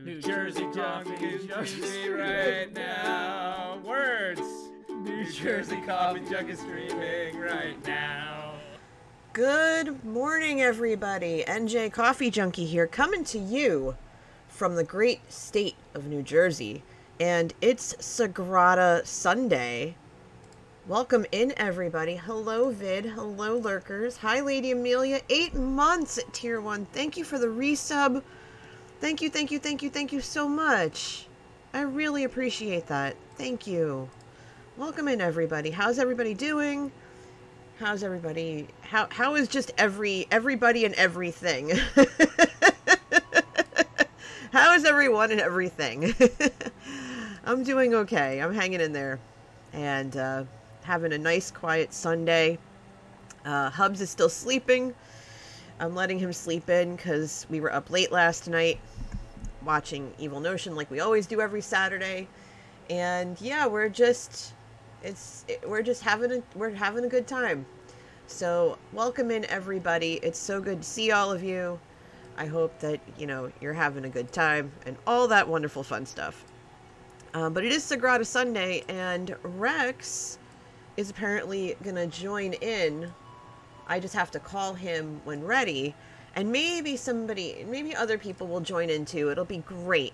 New Jersey coffee, New Jersey right now. Words. New Jersey coffee jug is streaming right now. Good morning, everybody. NJ Coffee Junkie here, coming to you from the great state of New Jersey. And it's Sagrada Sunday. Welcome in, everybody. Hello, Vid. Hello, lurkers. Hi, Lady Amelia. 8 months at Tier 1. Thank you for the resub. Thank you so much. I really appreciate that. Thank you. Welcome in, everybody. How's everybody doing? How's everybody? How is just everybody and everything? How is everyone and everything? I'm doing okay. I'm hanging in there. And, having a nice quiet Sunday. Hubs is still sleeping. I'm letting him sleep in because we were up late last night watching Evil Notion like we always do every Saturday. And yeah, we're having a good time. So welcome in, everybody. It's so good to see all of you. I hope that, you're having a good time and all that wonderful fun stuff. But it is Sagrada Sunday, and Rex is apparently going to join in. I just have to call him when ready. And maybe other people will join in too. It'll be great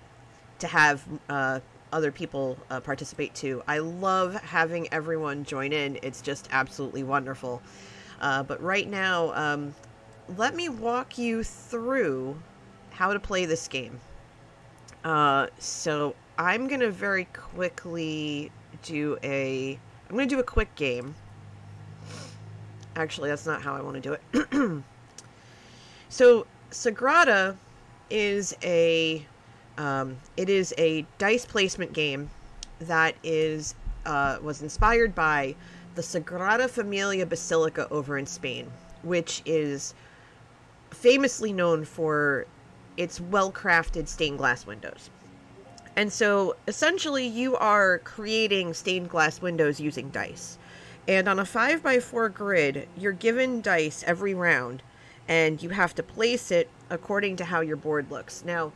to have other people participate too. I love having everyone join in. It's just absolutely wonderful. But right now, let me walk you through how to play this game. So I'm going to very quickly do a quick game. Actually, that's not how I want to do it. So Sagrada is a dice placement game that was inspired by the Sagrada Familia Basilica over in Spain, which is famously known for its well-crafted stained glass windows. And so, essentially, you are creating stained glass windows using dice. And on a 5x4 grid, you're given dice every round, and you have to place it according to how your board looks. Now,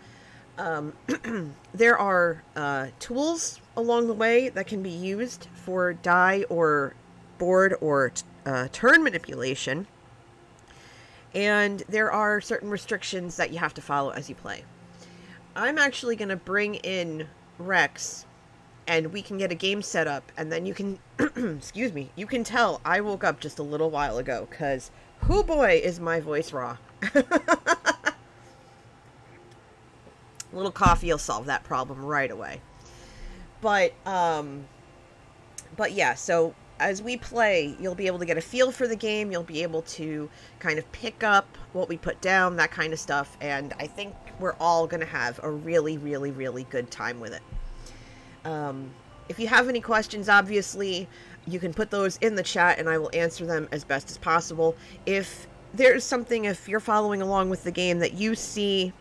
there are tools along the way that can be used for die or board or turn manipulation. And there are certain restrictions that you have to follow as you play. I'm actually going to bring in Rex, and we can get a game set up, and then you can, excuse me, you can tell I woke up just a little while ago, because, hoo boy, is my voice raw. A little coffee will solve that problem right away. But yeah, so as we play, you'll be able to get a feel for the game. You'll be able to kind of pick up what we put down, that kind of stuff. And I think we're all going to have a really, really, really good time with it. If you have any questions, obviously, you can put those in the chat and I will answer them as best as possible. If there's something, if you're following along with the game that you see,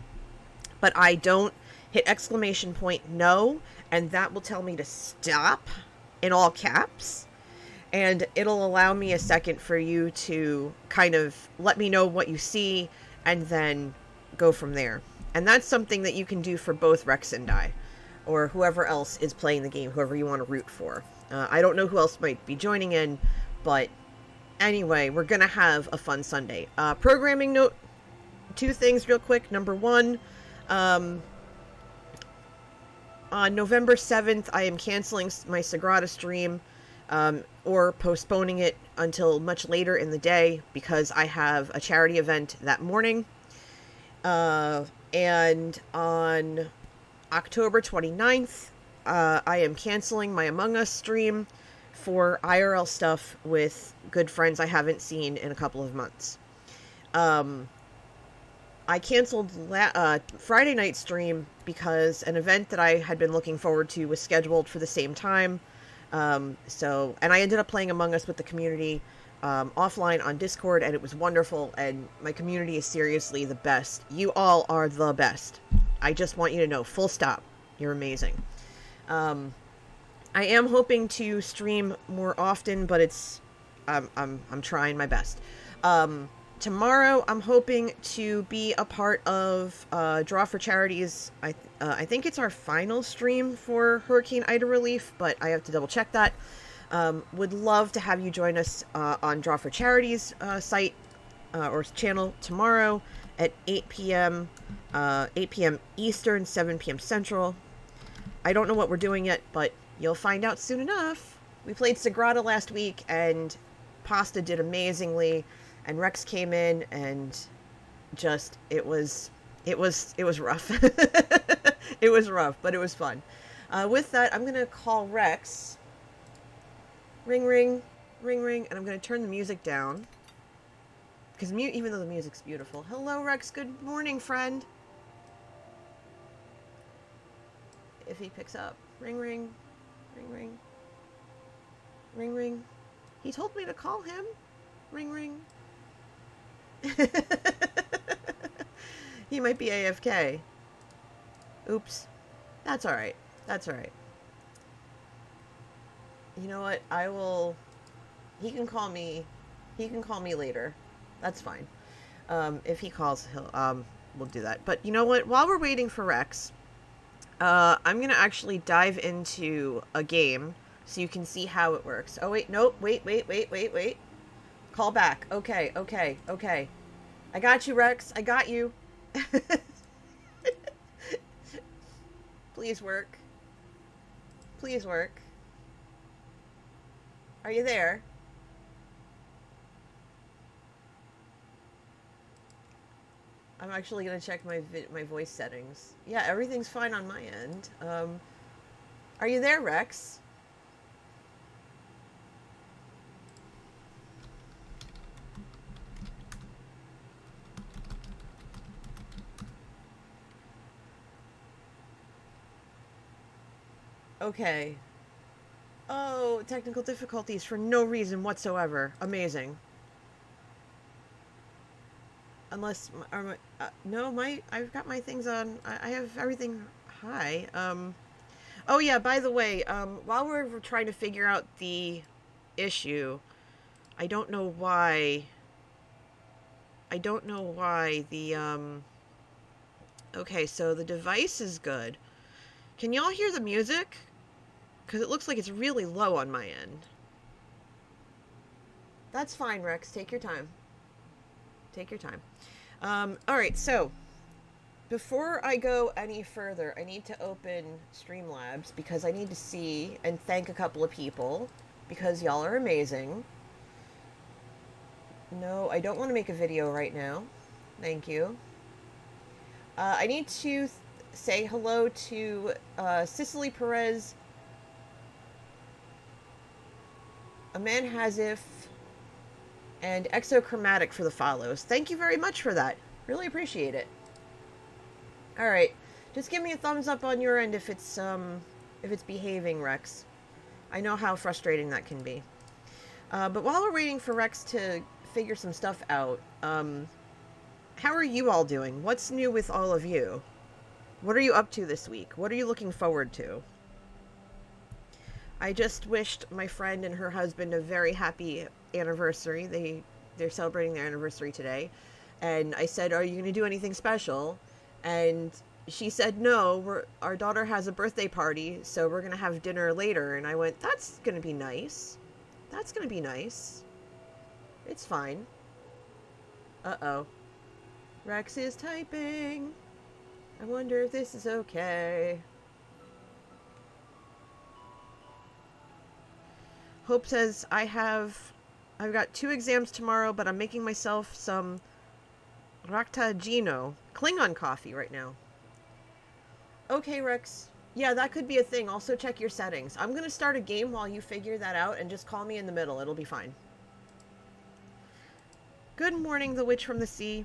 but I don't, hit exclamation point no, and that will tell me to stop in all caps. And it'll allow me a second for you to kind of let me know what you see and then go from there. And that's something that you can do for both Rex and I, or whoever else is playing the game, whoever you want to root for. I don't know who else might be joining in, but anyway, we're going to have a fun Sunday. Programming note, 2 things real quick. Number 1, on November 7th, I am canceling my Sagrada stream. Or postponing it until much later in the day because I have a charity event that morning. And on October 29th, I am canceling my Among Us stream for IRL stuff with good friends I haven't seen in a couple of months. I canceled Friday night stream because an event that I had been looking forward to was scheduled for the same time. And I ended up playing Among Us with the community offline on Discord, and it was wonderful, and my community is seriously the best. You all are the best. I just want you to know, full stop. You're amazing. I am hoping to stream more often, but I'm trying my best. Tomorrow, I'm hoping to be a part of Draw for Charities. I think it's our final stream for Hurricane Ida relief, but I have to double check that. Would love to have you join us on Draw for Charities site or channel tomorrow at 8 p.m. 8 p.m. Eastern, 7 p.m. Central. I don't know what we're doing yet, but you'll find out soon enough. We played Sagrada last week, and Pasta did amazingly. And Rex came in and just, it was rough. It was rough, but it was fun. With that, I'm going to call Rex. Ring, ring, ring, ring. And I'm going to turn the music down. Because even though the music's beautiful. Hello, Rex. Good morning, friend. If he picks up. Ring, ring, ring, ring. Ring, ring. He told me to call him. Ring, ring. He might be AFK. Oops. That's alright. That's alright. You know what? He can call me later. That's fine. If he calls, we'll do that. But you know what? While we're waiting for Rex, I'm gonna actually dive into a game so you can see how it works. Oh wait, nope, wait. Call back. Okay. I got you, Rex. I got you. Please work. Please work. Are you there? I'm actually going to check my voice settings. Yeah, everything's fine on my end. Are you there, Rex? Okay. Oh, technical difficulties for no reason whatsoever. Amazing. Unless, I've got my things on. I have everything. Hi. Oh yeah, by the way, while we're trying to figure out the issue, I don't know why the, okay, so the device is good. Can y'all hear the music? Because it looks like it's really low on my end. That's fine, Rex. Take your time. Take your time. Alright, so before I go any further, I need to open Streamlabs because I need to see and thank a couple of people because y'all are amazing. No, I don't want to make a video right now. Thank you. I need to say hello to Cicely Perez, Aman Hazif, and Exochromatic for the follows. Thank you very much for that. Really appreciate it. Alright. Just give me a thumbs up on your end if it's behaving, Rex. I know how frustrating that can be. But while we're waiting for Rex to figure some stuff out, how are you all doing? What's new with all of you? What are you up to this week? What are you looking forward to? I just wished my friend and her husband a very happy anniversary. They're celebrating their anniversary today. And I said, are you going to do anything special? And she said, no, our daughter has a birthday party, so we're going to have dinner later. And I went, that's going to be nice. That's going to be nice. It's fine. Uh-oh. Rex is typing. I wonder if this is okay. Hope says, I've got 2 exams tomorrow, but I'm making myself some Raktagino Klingon coffee right now. Okay, Rex. Yeah, that could be a thing. Also check your settings. I'm going to start a game while you figure that out and just call me in the middle. It'll be fine. Good morning, the Witch from the Sea.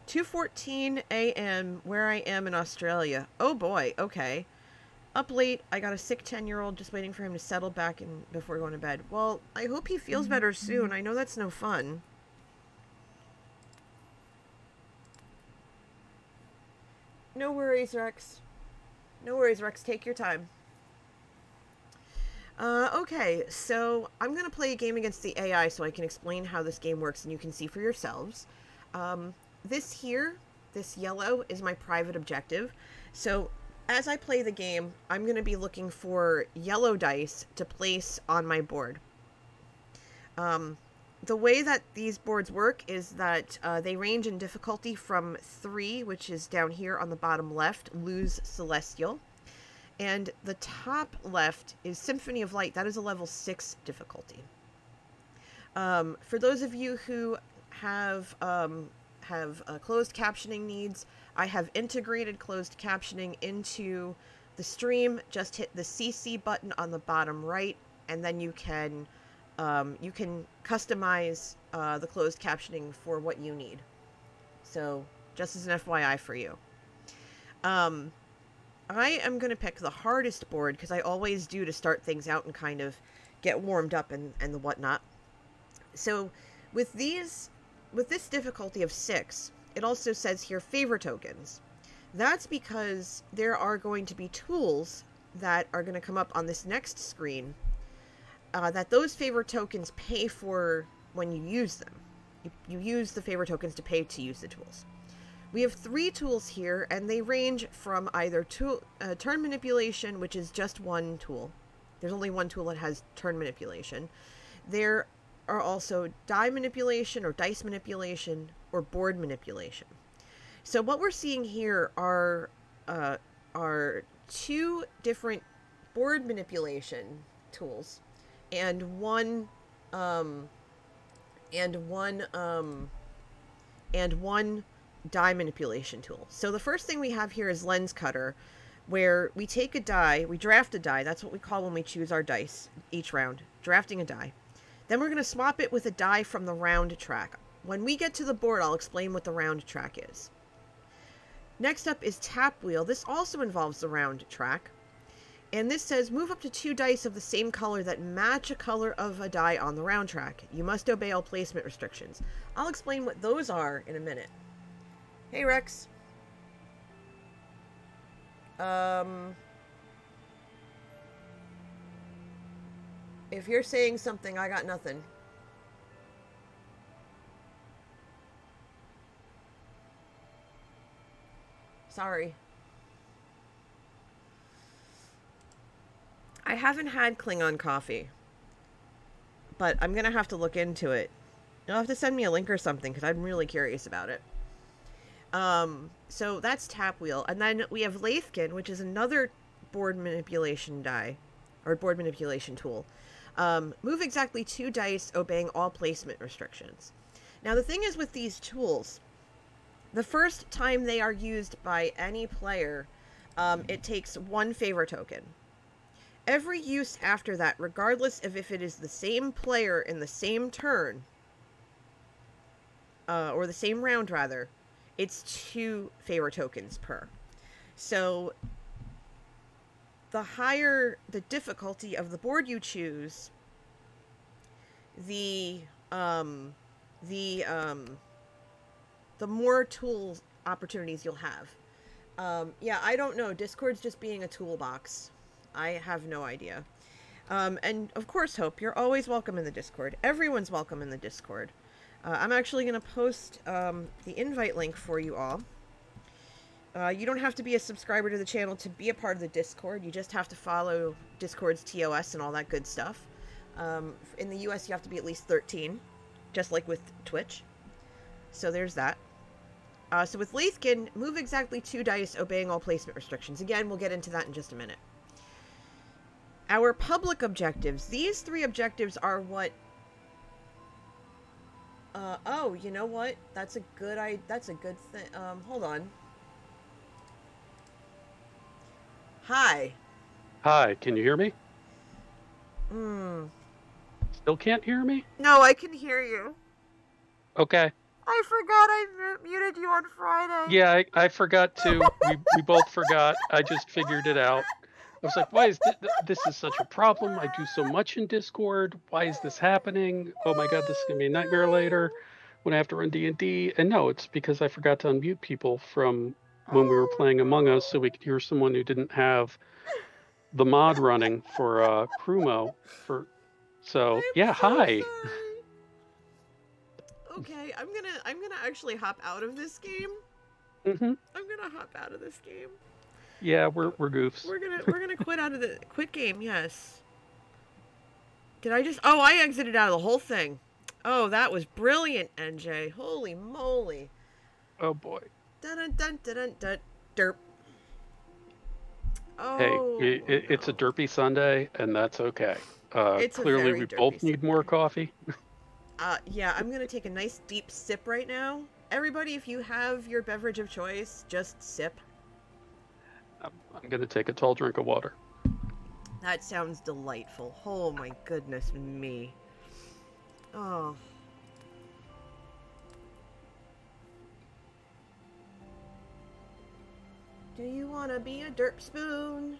2:14 a.m. where I am in Australia. Oh boy, okay. Up late, I got a sick 10-year-old just waiting for him to settle back before going to bed. Well, I hope he feels better soon. I know that's no fun. No worries, Rex. No worries, Rex. Take your time. Okay, so I'm going to play a game against the AI so I can explain how this game works and you can see for yourselves. This here, this yellow, is my private objective. So as I play the game, I'm going to be looking for yellow dice to place on my board. The way that these boards work is that they range in difficulty from 3, which is down here on the bottom left, Lose Celestial. And the top left is Symphony of Light. That is a level 6 difficulty. For those of you who have closed captioning needs, I have integrated closed captioning into the stream. Just hit the CC button on the bottom right, and then you can customize the closed captioning for what you need. So just as an FYI for you. I am going to pick the hardest board, because I always do to start things out and kind of get warmed up and the whatnot. So with this difficulty of 6, it also says here favor tokens. That's because there are going to be tools that are going to come up on this next screen that those favor tokens pay for when you use them. You use the favor tokens to pay to use the tools. We have 3 tools here, and they range from either turn manipulation, which is just one tool. There's only one tool that has turn manipulation. There are also die manipulation or dice manipulation or board manipulation. So what we're seeing here are 2 different board manipulation tools and one die manipulation tool. So the first thing we have here is lens cutter, where we take a die, we draft a die. That's what we call when we choose our dice each round, drafting a die. Then we're going to swap it with a die from the round track. When we get to the board, I'll explain what the round track is. Next up is tap wheel. This also involves the round track. And this says move up to 2 dice of the same color that match a color of a die on the round track. You must obey all placement restrictions. I'll explain what those are in a minute. Hey, Rex. If you're saying something, I got nothing. Sorry. I haven't had Klingon coffee, but I'm going to have to look into it. You'll have to send me a link or something, because I'm really curious about it. So that's tap wheel. And then we have Lathkin, which is another board manipulation die, or board manipulation tool. Move exactly 2 dice, obeying all placement restrictions. Now the thing is with these tools, the first time they are used by any player, it takes 1 favor token. Every use after that, regardless of if it is the same player in the same turn, or the same round rather, it's 2 favor tokens per. So the higher the difficulty of the board you choose, the more tool opportunities you'll have. Yeah, I don't know. Discord's just being a toolbox. I have no idea. And of course, Hope, you're always welcome in the Discord. Everyone's welcome in the Discord. I'm actually going to post the invite link for you all. You don't have to be a subscriber to the channel to be a part of the Discord. You just have to follow Discord's TOS and all that good stuff. In the US, you have to be at least 13, just like with Twitch. So there's that. So with Lathkin, move exactly 2 dice, obeying all placement restrictions. Again, we'll get into that in just a minute. Our public objectives. These 3 objectives are what... oh, you know what? That's a good thing. Hold on. Hi. Hi, can you hear me? Still can't hear me? No, I can hear you. Okay. I forgot I muted you on Friday. Yeah, I forgot to. We both forgot. I just figured it out. I was like, why is this is such a problem? I do so much in Discord. Why is this happening? Oh my god, this is going to be a nightmare later when I have to run D&D. And no, it's because I forgot to unmute people from when we were playing Among Us so we could hear someone who didn't have the mod running for Crumo for. So yeah, so hi. sorry. Okay, I'm gonna actually hop out of this game. Mm-hmm. I'm gonna hop out of this game. Yeah, we're goofs. We're gonna quit out of the quit game. Yes. Did I just? Oh, I exited out of the whole thing. Oh, that was brilliant, NJ. Holy moly. Oh boy. Dun dun dun dun dun, dun derp. Hey, Oh, it's a no. derpy Sunday, and that's okay. It's a Clearly, very we derpy both need more Sunday. coffee. Yeah, I'm gonna take a nice deep sip right now. Everybody, if you have your beverage of choice, just sip. I'm gonna take a tall drink of water. That sounds delightful. Oh my goodness me. Oh. Do you wanna be a derp spoon?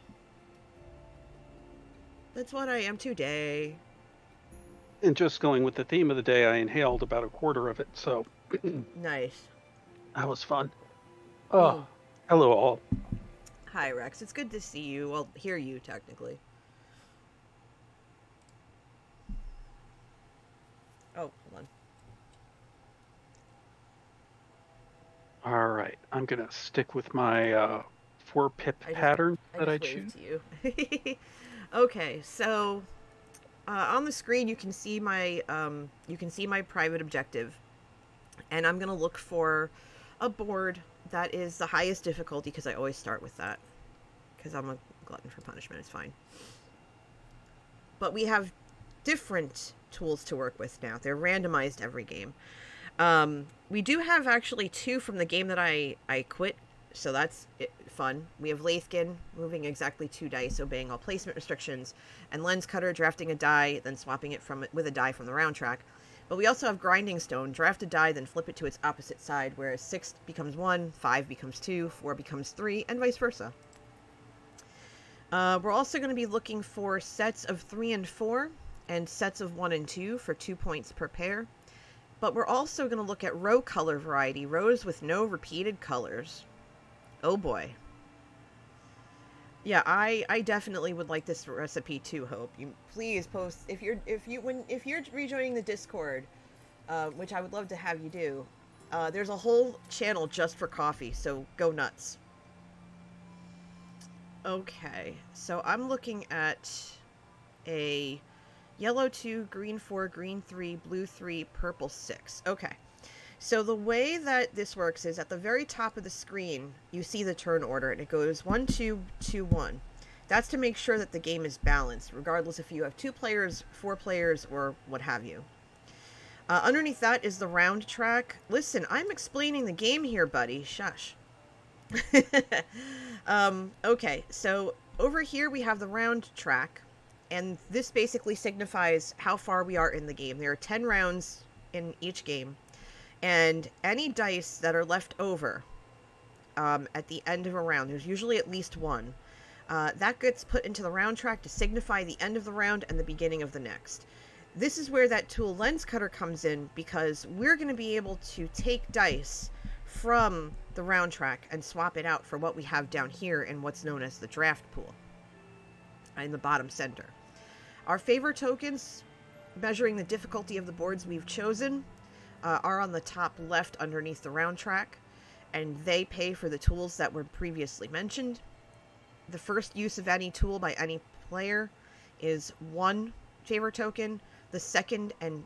That's what I am today. And just going with the theme of the day, I inhaled about a quarter of it, so Nice. that was fun. Oh, hello all. Hi, Rex. It's good to see you. Well, hear you, technically. Oh, hold on. All right, I'm gonna stick with my 4-pip pattern that I choose. To you. Okay, so on the screen you can see my private objective, and I'm gonna look for a board that is the highest difficulty because I always start with that because I'm a glutton for punishment. It's fine. But we have different tools to work with now. They're randomized every game. We do have actually 2 from the game that I quit, so that's fun. We have Lathkin, moving exactly 2 dice, obeying all placement restrictions, and Lens Cutter, drafting a die, then swapping it with a die from the round track. But we also have Grinding Stone, draft a die, then flip it to its opposite side, where 6 becomes 1, 5 becomes 2, 4 becomes 3, and vice versa. We're also going to be looking for sets of 3 and 4, and sets of 1 and 2 for 2 points per pair. But we're also going to look at row color variety, rows with no repeated colors. Oh boy. Yeah, I definitely would like this recipe too, Hope. You please post if you're rejoining the Discord, which I would love to have you do. There's a whole channel just for coffee, so go nuts. Okay, so I'm looking at a yellow 2, green 4, green 3, blue 3, purple 6. Okay. So the way that this works is at the very top of the screen, you see the turn order, and it goes 1, 2, 2, 1. That's to make sure that the game is balanced, regardless if you have 2 players, 4 players, or what have you. Underneath that is the round track. Listen, I'm explaining the game here, buddy. Shush. Okay, so over here we have the round track, and this basically signifies how far we are in the game. There are 10 rounds in each game. And any dice that are left over at the end of a round, there's usually at least 1, that gets put into the round track to signify the end of the round and the beginning of the next. This is where that tool Lens Cutter comes in, because we're going to be able to take dice from the round track and swap it out for what we have down here in what's known as the draft pool in the bottom center. Our favor tokens, measuring the difficulty of the boards we've chosen, are on the top left underneath the round track, and they pay for the tools that were previously mentioned. The first use of any tool by any player is 1 favor token. The second and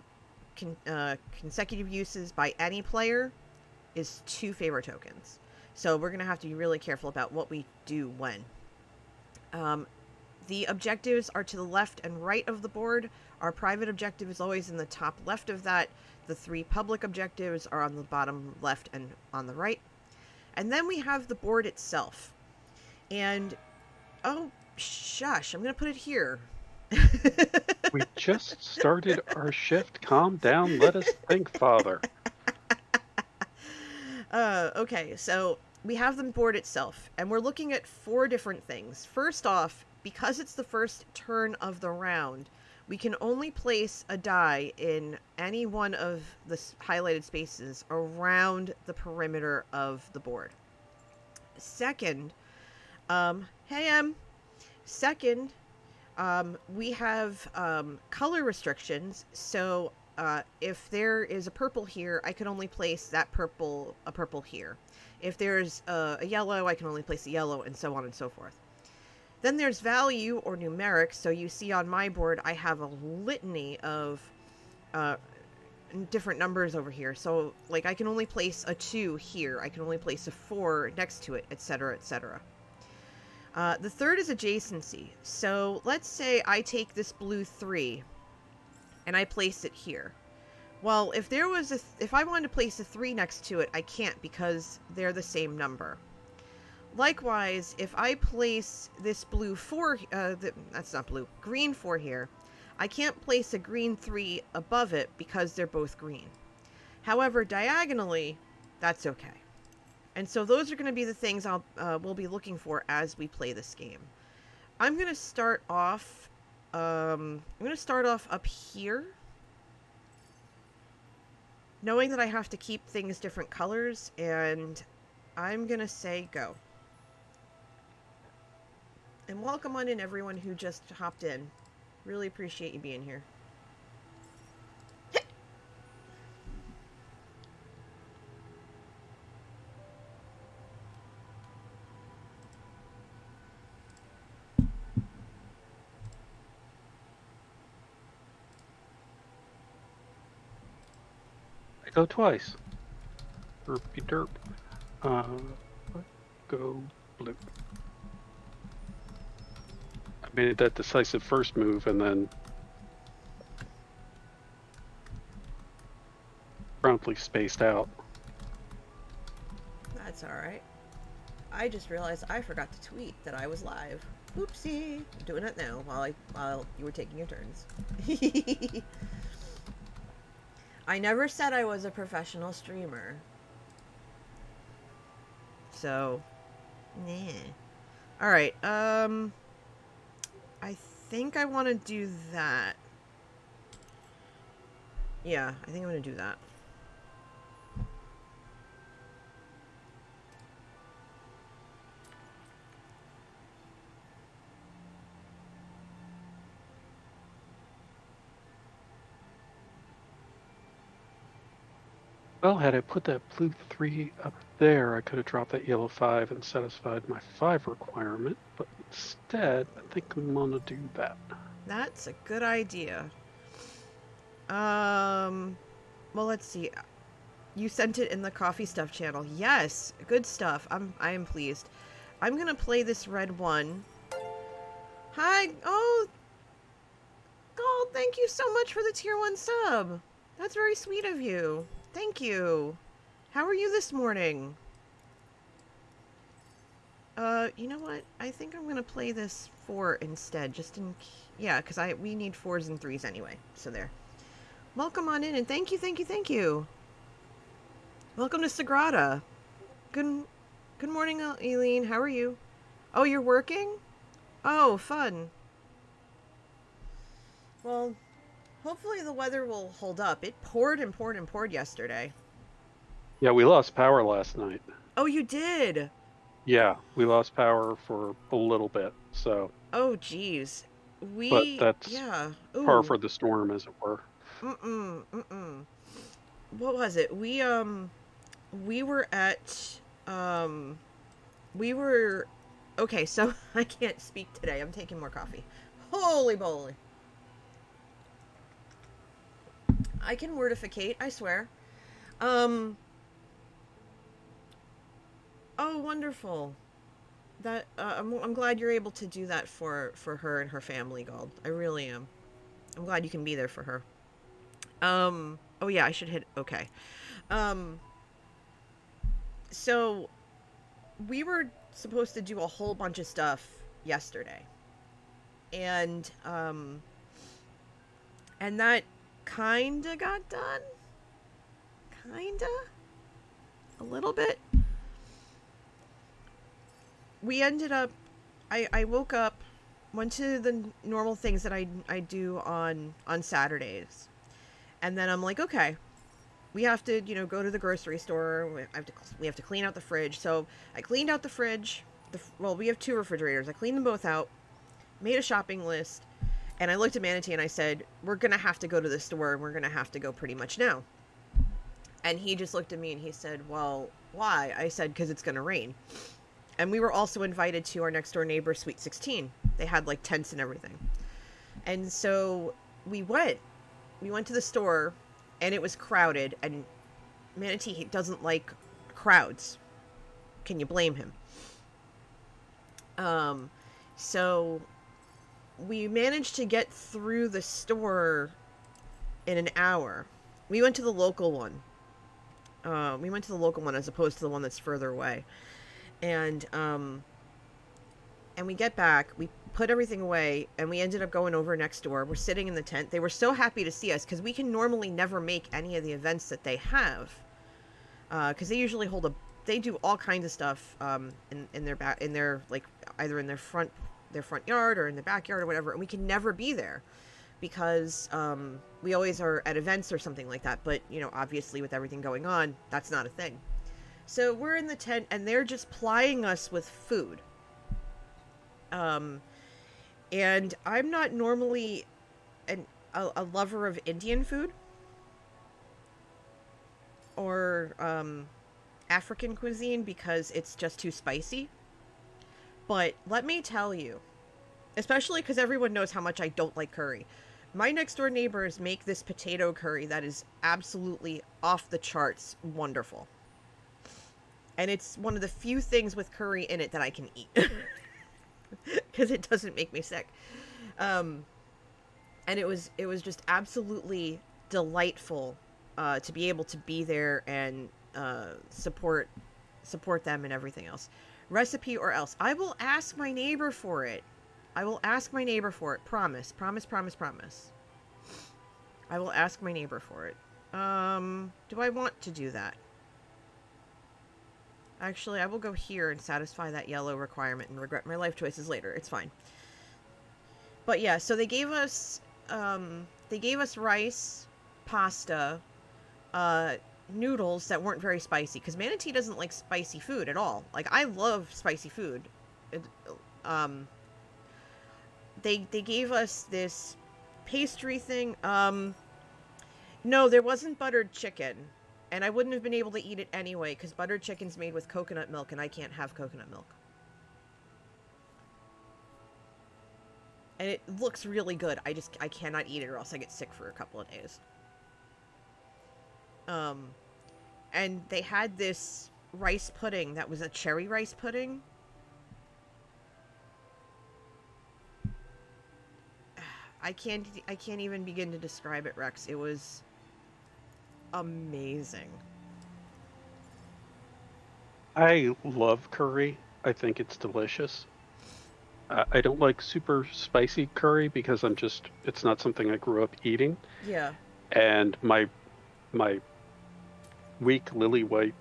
consecutive uses by any player is 2 favor tokens. So we're going to have to be really careful about what we do when. The objectives are to the left and right of the board. Our private objective is always in the top left of that. The 3 public objectives are on the bottom left and on the right. And then we have the board itself. And, oh, shush, I'm going to put it here. We just started our shift. Calm down. Let us think, Father. Okay, so we have the board itself, and we're looking at 4 different things. First off, because it's the first turn of the round, we can only place a die in any one of the highlighted spaces around the perimeter of the board. Second, hey Em. Second, we have color restrictions. So if there is a purple here, I can only place a purple here. If there's a yellow, I can only place a yellow, and so on and so forth. Then there's value or numeric. So you see on my board, I have a litany of different numbers over here. So like I can only place a 2 here. I can only place a 4 next to it, etc., etc. The third is adjacency. So let's say I take this blue 3 and I place it here. Well, if I wanted to place a 3 next to it, I can't because they're the same number. Likewise, if I place this blue 4, that's not blue, green 4 here, I can't place a green 3 above it because they're both green. However, diagonally, that's okay. And so those are going to be the things we'll be looking for as we play this game. I'm going to start off. Up here, knowing that I have to keep things different colors, and I'm going to say go. And welcome on in everyone who just hopped in. Really appreciate you being here. I go twice. Derpy derp. Go blue. I made that decisive first move and then promptly spaced out. That's alright. I just realized I forgot to tweet that I was live. Oopsie. I'm doing it now while you were taking your turns. I never said I was a professional streamer. So, nah. Alright, I think I want to do that. Yeah, I think I'm going to do that. Well, had I put that blue 3 up there, I could have dropped that yellow 5 and satisfied my 5 requirement, but instead, I think I'm gonna do that. That's a good idea. Well, let's see. You sent it in the coffee stuff channel. Yes, good stuff. I am pleased. I'm gonna play this red one. Hi. Oh, Gold, thank you so much for the tier 1 sub. That's very sweet of you. Thank you. How are you this morning? You know what? I think I'm gonna play this 4 instead, just in... Yeah, because we need 4s and 3s anyway, so there. Welcome on in, and thank you, thank you, thank you. Welcome to Sagrada. Good morning, Eileen. How are you? Oh, you're working? Oh, fun. Well... Hopefully the weather will hold up. It poured and poured and poured yesterday. Yeah, we lost power last night. Oh, you did? Yeah, we lost power for a little bit, so... Oh, geez. But that's yeah. par for the storm, as it were. What was it? We were at... Okay, so I can't speak today. I'm taking more coffee. Holy moly. I can wordificate, I swear. Oh, wonderful. That I'm glad you're able to do that for her and her family, Gold. I really am. I'm glad you can be there for her. Oh yeah, I should hit okay. So we were supposed to do a whole bunch of stuff yesterday. And that kinda got done. Kinda? A little bit. We ended up... I woke up, went to the normal things that I do on Saturdays. And then I'm like, okay, we have to, go to the grocery store. We have to clean out the fridge. So I cleaned out the fridge. Well, we have 2 refrigerators. I cleaned them both out. made a shopping list, and I looked at Manatee and I said, we're going to have to go to the store, and we're going to have to go pretty much now. And he just looked at me and he said, well, why? I said, because it's going to rain. And we were also invited to our next door neighbor, Sweet 16. They had like tents and everything. And so we went to the store, and it was crowded, and Manatee doesn't like crowds. Can you blame him? So we managed to get through the store in an hour. We went to the local one. As opposed to the one that's further away. And we get back, we put everything away, and we ended up going over next door. We're sitting in the tent. They were so happy to see us, because we can normally never make any of the events that they have. Because they usually they do all kinds of stuff in their like either in their front yard or in the backyard or whatever, and we can never be there because we always are at events or something like that. But you know, obviously with everything going on, that's not a thing. So we're in the tent, and they're just plying us with food. And I'm not normally a lover of Indian food or African cuisine because it's just too spicy. But let me tell you, especially because everyone knows how much I don't like curry, my next door neighbors make this potato curry that is absolutely off the charts wonderful. And it's one of the few things with curry in it that I can eat. Because it doesn't make me sick. And it was just absolutely delightful to be able to be there and support them and everything else. Recipe or else. I will ask my neighbor for it. Promise. I will ask my neighbor for it. Do I want to do that? Actually, I will go here and satisfy that yellow requirement and regret my life choices later. It's fine. But yeah, so they gave us rice, pasta, noodles that weren't very spicy, because Manatee doesn't like spicy food at all. Like, I love spicy food. They gave us this pastry thing. No, there wasn't buttered chicken. And I wouldn't have been able to eat it anyway, because buttered chicken's made with coconut milk, and I can't have coconut milk. And it looks really good. I cannot eat it, or else I get sick for a couple of days. And they had this rice pudding that was a cherry rice pudding. I can't even begin to describe it, Rex. It was amazing. I love curry. I think it's delicious. I don't like super spicy curry because it's not something I grew up eating. Yeah. And my weak lily white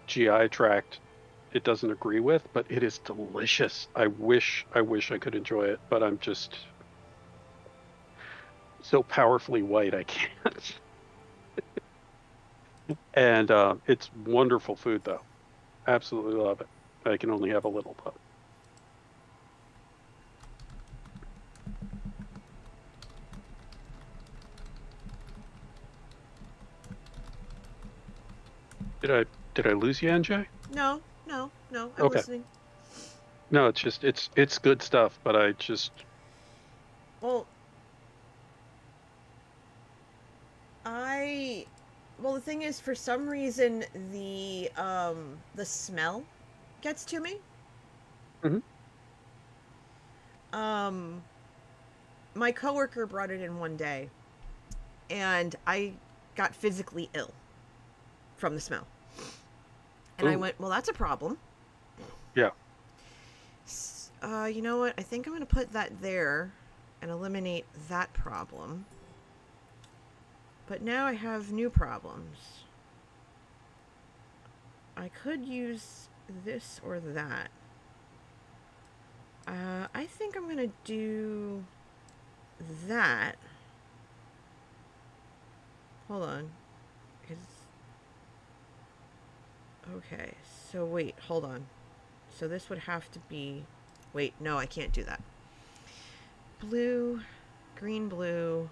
GI tract, it doesn't agree with, but it is delicious. I wish I could enjoy it, but I'm just so powerfully white I can't. And it's wonderful food, though. Absolutely love it. I can only have a little, though. Did I lose you, NJ? No. I'm okay. listening. No, it's just it's good stuff, but I just Well, the thing is, for some reason, the smell gets to me. Mm-hmm. My coworker brought it in one day, and I got physically ill from the smell. And I went, well, that's a problem. Yeah. You know what? I think I'm going to put that there and eliminate that problem. But now I have new problems. I could use this or that. I think I'm going to do that. Hold on. Okay, so wait, hold on. So this would have to be... Wait, no, I can't do that. blue, green, blue.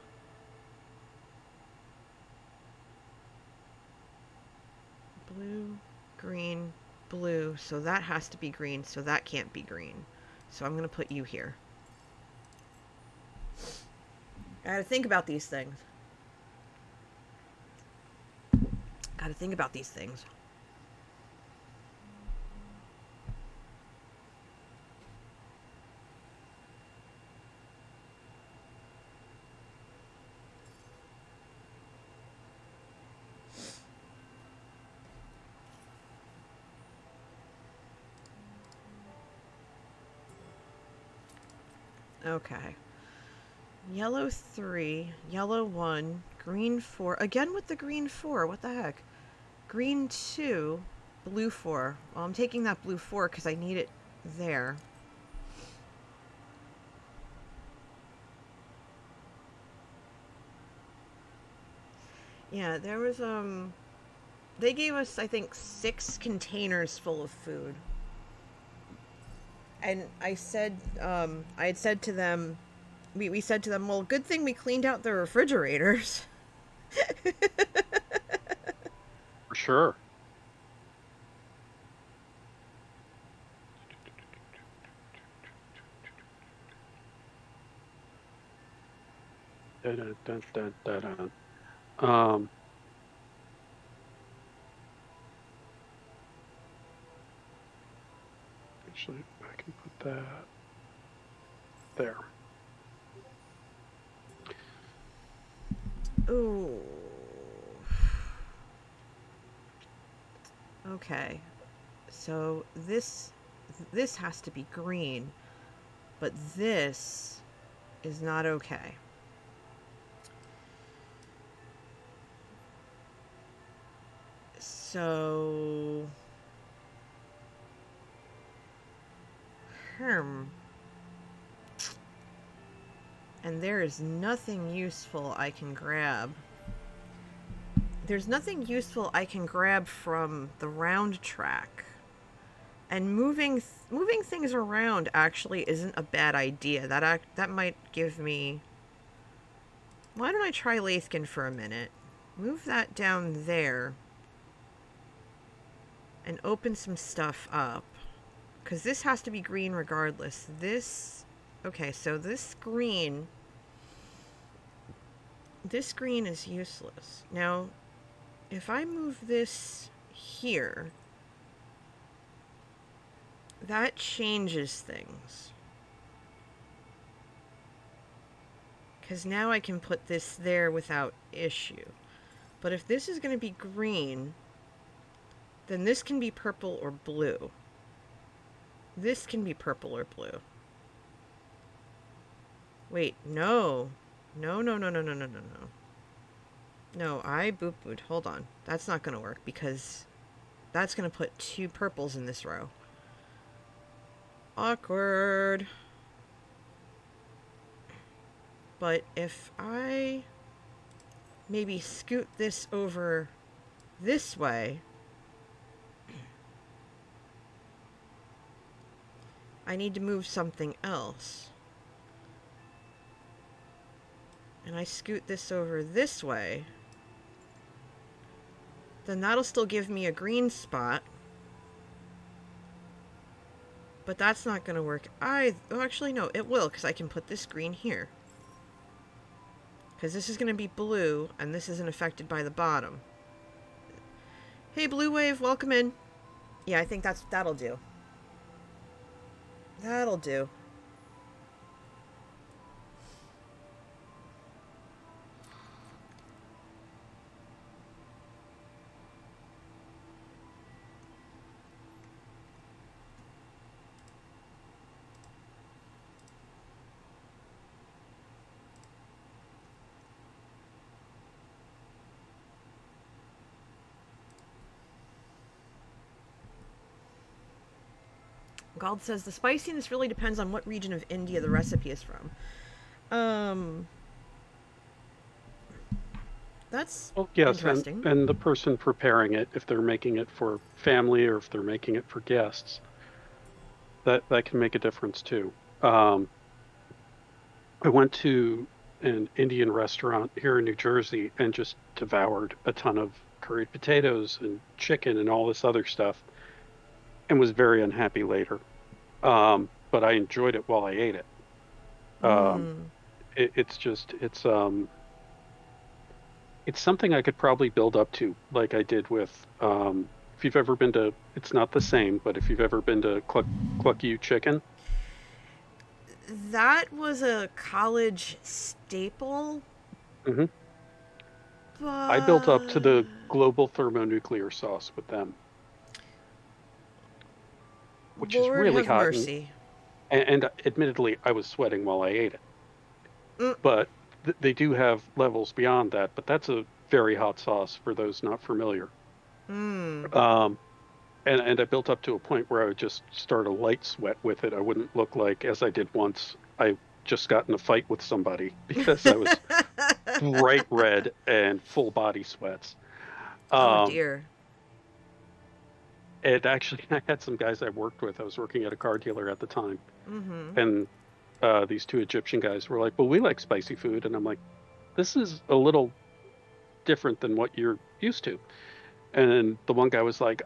Blue, green, blue. So that has to be green, so that can't be green. So I'm going to put you here. I gotta think about these things. Gotta think about these things. Okay. Yellow 3, yellow 1, green 4. Again with the green 4. What the heck? Green 2, blue 4. Well, I'm taking that blue 4 because I need it there. Yeah, there was, they gave us, I think, 6 containers full of food. And I said, I had said to them, we said to them, well, good thing we cleaned out the refrigerators. For sure. Dun, dun, dun, dun, dun, dun. Actually, I can put that there. Ooh. Okay. So this has to be green, but this is not okay. So and there is nothing useful I can grab. There's nothing useful I can grab from the round track. And moving things around actually isn't a bad idea. That might give me... Why don't I try Lathkin for a minute? Move that down there. And open some stuff up. Because this has to be green regardless. This... Okay, so this green... This green is useless. Now, if I move this here... That changes things. Because now I can put this there without issue. But if this is going to be green, then this can be purple or blue. This can be purple or blue. Wait, no. No, no, no, no, no, no, no, no. No, I boop-booed. Hold on. That's not going to work because that's going to put 2 purples in this row. Awkward. But if I maybe scoot this over this way, I need to move something else. And I scoot this over this way, then that'll still give me a green spot. But that's not going to work either. Oh, actually, no, it will, because I can put this green here. Because this is going to be blue, and this isn't affected by the bottom. Hey, Blue Wave, welcome in. Yeah, I think that'll do. That'll do. Gald says the spiciness really depends on what region of India the recipe is from. That's interesting. And the person preparing it, if they're making it for family or if they're making it for guests, that can make a difference too. I went to an Indian restaurant here in New Jersey and just devoured a ton of curried potatoes and chicken and all this other stuff and was very unhappy later. But I enjoyed it while I ate it. Um, Mm. it's just it's something I could probably build up to, like I did with if you've ever been to, it's not the same, but if you've ever been to Cluck You Chicken. That was a college staple, Hmm. I built up to but the global thermonuclear sauce with them, which is Lord really have hot, mercy. and admittedly, I was sweating while I ate it. Mm. But they do have levels beyond that, but that's a very hot sauce for those not familiar. Mm. Um, and I built up to a point where I would just start a light sweat with it. I wouldn't look like, as I did once, I just got in a fight with somebody because I was bright red and full body sweats. Oh Um, dear. and actually, I had some guys I worked with. I was working at a car dealer at the time, Mm-hmm. and these two Egyptian guys were like, "Well, we like spicy food," and I'm like, "This is a little different than what you're used to." And the one guy was like,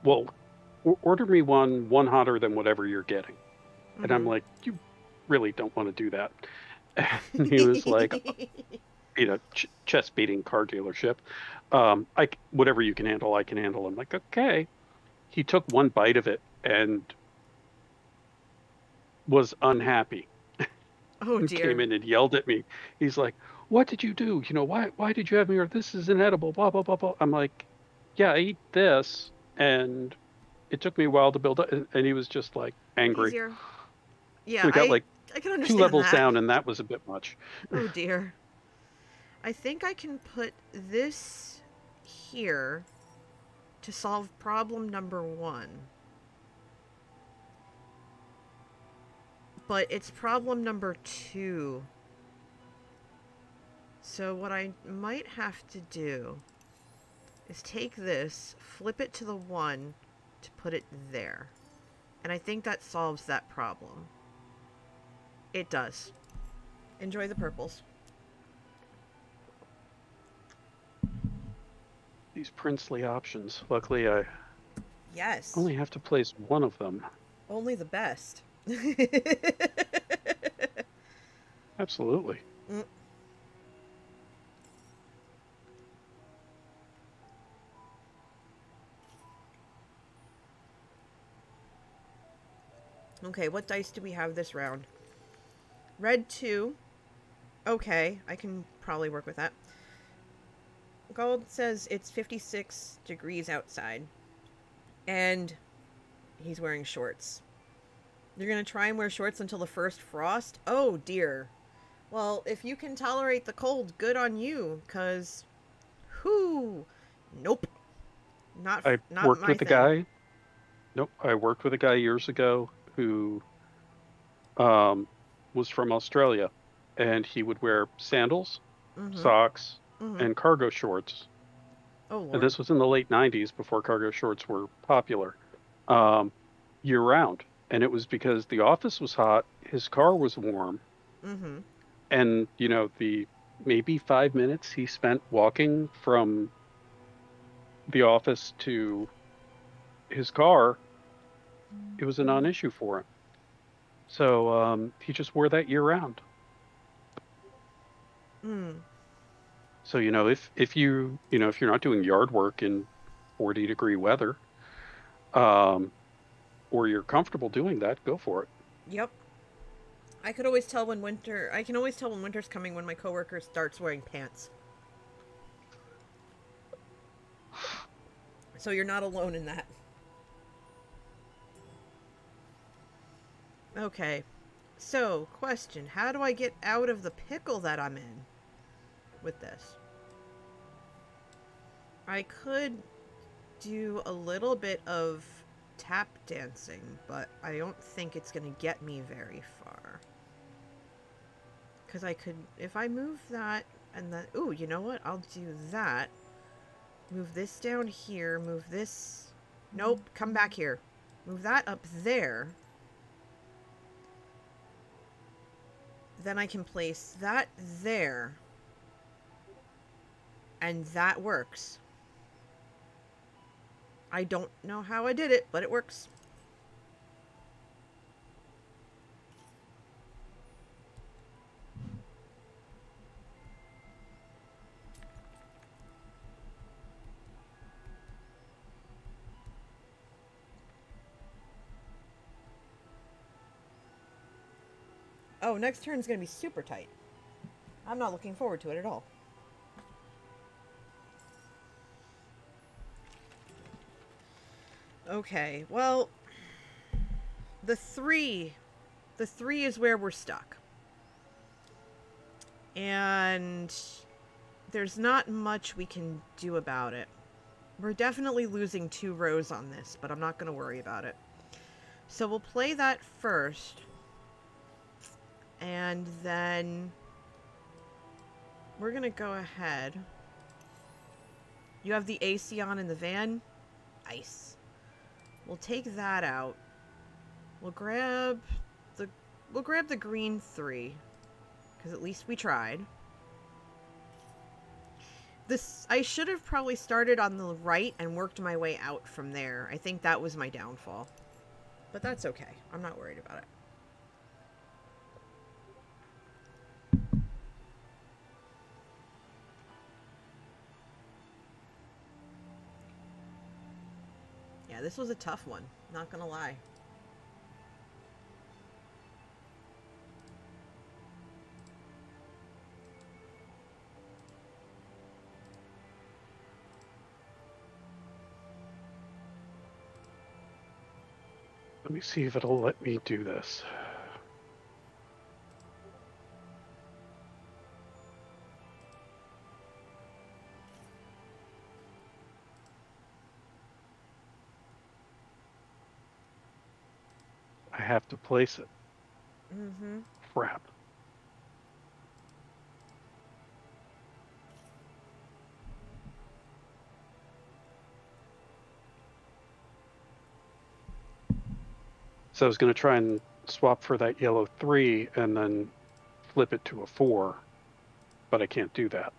"Well, order me one hotter than whatever you're getting." And I'm Mm-hmm. like, "You really don't want to do that." And he was like, chest beating car dealership. Whatever you can handle, I can handle. I'm like, okay. He took one bite of it and was unhappy Oh and came dear. in and yelled at me. He's like, "What did you do? Why did you have me? Or this is inedible, blah, blah, blah, blah." I'm like, "Yeah, I eat this." And it took me a while to build up. And he was just like angry. Easier. Yeah, We got like I can two understand levels that. down, and that was a bit much. Oh dear. I think I can put this here to solve problem number 1. But it's problem number 2. So what I might have to do is take this, flip it to the 1 to put it there. And I think that solves that problem. It does. Enjoy the purples. These princely options. Luckily, I Yes. only have to place one of them. Only the best. Absolutely. Mm. Okay, what dice do we have this round? Red 2. Okay, I can probably work with that. Gold says it's 56 degrees outside. And he's wearing shorts. You're going to try and wear shorts until the first frost? Oh, dear. Well, if you can tolerate the cold, good on you, because... Whoo! Nope. Not I not worked my with a thing. guy. Nope. I worked with a guy years ago who um, was from Australia, and he would wear sandals, Mm-hmm. socks, Mm-hmm. and cargo shorts. Oh, And Lord. this was in the late 90s before cargo shorts were popular, um, year round. And it was because the office was hot, his car was warm, Mm-hmm. and, the maybe 5 minutes he spent walking from the office to his car, it was a non-issue for him. So he just wore that year round. Mm. So if if you're not doing yard work in 40-degree weather, um, or you're comfortable doing that, go for it. Yep. I can always tell when winter's coming when my coworker starts wearing pants. So you're not alone in that. Okay. So, question. How do I get out of the pickle that I'm in with this? I could do a little bit of tap dancing, but I don't think it's going to get me very far. Because I could, if I move that, and then, ooh, you know what? I'll do that. Move this down here, move this, nope, come back here. Move that up there. then I can place that there. And that works. I don't know how I did it, but it works. Oh, next turn's gonna be super tight. I'm not looking forward to it at all. Okay, well, the three is where we're stuck. And there's not much we can do about it. We're definitely losing 2 rows on this, but I'm not going to worry about it. So we'll play that first. And then we're going to go ahead. You have the AC on in the van? Nice. We'll take that out. We'll grab the green 3. Because at least we tried. I should have probably started on the right and worked my way out from there. I think that was my downfall. But that's okay. I'm not worried about it. Yeah, this was a tough one. Not gonna lie. Let me see if it'll let me do this. I have to place it. Mm-hmm. Crap. So I was going to try and swap for that yellow 3 and then flip it to a 4, but I can't do that.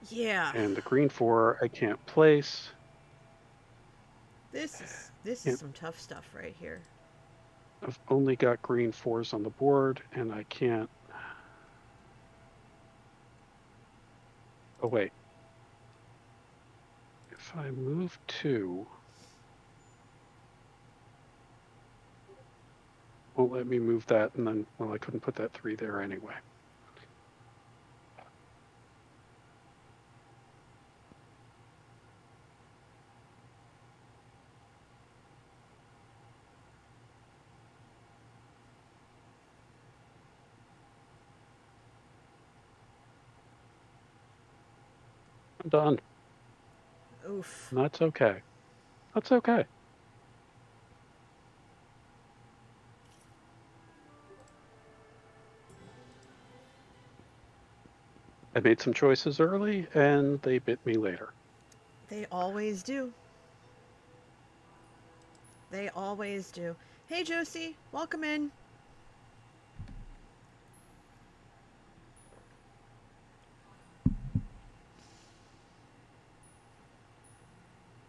Yeah. And the green 4 I can't place. This is some tough stuff right here. I've only got green 4s on the board, and I can't... Oh, wait. If I move 2... won't let me move that, and then, well, I couldn't put that 3 there anyway. I'm done. Oof. That's okay. That's okay. I made some choices early, and they bit me later. They always do. They always do. Hey, Josie. Welcome in.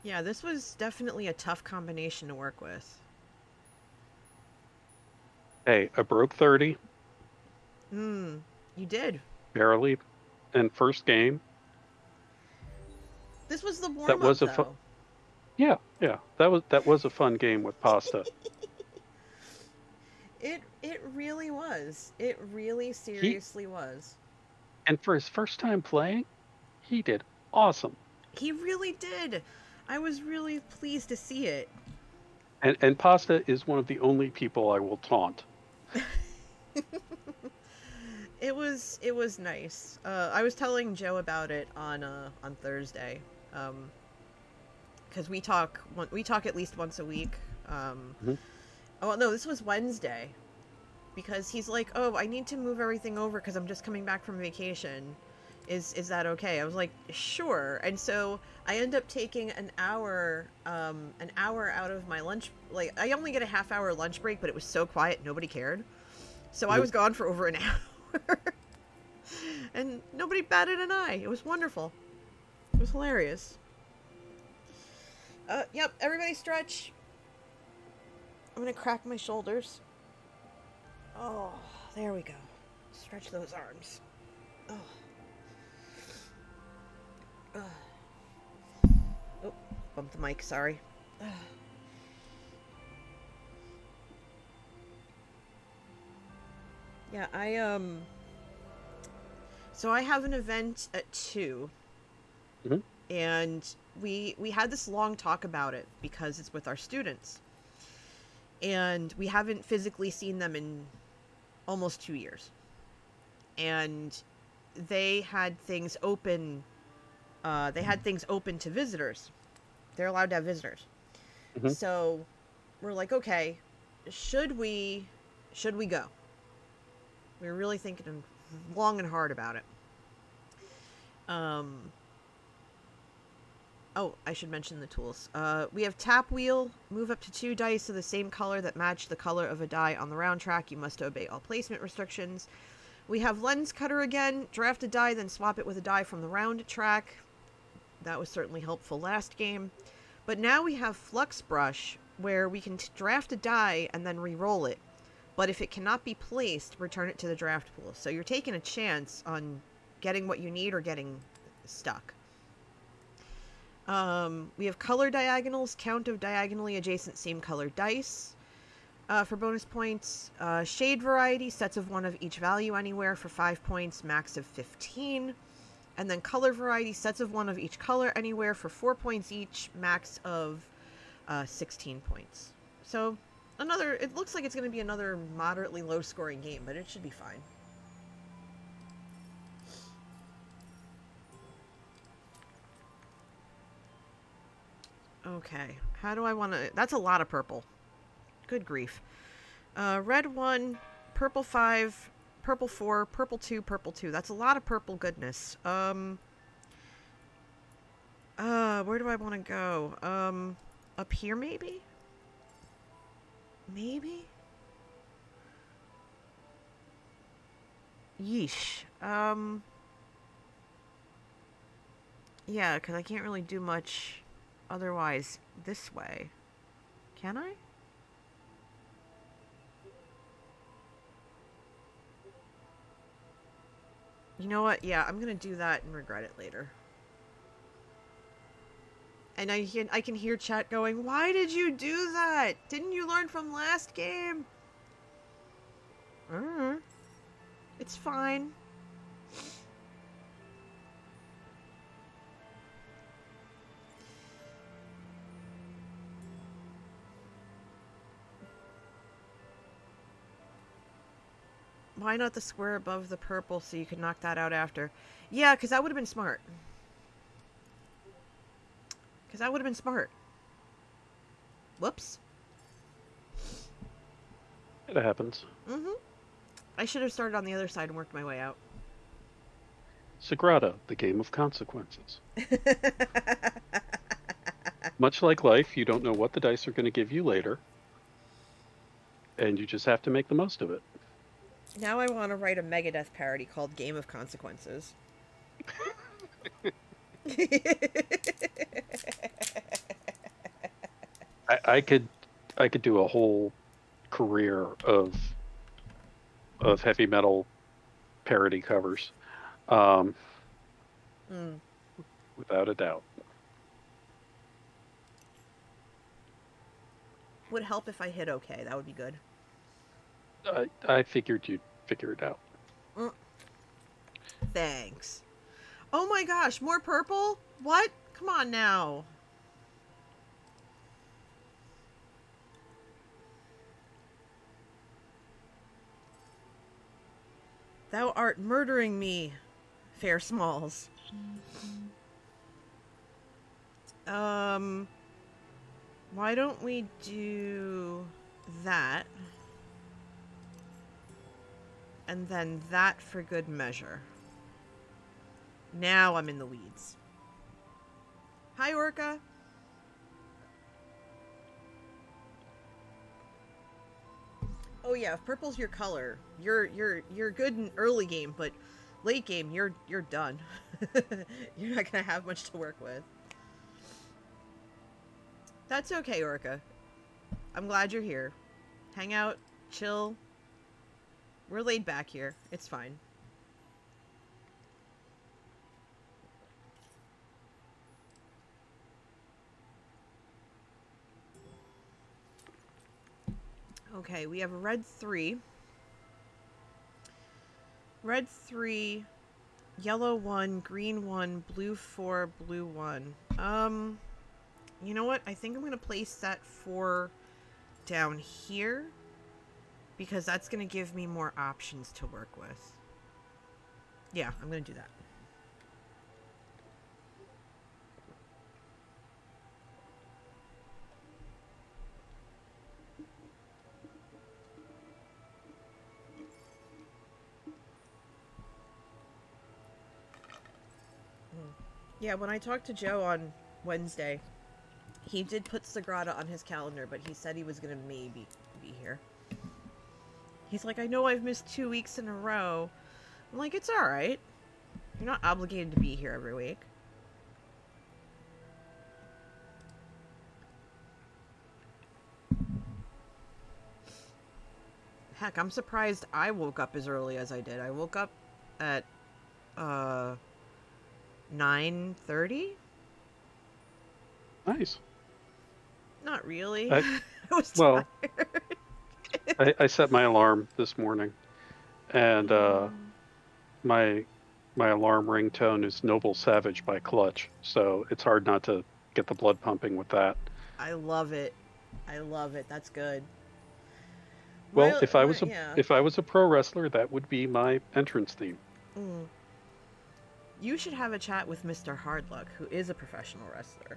Yeah, this was definitely a tough combination to work with. Hey, I broke 30. You did. Barely. And first game. This was the warm-up, That was a though. Yeah. That was a fun game with Pasta. It really was. It really seriously was. And for his first time playing, he did awesome. He really did. I was really pleased to see it. And Pasta is one of the only people I will taunt. It was nice. I was telling Joe about it on Thursday, because we talk at least once a week. Oh no, this was Wednesday, because he's like, oh, I need to move everything over because I'm just coming back from vacation, Is that okay? I was like, sure. And so I end up taking an hour out of my lunch. Like, I only get a half-hour lunch break, but it was so quiet, nobody cared. So I was gone for over an hour. And nobody batted an eye. It was wonderful. It was hilarious. Yep, everybody stretch. I'm gonna crack my shoulders. Oh, there we go. Stretch those arms. Oh. Oh, bumped the mic, sorry. Yeah, so I have an event at 2. Mm-hmm. And we had this long talk about it because it's with our students. And we haven't physically seen them in almost 2 years. And they had things open. They had things open to visitors. They're allowed to have visitors. Mm-hmm. So we're like, okay, should we go? We were really thinking long and hard about it. Oh, I should mention the tools. We have tap wheel. Move up to 2 dice of the same color that match the color of a die on the round track. You must obey all placement restrictions. We have lens cutter again. Draft a die, then swap it with a die from the round track. That was certainly helpful last game. But now we have flux brush, where we can draft a die and then re-roll it. But if it cannot be placed, return it to the draft pool. So you're taking a chance on getting what you need or getting stuck. We have color diagonals, count of diagonally adjacent same color dice for bonus points. Shade variety, sets of 1 of each value anywhere for 5 points, max of 15. And then color variety, sets of 1 of each color anywhere for 4 points each, max of 16 points. So it looks like it's going to be another moderately low scoring game, but it should be fine. Okay, how do I want to... That's a lot of purple. Good grief. Red 1, purple 5, purple 4, purple 2, purple 2. That's a lot of purple goodness. Where do I want to go? Up here, maybe? Maybe? Yeesh. Yeah, because I can't really do much... otherwise this way. Can I? You know what? Yeah, I'm gonna do that and regret it later. And I can hear chat going, why did you do that? Didn't you learn from last game? It's fine. Why not the square above the purple so you could knock that out after? Yeah, because that would have been smart. Whoops. It happens. I should have started on the other side and worked my way out. Sagrada, the game of consequences. Much like life, you don't know what the dice are going to give you later. And you just have to make the most of it. Now I want to write a Megadeth parody called Game of Consequences. I could do a whole career of heavy metal parody covers, without a doubt. Would help if I hit okay. That would be good. I figured you'd figure it out. Thanks. Oh my gosh, more purple? What? Come on now. Thou art murdering me, fair Smalls. Why don't we do that? And then that for good measure. Now I'm in the weeds. Hi, Orca. Oh yeah, if purple's your color, you're good in early game, but late game you're done. You're not gonna have much to work with. That's okay, Orca. I'm glad you're here. Hang out, chill. We're laid back here. It's fine. Okay, we have a red 3. Red 3, yellow 1, green 1, blue 4, blue 1. You know what? I think I'm going to place that 4 down here because that's going to give me more options to work with. Yeah, I'm going to do that. Yeah, when I talked to Joe on Wednesday, he did put Sagrada on his calendar, but he said he was going to maybe be here. He's like, I know I've missed 2 weeks in a row. I'm like, it's alright. You're not obligated to be here every week. Heck, I'm surprised I woke up as early as I did. I woke up at, 9:30? Nice. Not really. I was tired. I set my alarm this morning, and my alarm ringtone is "Noble Savage" by Clutch, so it's hard not to get the blood pumping with that. I love it. I love it. That's good. Well, if I was a pro wrestler, that would be my entrance theme. Mm. You should have a chat with Mr. Hardluck, who is a professional wrestler.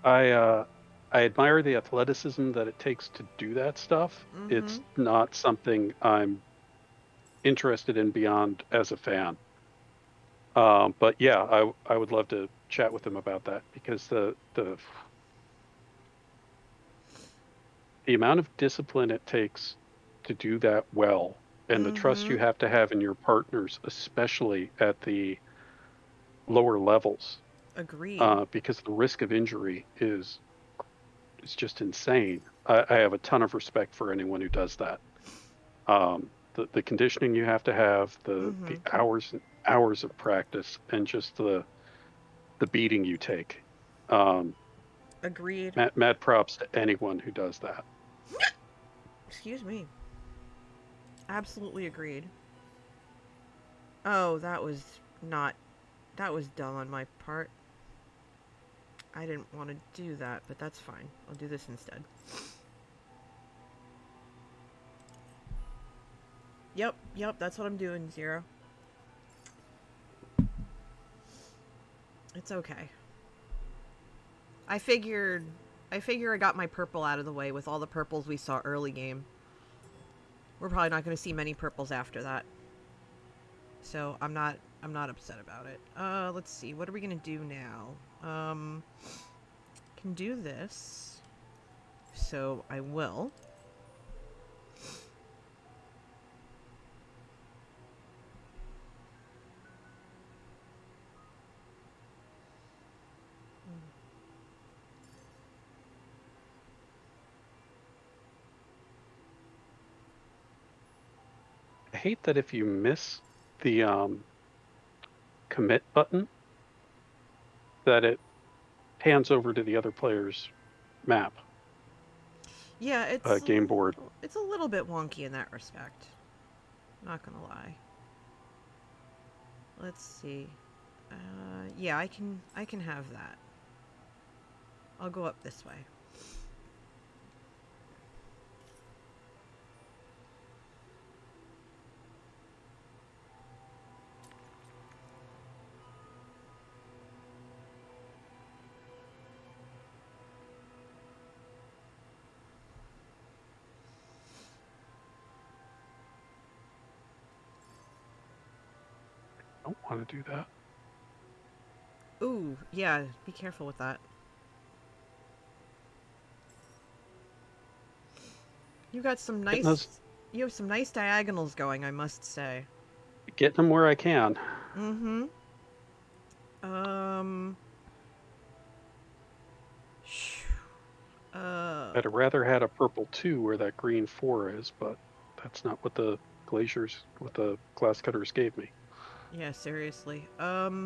I admire the athleticism that it takes to do that stuff. Mm-hmm. It's not something I'm interested in beyond as a fan. But yeah, I would love to chat with him about that, because the amount of discipline it takes to do that well, and the trust you have to have in your partners, especially at the lower levels. Agreed. Because the risk of injury is just insane. I have a ton of respect for anyone who does that. The conditioning you have to have, the hours and hours of practice, and just the beating you take. Agreed. Mad props to anyone who does that. Excuse me. Absolutely agreed. Oh, that was dumb on my part. I didn't want to do that, but that's fine. I'll do this instead. Yep, that's what I'm doing, Zero. It's okay. I figure I got my purple out of the way with all the purples we saw early game. We're probably not going to see many purples after that. So I'm not upset about it. Let's see. What are we going to do now? Can do this. So I will. I hate that if you miss the commit button, that it hands over to the other player's map. Yeah, it's game board. It's a little bit wonky in that respect. Not gonna lie. Let's see. Yeah, I can have that. I'll go up this way. want to do that. Ooh, yeah, be careful with that. You got some nice... You have some nice diagonals going, I must say. Getting them where I can. Mm-hmm. I'd have rather had a purple 2 where that green 4 is, but that's not what the glass cutters gave me. Yeah, seriously. I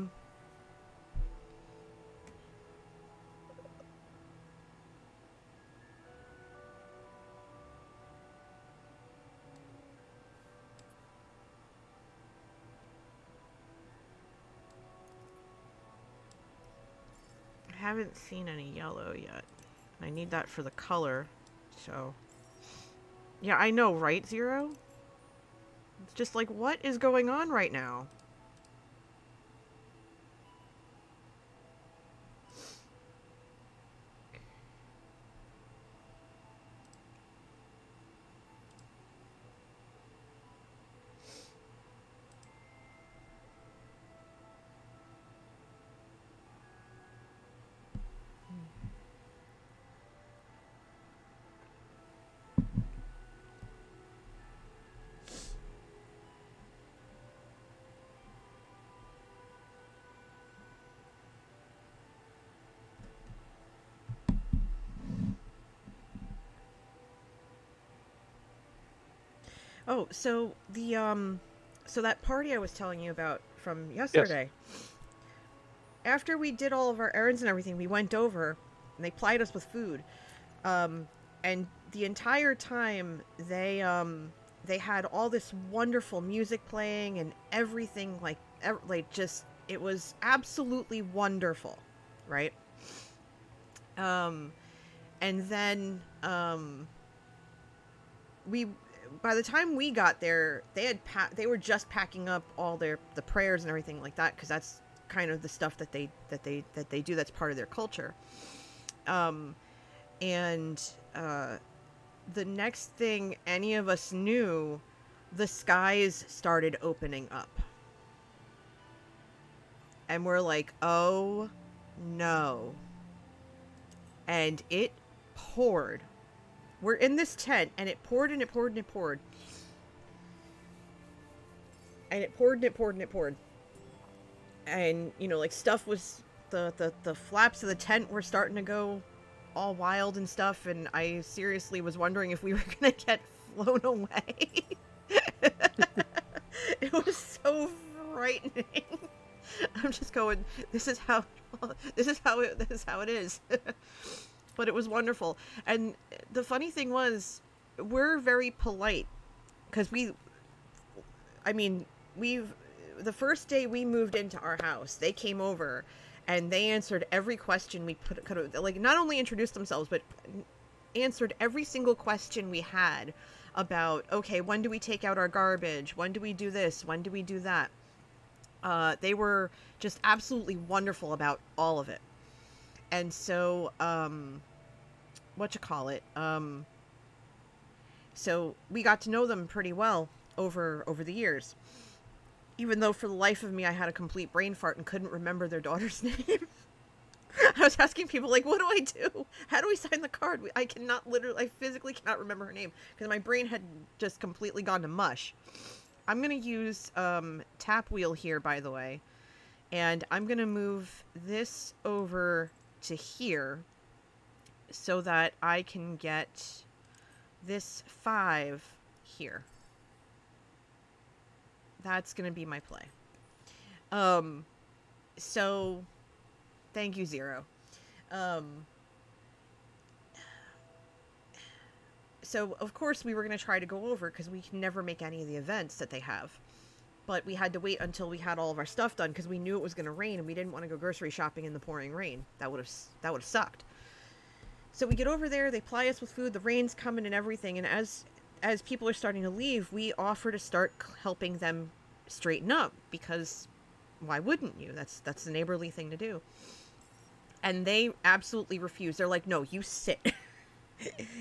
haven't seen any yellow yet. I need that for the color, so... Yeah, I know, right, Zero? It's just like, what is going on right now? Oh, so the so that party I was telling you about from yesterday. Yes. After we did all of our errands and everything, we went over and they plied us with food. And the entire time they had all this wonderful music playing and everything, like just, it was absolutely wonderful, right? And then by the time we got there, they were just packing up all the prayers and everything like that, because that's kind of the stuff that they do. That's part of their culture. And the next thing any of us knew, the skies started opening up, and we're like, oh no. And it poured. We're in this tent, and it poured, and it poured, and it poured. And it poured, and it poured, and it poured. And, you know, like, stuff was... The flaps of the tent were starting to go all wild and stuff, and I seriously was wondering if we were gonna get flown away. It was so frightening. I'm just going, this is how it is. But it was wonderful. And the funny thing was, we're very polite, because the first day we moved into our house, they came over and they answered every question we could have, like, not only introduced themselves, but answered every single question we had about, okay, when do we take out our garbage? When do we do this? When do we do that? They were just absolutely wonderful about all of it. And so, so we got to know them pretty well over the years. Even though for the life of me I had a complete brain fart and couldn't remember their daughter's name. I was asking people, like, what do I do? How do we sign the card? I physically cannot remember her name, because my brain had just completely gone to mush. I'm going to use tap wheel here, by the way. And I'm going to move this over to here so that I can get this 5 here. That's going to be my play. So thank you, Zero. So of course we were going to try to go over, because we can never make any of the events that they have. But we had to wait until we had all of our stuff done, because we knew it was going to rain and we didn't want to go grocery shopping in the pouring rain. That would have sucked. So we get over there, they ply us with food, the rain's coming and everything, and as people are starting to leave, we offer to start helping them straighten up, because why wouldn't you? That's the neighborly thing to do. And they absolutely refuse. They're like, no, you sit.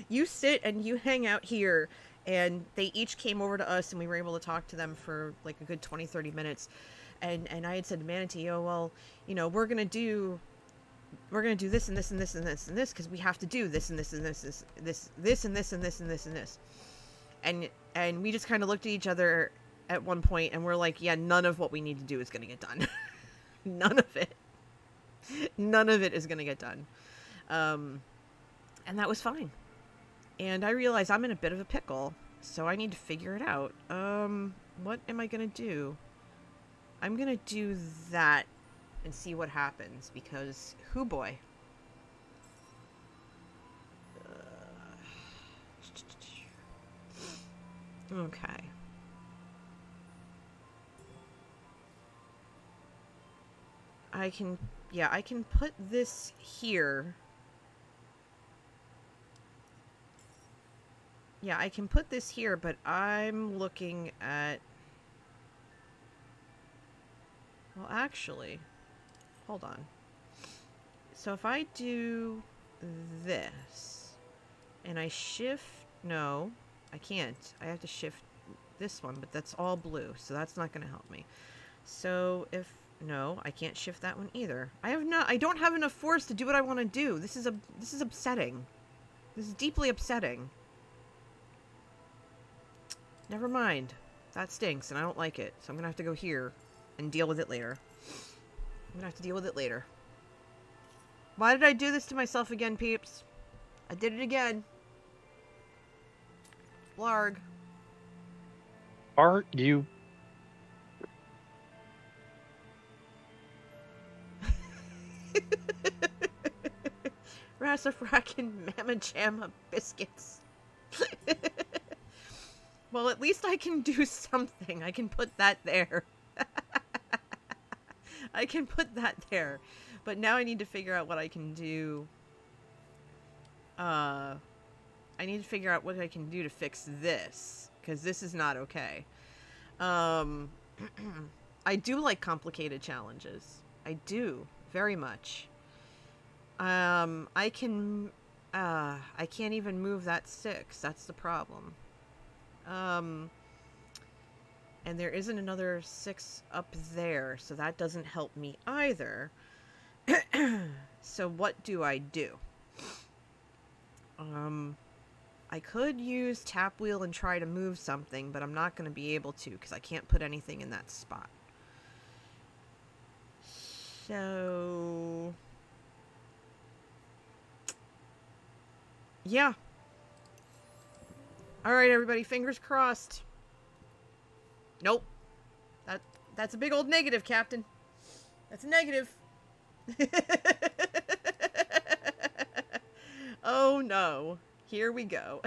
You sit and you hang out here. And they each came over to us, and we were able to talk to them for like a good 20-30 minutes. And I had said to Manatee, oh, well, you know, we're going to do this and this and this and this and this, because we have to do this and this and this, this and this and this and this and this. And we just kind of looked at each other at one point and we're like, yeah, none of what we need to do is going to get done. None of it. None of it is going to get done. And that was fine. And I realized I'm in a bit of a pickle, so I need to figure it out. What am I going to do? I'm going to do that and see what happens, because, hoo boy. Okay. I can put this here. Yeah, I can put this here, but I'm looking at... Well, actually, hold on. So if I do this, and I shift... No, I can't. I have to shift this one, but that's all blue, so that's not going to help me. So if... No, I can't shift that one either. I don't have enough force to do what I want to do. This is upsetting. This is deeply upsetting. Never mind. That stinks, and I don't like it. So I'm gonna have to go here and deal with it later. I'm gonna have to deal with it later. Why did I do this to myself again, peeps? I did it again. Blarg. Are you... Rassafrackin' Mamma Jamma biscuits. Well, at least I can do something. I can put that there. I can put that there. But now I need to figure out what I can do. I need to figure out what I can do to fix this, because this is not okay. I do like complicated challenges. I do, very much. I can't even move that 6. That's the problem. And there isn't another 6 up there, so that doesn't help me either. So what do I do? I could use tap wheel and try to move something, but I'm not going to be able to because I can't put anything in that spot. So... yeah. Alright, everybody, fingers crossed. Nope. That's a big old negative, Captain. That's a negative. Oh, no. Here we go.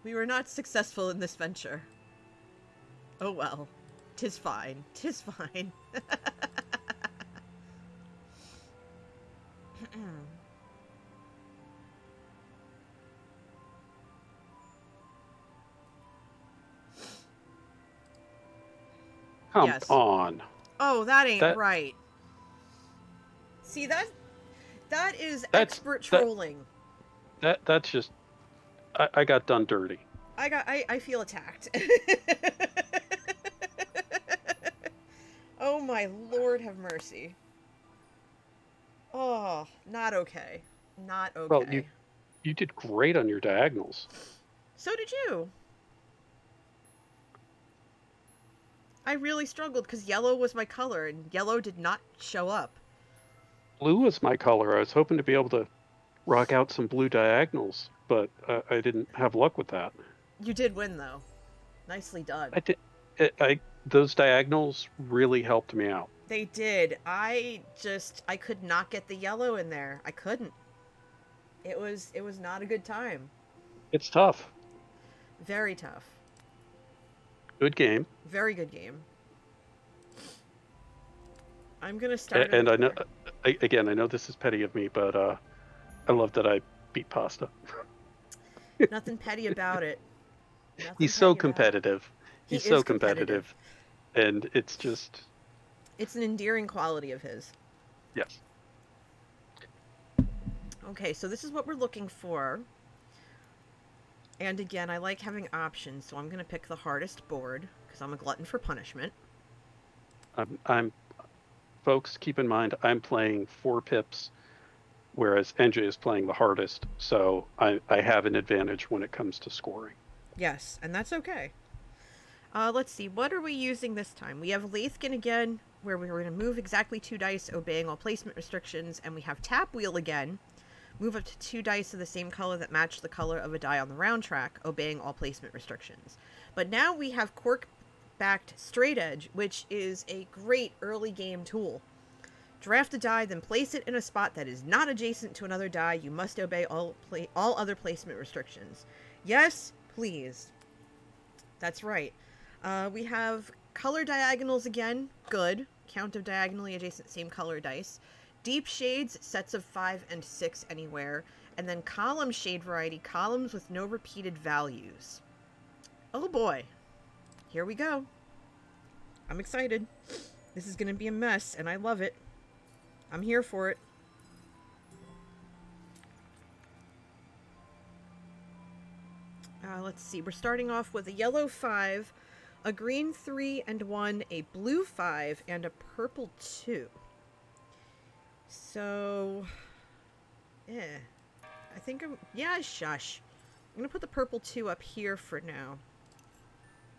We were not successful in this venture. Oh, well. 'Tis fine. 'Tis fine. Come on. Oh, that ain't right. See, that is expert trolling. That's just... I got done dirty. I feel attacked. Oh my Lord, have mercy. Oh, not okay. Not okay. Well, you did great on your diagonals. So did you. I really struggled because yellow was my color, and yellow did not show up. Blue was my color. I was hoping to be able to rock out some blue diagonals, but I didn't have luck with that. You did win, though. Nicely done. I did. Those diagonals really helped me out. They did. I could not get the yellow in there. I couldn't. It was not a good time. It's tough. Very tough. Good game. Very good game. I'm gonna start. And I know, I know this is petty of me, but I love that I beat Pasta. Nothing petty about it. He's so competitive. He's so competitive. And it's just... it's an endearing quality of his. Yes. Okay, so this is what we're looking for. And again, I like having options, so I'm going to pick the hardest board, because I'm a glutton for punishment. Folks, keep in mind, I'm playing 4 pips, whereas NJ is playing the hardest, so I have an advantage when it comes to scoring. Yes, and that's okay. Let's see, what are we using this time? We have Lathkin again, where we're going to move exactly 2 dice, obeying all placement restrictions, and we have Tap Wheel again. Move up to 2 dice of the same color that match the color of a die on the round track, obeying all placement restrictions. But now we have Cork-backed Straight Edge, which is a great early game tool. Draft a die, then place it in a spot that is not adjacent to another die. You must obey all other placement restrictions. Yes, please. That's right. We have color diagonals again. Good. Count of diagonally adjacent same color dice. Deep shades, sets of 5 and 6 anywhere. And then column shade variety, columns with no repeated values. Oh boy. Here we go. I'm excited. This is going to be a mess, and I love it. I'm here for it. Let's see. We're starting off with a yellow 5, a green 3 and 1, a blue 5, and a purple 2. So, I think shush. I'm going to put the purple 2 up here for now.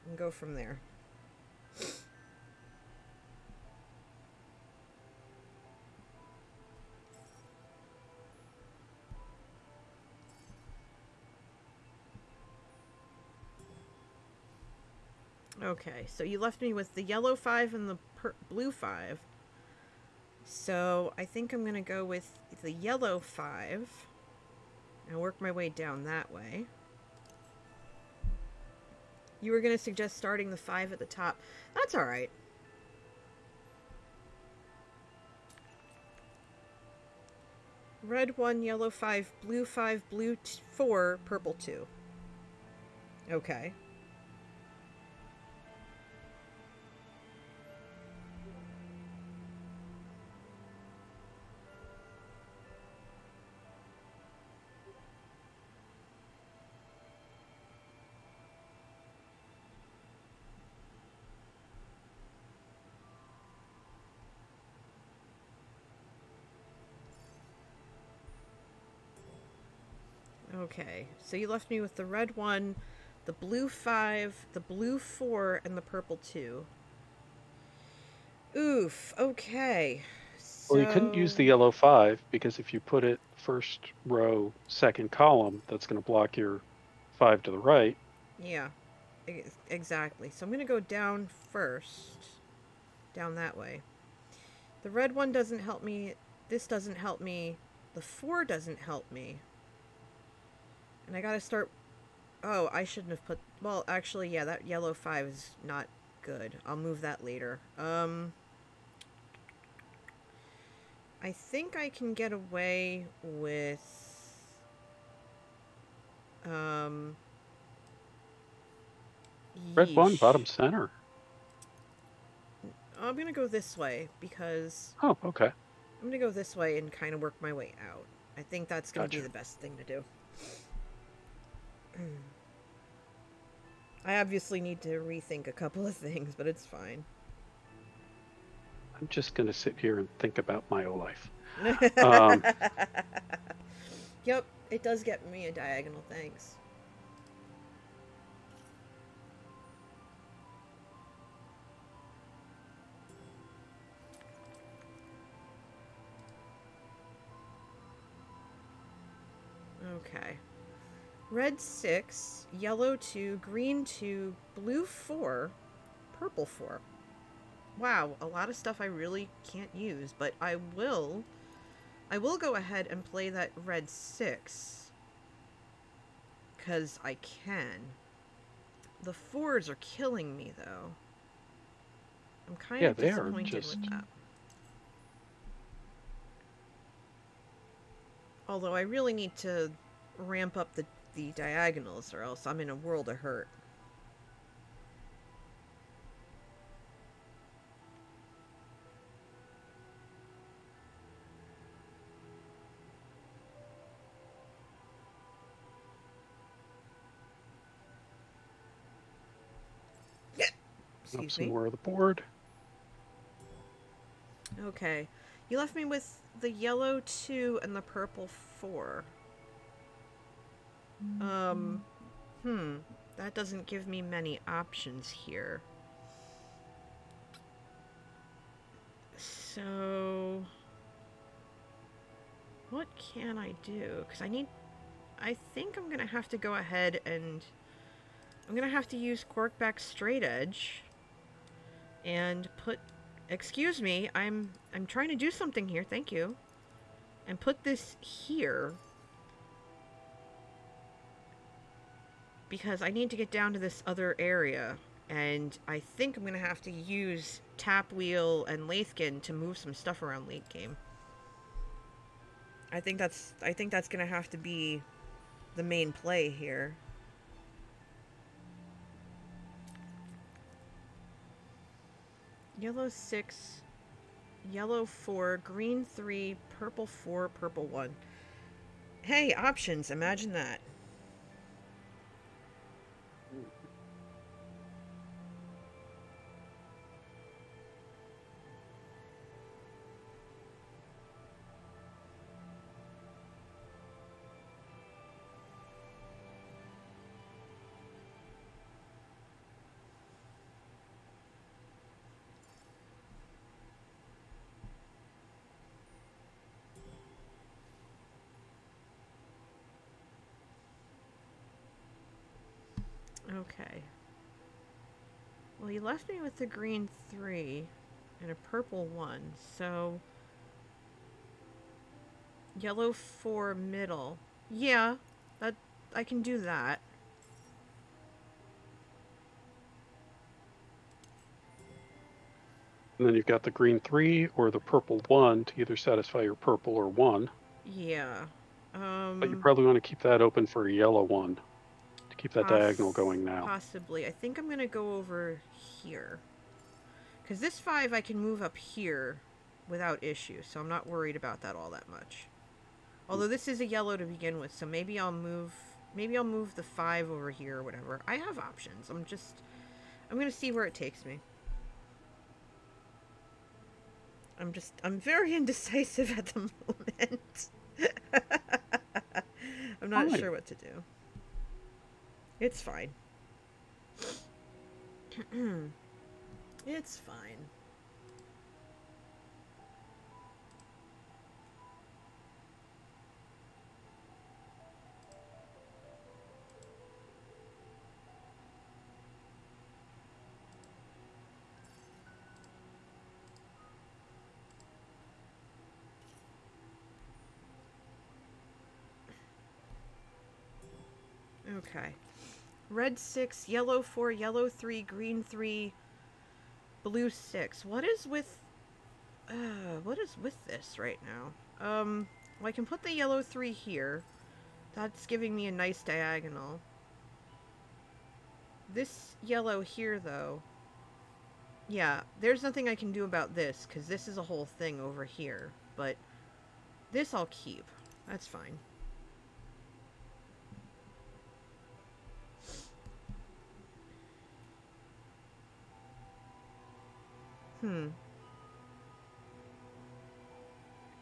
And go from there. Okay, so you left me with the yellow 5 and the blue 5. So I think I'm going to go with the yellow 5 and work my way down that way. You were going to suggest starting the 5 at the top. That's alright. Red 1, yellow 5, blue 4, purple 2. Okay. Okay, so you left me with the red 1, the blue 5, the blue 4, and the purple 2. Oof, okay. So... Well, you couldn't use the yellow 5, because if you put it first row, second column, that's going to block your 5 to the right. Yeah, exactly. So I'm going to go down first. Down that way. The red 1 doesn't help me. This doesn't help me. The 4 doesn't help me. And I gotta start... Oh, I shouldn't have put... Well, actually, yeah, that yellow 5 is not good. I'll move that later. I think I can get away with... Red 1, Yeesh. bottom center. I'm gonna go this way, because... Oh, okay. I'm gonna go this way and kind of work my way out. I think that's gonna be the best thing to do. I obviously need to rethink a couple of things, but it's fine. I'm just going to sit here and think about my whole life. Yep, it does get me a diagonal, thanks. Okay. Red 6, yellow 2, green 2, blue 4, purple 4. Wow, a lot of stuff I really can't use, but I will go ahead and play that red 6. Because I can. The 4s are killing me, though. I'm kind of disappointed with that. Although I really need to ramp up the diagonals, or else I'm in a world of hurt. Excuse some me. more of the board. Okay. You left me with the yellow 2 and the purple 4. That doesn't give me many options here. So, what can I do? Because I think I'm going to have to go ahead and I'm going to have to use Corkback Straight Edge and put, excuse me, I'm trying to do something here, thank you. And put this here. Because I need to get down to this other area. And I think I'm going to have to use Tap Wheel and Lathkin to move some stuff around late game. I think that's going to have to be the main play here. Yellow 6, yellow 4, green 3, purple 4, purple 1. Hey, options, imagine that. Okay. Well, you left me with the green 3 and a purple 1, so yellow 4 middle. Yeah, that I can do that. And then you've got the green 3 or the purple 1 to either satisfy your purple or 1. Yeah. But you probably want to keep that open for a yellow 1 to keep that diagonal going now. Possibly. I think I'm going to go over here. Because this 5 I can move up here without issue, so I'm not worried about that all that much. Although this is a yellow to begin with, so maybe I'll move the 5 over here or whatever. I have options. I'm going to see where it takes me. I'm very indecisive at the moment. I'm not sure what to do. It's fine. It's fine. Okay. Red 6, yellow 4, yellow 3, green 3, blue 6. What is with this right now? Well, I can put the yellow 3 here. That's giving me a nice diagonal. This yellow here, though. Yeah, there's nothing I can do about this, because this is a whole thing over here. But this I'll keep. That's fine.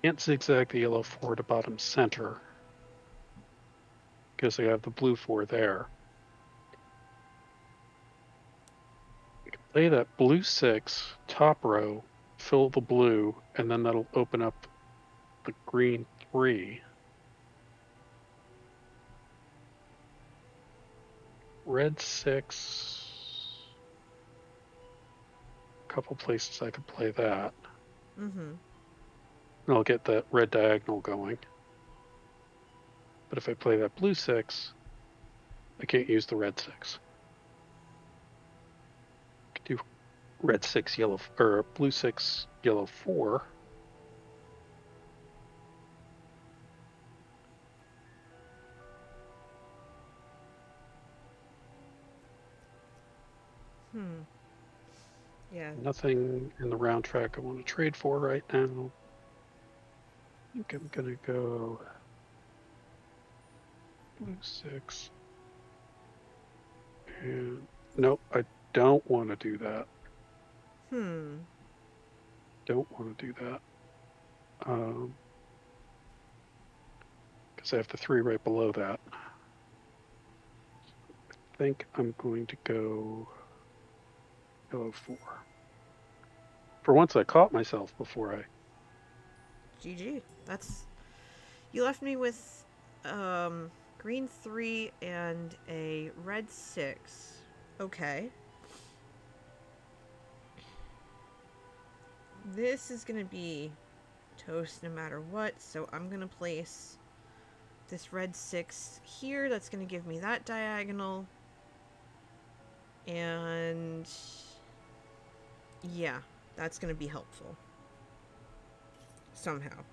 Can't zigzag the yellow 4 to bottom center because I have the blue 4 there. You can play that blue 6 top row, fill the blue, and then that'll open up the green 3. Red 6. A couple places I could play that. And I'll get that red diagonal going. But if I play that blue 6, I can't use the red 6. I could do red 6, yellow, or blue 6, yellow 4. Yeah. Nothing in the round track I want to trade for right now. I think I'm gonna go blue 6. And nope, I don't want to do that. Hmm. Don't want to do that. Because I have the 3 right below that. I think I'm going to go yellow 4. For once, I caught myself before I... GG. That's... You left me with green 3 and a red 6. Okay. This is going to be toast no matter what, so I'm going to place this red 6 here. That's going to give me that diagonal. And yeah, that's going to be helpful. Somehow.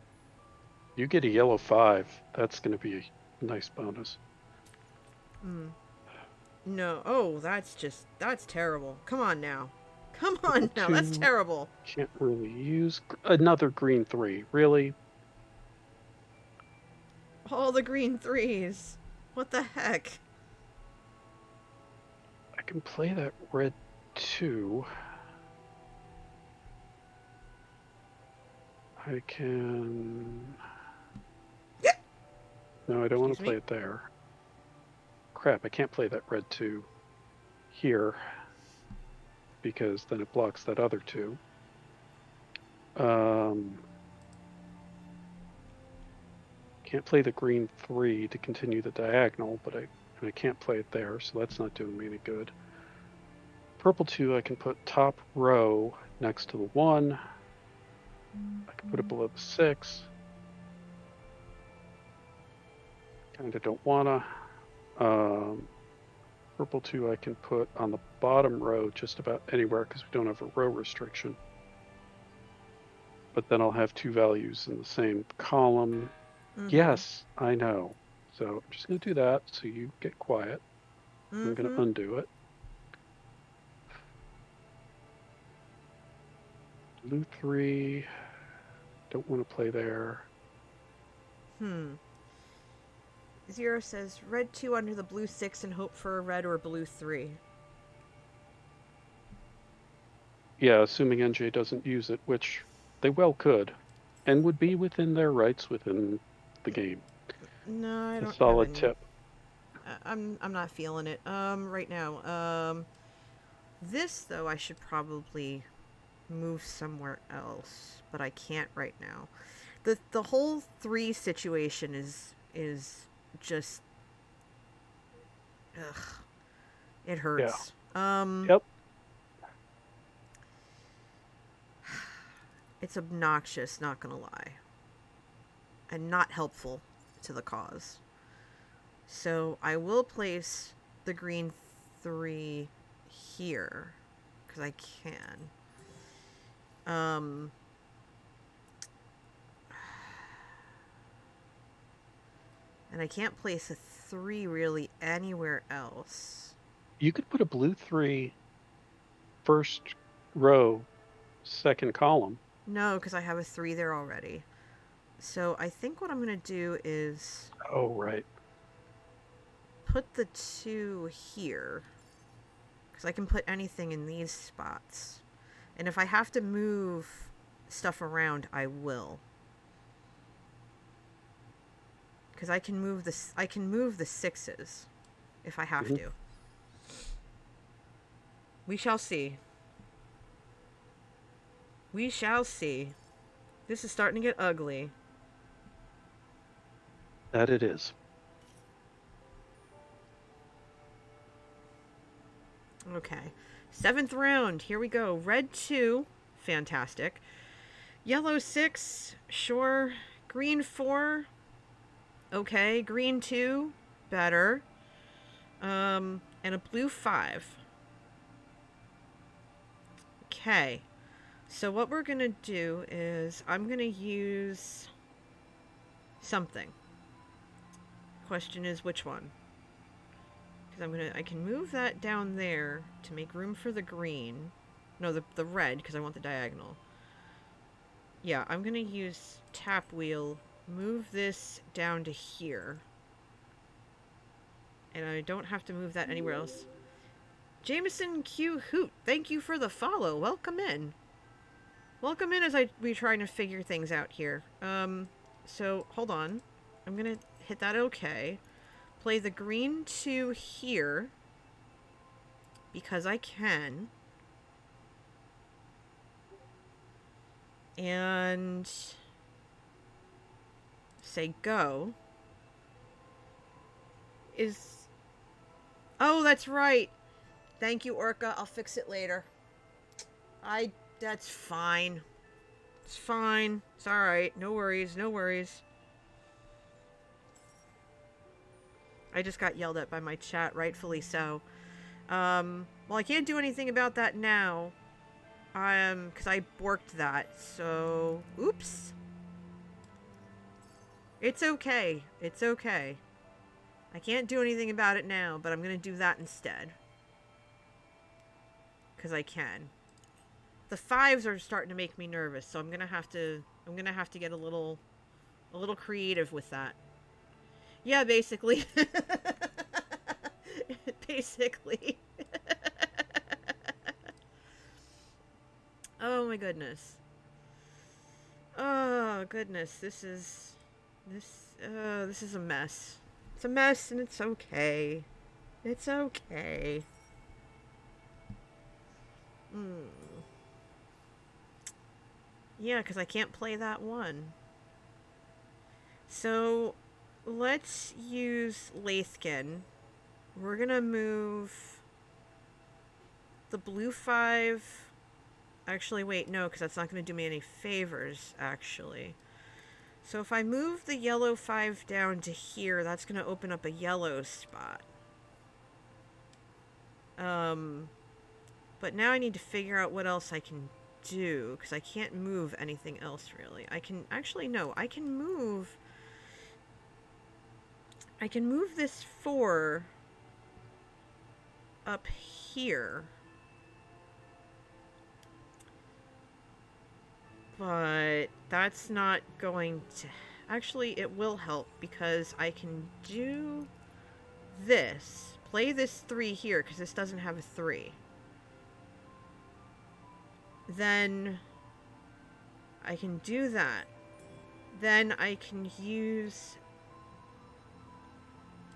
You get a yellow 5. That's going to be a nice bonus. No. Oh, that's terrible. Come on now. Come on now. That's terrible. Can't really use another green 3. Really? All the green 3s. What the heck? I can play that red 2. I can... No, I don't want to play it there. Crap, I can't play that red 2 here because then it blocks that other 2. Can't play the green 3 to continue the diagonal, but I can't play it there, so that's not doing me any good. Purple 2, I can put top row next to the 1. I can put it below the 6. Kinda don't wanna. Purple 2 I can put on the bottom row just about anywhere because we don't have a row restriction. But then I'll have 2 values in the same column. Yes, I know. So I'm just going to do that so you get quiet. I'm going to undo it. Blue 3. Don't want to play there. Zero says red 2 under the blue 6 and hope for a red or blue 3. Yeah, assuming NJ doesn't use it, which they well could, and would be within their rights within the game. No, I don't. A solid tip. I'm not feeling it. Right now. This though I should probably move somewhere else, but I can't right now. The whole 3 situation is just, ugh, it hurts. Yeah. Yep. It's obnoxious, not gonna lie, and not helpful to the cause. So I will place the green 3 here because I can. And I can't place a 3 really anywhere else. You could put a blue 3 first row, second column. No, because I have a 3 there already. So I think what I'm going to do is... Oh, right. Put the 2 here. Because I can put anything in these spots. And if I have to move stuff around, I will. Because I can move the 6s if I have to. We shall see. We shall see. This is starting to get ugly. That it is. Okay. 7th round. Here we go. Red 2. Fantastic. Yellow 6. Sure. Green 4. Okay. Green 2. Better. And a blue 5. Okay. So what we're going to do is I'm going to use something. Question is which one? Because I can move that down there to make room for the green. No, the red, because I want the diagonal. Yeah, I'm going to use tap wheel, move this down to here. And I don't have to move that anywhere else. Jameson Q Hoot, thank you for the follow. Welcome in. Welcome in as we trying to figure things out here. So hold on. I'm gonna hit that okay. Play the green 2 here. Because I can. And say go. Oh, that's right. Thank you, Orca. I'll fix it later. That's fine. It's fine. It's alright. No worries. No worries. I just got yelled at by my chat, rightfully so. Well, I can't do anything about that now. Because I borked that, so... Oops. It's okay. It's okay. I can't do anything about it now, but I'm gonna do that instead. Because I can. The 5s are starting to make me nervous, so I'm gonna have to get a little creative with that. Yeah, basically. Basically. Oh my goodness. Oh goodness, this is a mess. It's a mess and it's okay. It's okay. Yeah, because I can't play that one. So, let's use Lathkin. We're gonna move the blue 5. Actually, wait, no, because that's not gonna do me any favors, actually. So if I move the yellow 5 down to here, that's gonna open up a yellow spot. But now I need to figure out what else I can do, because I can't move anything else, really. I can, actually, no, I can move this 4 up here. But that's not going to... Actually, it will help, because I can do this. Play this 3 here, because this doesn't have a 3. Then I can do that. Then I can use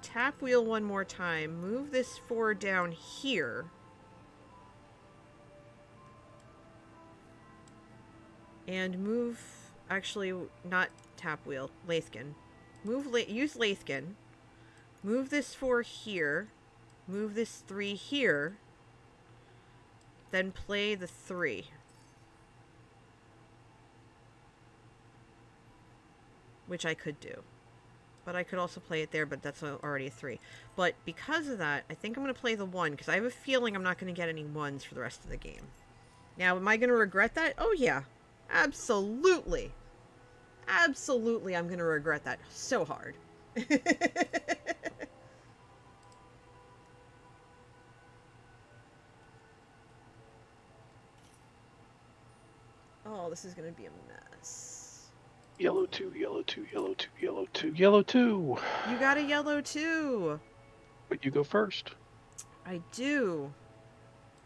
tap wheel one more time, move this 4 down here, and move, actually not tap wheel, Lathkin. Use Lathkin, move this 4 here, move this 3 here, then play the 3. Which I could do. But I could also play it there, but that's already a 3. But because of that, I think I'm going to play the 1, because I have a feeling I'm not going to get any 1s for the rest of the game. Now, am I going to regret that? Oh, yeah. Absolutely. Absolutely, I'm going to regret that so hard. Oh, this is going to be a mess. Yellow 2, yellow 2, yellow 2, yellow 2, yellow 2. You got a yellow 2. But you go first. I do.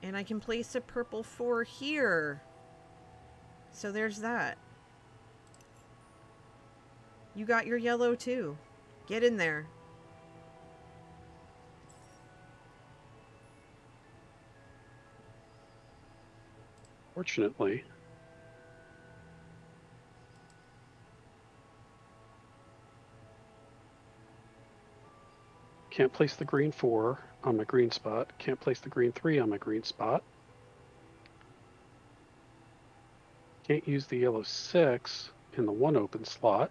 And I can place a purple 4 here. So there's that. You got your yellow 2. Get in there. Fortunately, can't place the green 4 on my green spot. Can't place the green 3 on my green spot. Can't use the yellow 6 in the 1 open slot,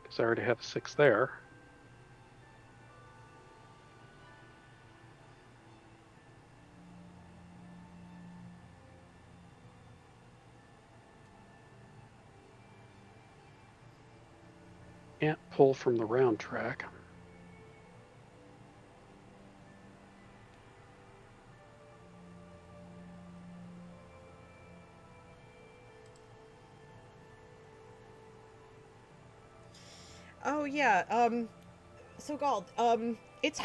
because I already have a 6 there. Can't pull from the round track. Oh yeah, so Gald, it's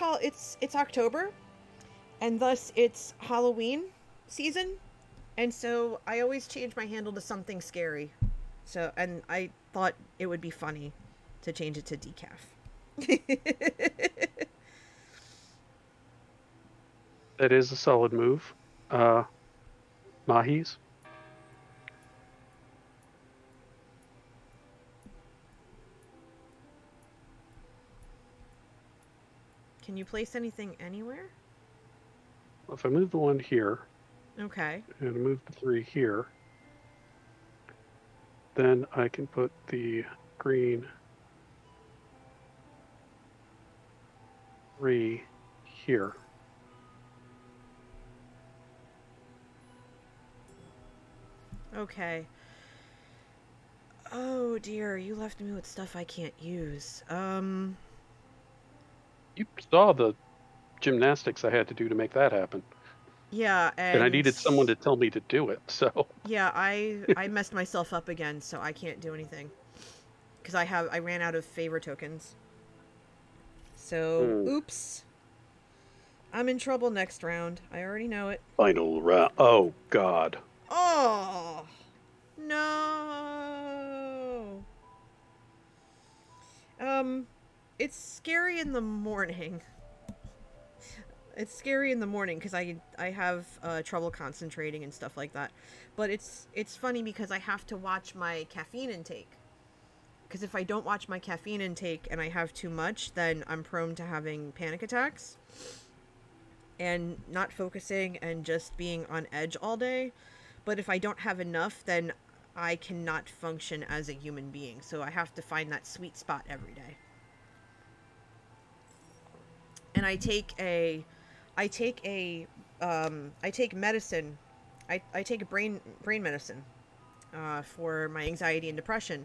October, and thus it's Halloween season, and so I always change my handle to something scary. So, and I thought it would be funny to change it to decaf. That is a solid move. Mahis. Can you place anything anywhere? If I move the 1 here, Okay. and I move the 3 here, then I can put the green 3 here. Okay. Oh dear, you left me with stuff I can't use. You saw the gymnastics I had to do to make that happen. Yeah, And I needed someone to tell me to do it, so. Yeah, I messed myself up again, so I can't do anything. Because I ran out of favor tokens. So, oops. I'm in trouble next round. I already know it. Final round. Oh, God. Oh! No! It's scary in the morning. It's scary in the morning because I have trouble concentrating and stuff like that. But it's funny because I have to watch my caffeine intake. Because if I don't watch my caffeine intake and I have too much, then I'm prone to having panic attacks. And not focusing and just being on edge all day. But if I don't have enough, then I cannot function as a human being. So I have to find that sweet spot every day. And I take medicine. I take a brain medicine for my anxiety and depression.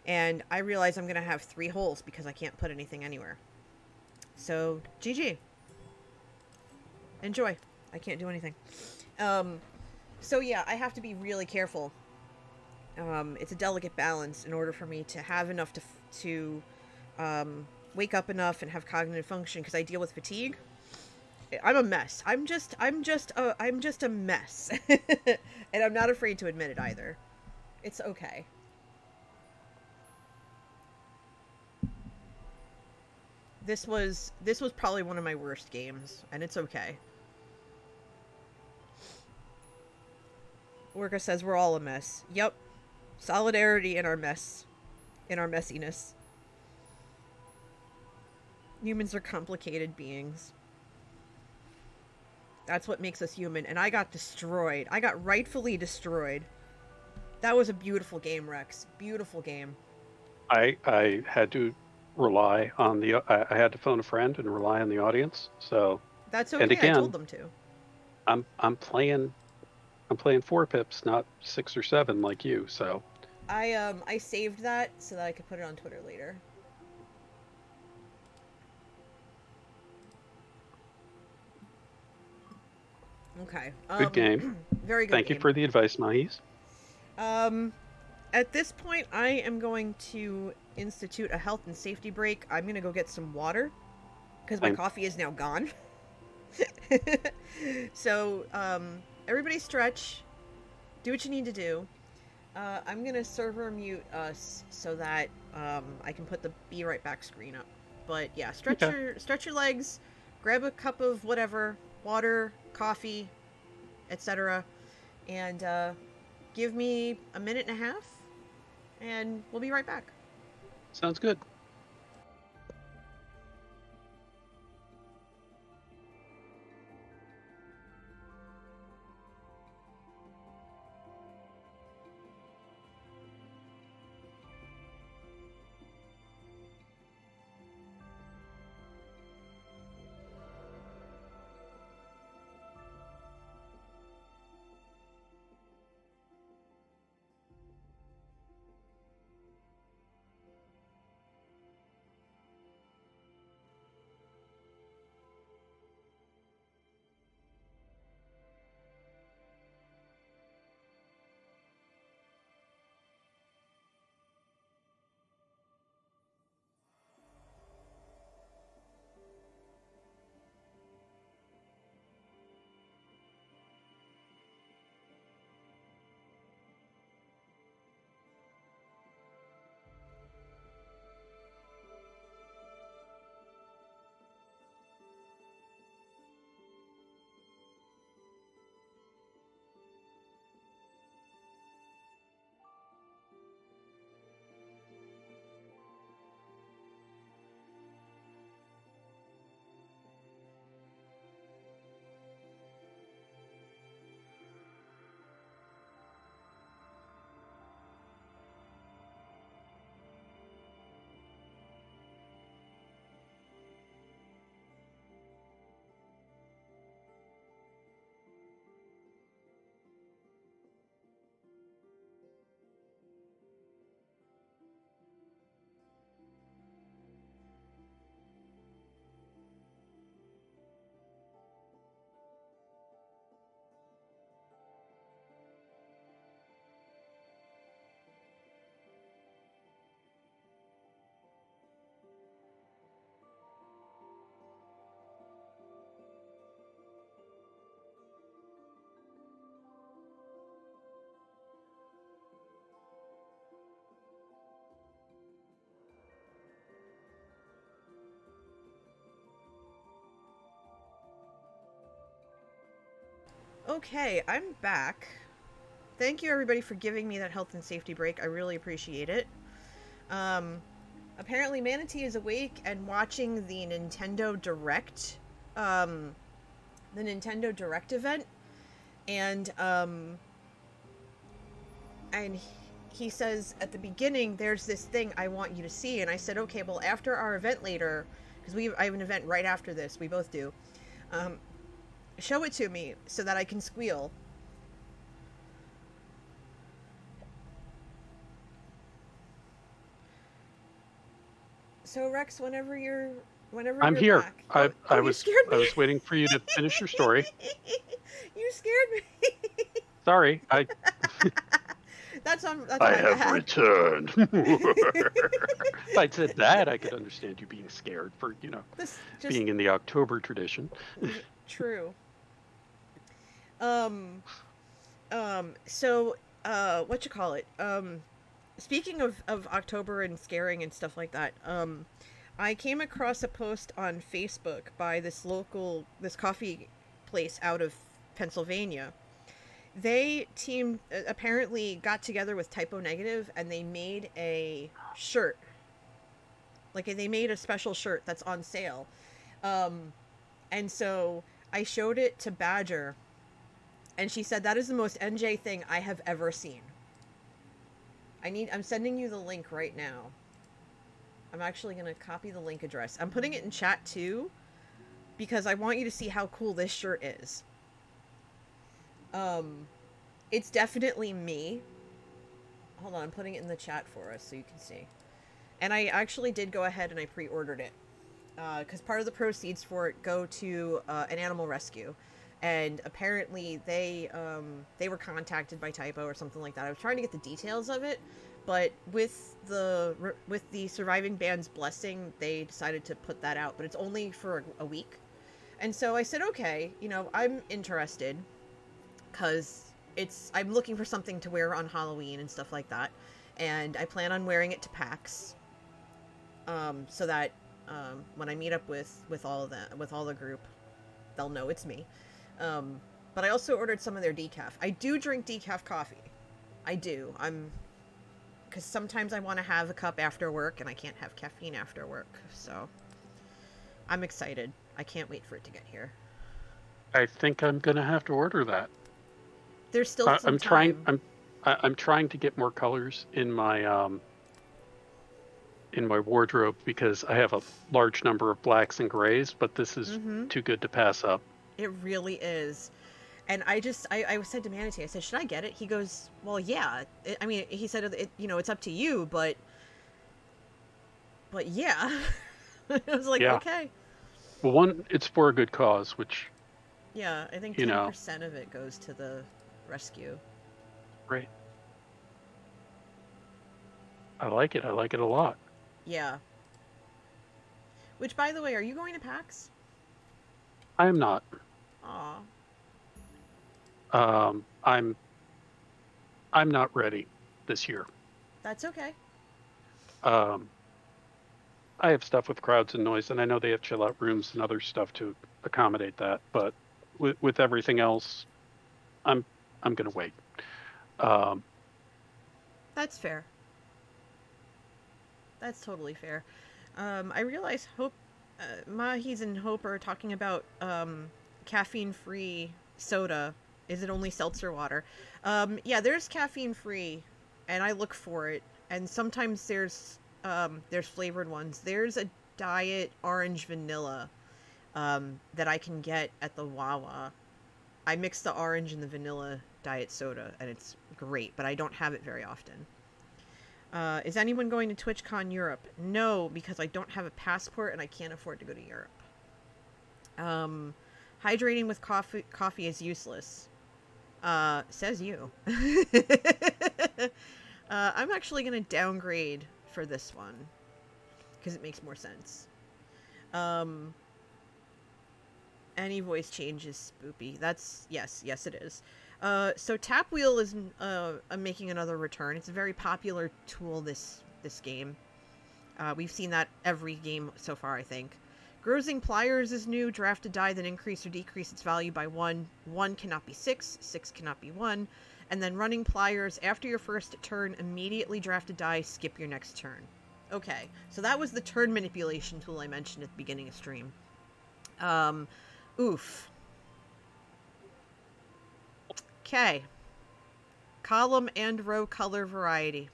And I realize I'm going to have 3 holes because I can't put anything anywhere. So, GG. Enjoy. I can't do anything. So yeah, I have to be really careful. It's a delicate balance in order for me to have enough to wake up enough and have cognitive function, because I deal with fatigue. I'm a mess. I'm just a mess. And I'm not afraid to admit it either. It's okay. This was probably one of my worst games, and it's okay. Orca says we're all a mess. Yep. Solidarity in our mess. In our messiness. Humans are complicated beings. That's what makes us human. And I got destroyed. I got rightfully destroyed. That was a beautiful game, Rex. Beautiful game. I had to rely on I had to phone a friend and rely on the audience. So that's okay. And again, I told them to. I'm playing 4 pips, not 6 or 7 like you. So I saved that so that I could put it on Twitter later. Okay. Good game. Very good. Thank you for the advice, Mahis. At this point, I am going to institute a health and safety break. I'm going to go get some water because my coffee is now gone. So, everybody stretch. Do what you need to do. I'm going to server mute us so that I can put the Be Right Back screen up. But yeah, stretch your legs, grab a cup of whatever, water, coffee, etc. And give me a minute and a half, and we'll be right back. Sounds good. Okay, I'm back. Thank you everybody for giving me that health and safety break. I really appreciate it. Apparently Manatee is awake and watching the Nintendo Direct, event, and he says at the beginning, there's this thing I want you to see, and I said, okay, well, after our event later, because I have an event right after this, we both do, show it to me so that I can squeal. So Rex, whenever you're here. back. I was waiting for you to finish your story. You scared me. Sorry, That's I have returned. If I'd said that, I could understand you being scared for, being in the October tradition. True. So, speaking of October and scaring and stuff like that, I came across a post on Facebook by this coffee place out of Pennsylvania. They apparently got together with Typo Negative, and they made a shirt. Like, they made a special shirt that's on sale. And so I showed it to Badger, and she said, that is the most NJ thing I have ever seen. I'm sending you the link right now. I'm actually going to copy the link address. I'm putting it in chat too, because I want you to see how cool this shirt is. It's definitely me. Hold on, I'm putting it in the chat for us so you can see. And I actually did go ahead and I pre-ordered it. Because part of the proceeds for it go to an animal rescue. And apparently they were contacted by Typo or something like that. I was trying to get the details of it, but with the surviving band's blessing, they decided to put that out. But it's only for a week. And so I said, okay, I'm interested, because I'm looking for something to wear on Halloween and stuff like that. And I plan on wearing it to PAX, so that when I meet up with all the group, they'll know it's me. But I also ordered some of their decaf. I do drink decaf coffee. I do. Because sometimes I want to have a cup after work, and I can't have caffeine after work. So I'm excited. I can't wait for it to get here. I think I'm gonna have to order that. There's still some time. I'm trying to get more colors in my wardrobe, because I have a large number of blacks and grays, but this is too good to pass up. It really is. And I said to Manatee, I said, should I get it? He goes, well, yeah. He said, it's up to you, but yeah. I was like, yeah. Okay. Well, one, it's for a good cause, which... Yeah, I think 10% of it goes to the rescue. Right. I like it. I like it a lot. Yeah. Which, by the way, are you going to PAX? I am not. Aw. I'm not ready this year. That's okay. I have stuff with crowds and noise, and I know they have chill out rooms and other stuff to accommodate that, but with everything else, I'm gonna wait. That's fair. That's totally fair. I realize Mahis and Hope are talking about caffeine-free soda. Is it only seltzer water? Yeah, there's caffeine-free, and I look for it. And sometimes there's flavored ones. There's a diet orange vanilla that I can get at the Wawa. I mix the orange and the vanilla diet soda, and it's great, but I don't have it very often. Is anyone going to TwitchCon Europe? No, because I don't have a passport and I can't afford to go to Europe. Hydrating with coffee is useless. Says you. I'm actually going to downgrade for this one, because it makes more sense. Any voice change is spoopy. Yes, it is. So Tap Wheel is making another return. It's a very popular tool this game. We've seen that every game so far, I think. Grossing Pliers is new. Draft a die that increase or decrease its value by 1. 1 cannot be 6. 6 cannot be 1. And then Running Pliers. After your first turn, immediately draft a die. Skip your next turn. Okay, so that was the turn manipulation tool I mentioned at the beginning of stream. Oof. Okay. Column and row color variety.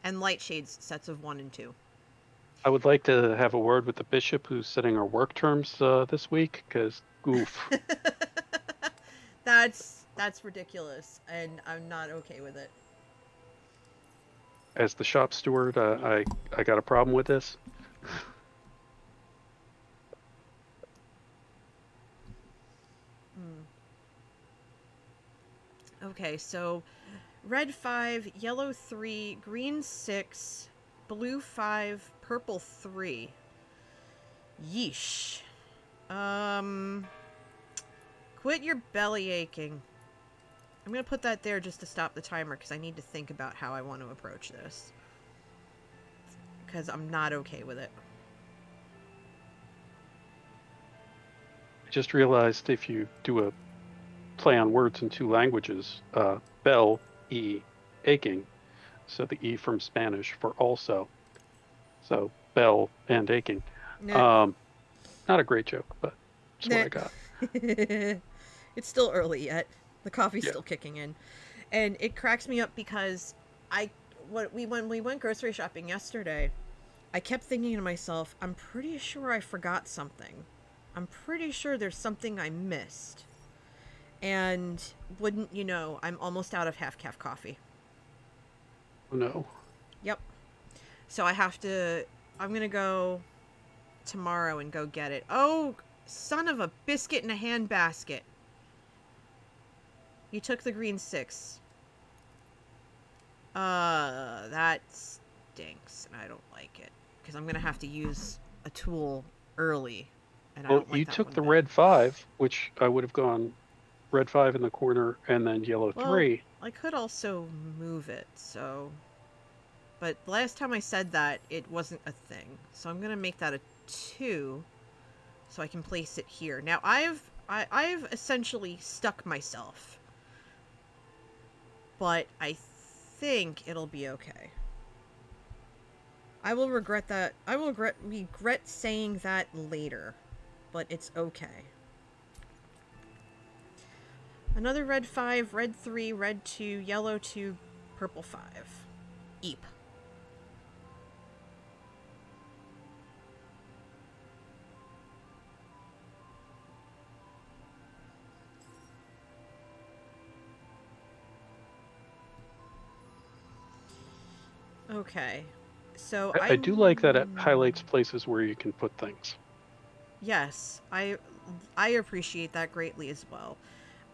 And light shades, sets of 1 and 2. I would like to have a word with the bishop who's setting our work terms this week, because oof. That's ridiculous, and I'm not okay with it. As the shop steward, I got a problem with this. Okay, so red 5, yellow 3, green 6, blue 5, purple 3. Yeesh. Quit your belly aching. I'm going to put that there just to stop the timer because I need to think about how I want to approach this. Because I'm not okay with it. I just realized if you do a play on words in 2 languages, bell, E, aching. So the E from Spanish for also. So bell and aching. Nah. Not a great joke, but that's what I got. It's still early yet. The coffee's still kicking in. And it cracks me up because when we went grocery shopping yesterday, I kept thinking to myself, I'm pretty sure I forgot something. I'm pretty sure there's something I missed. And wouldn't you know, I'm almost out of half-calf coffee. Oh no. Yep. So I'm going to go tomorrow and go get it. Oh, son of a biscuit in a handbasket. You took the green 6. That stinks, and I don't like it. Because I'm going to have to use a tool early. And I don't like you that took one the bit. red 5, which I would have gone red 5 in the corner, and then yellow 3. I could also move it, so... But last time I said that, it wasn't a thing. So I'm going to make that a 2, so I can place it here. Now, I've essentially stuck myself. But I think it'll be okay. I will regret that. I will regret saying that later. But it's okay. Another red 5, red 3, red 2, yellow 2, purple 5. Eep. Okay. So I do like that it highlights places where you can put things. Yes, I appreciate that greatly as well.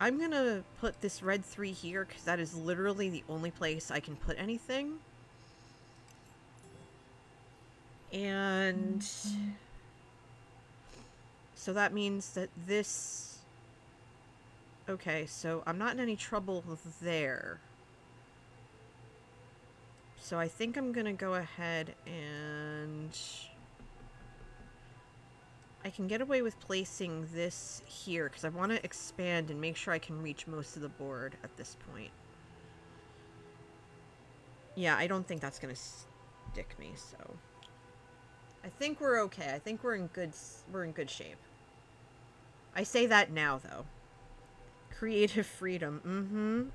I'm going to put this red 3 here because that is literally the only place I can put anything. And so that means that this... Okay, so I'm not in any trouble there. So I think I'm going to go ahead and... I can get away with placing this here because I want to expand and make sure I can reach most of the board at this point. Yeah, I don't think that's going to stick me, so I think we're okay. I think we're in good shape. I say that now though. Creative freedom.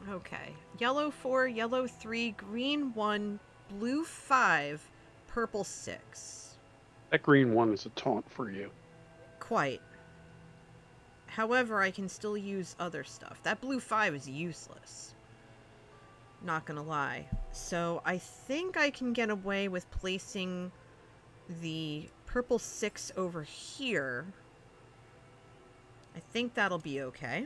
Okay. Yellow 4, yellow 3, green 1, blue 5, purple 6. That green 1 is a taunt for you. Quite. However, I can still use other stuff. That blue 5 is useless. Not gonna lie. So I think I can get away with placing the purple 6 over here. I think that'll be okay.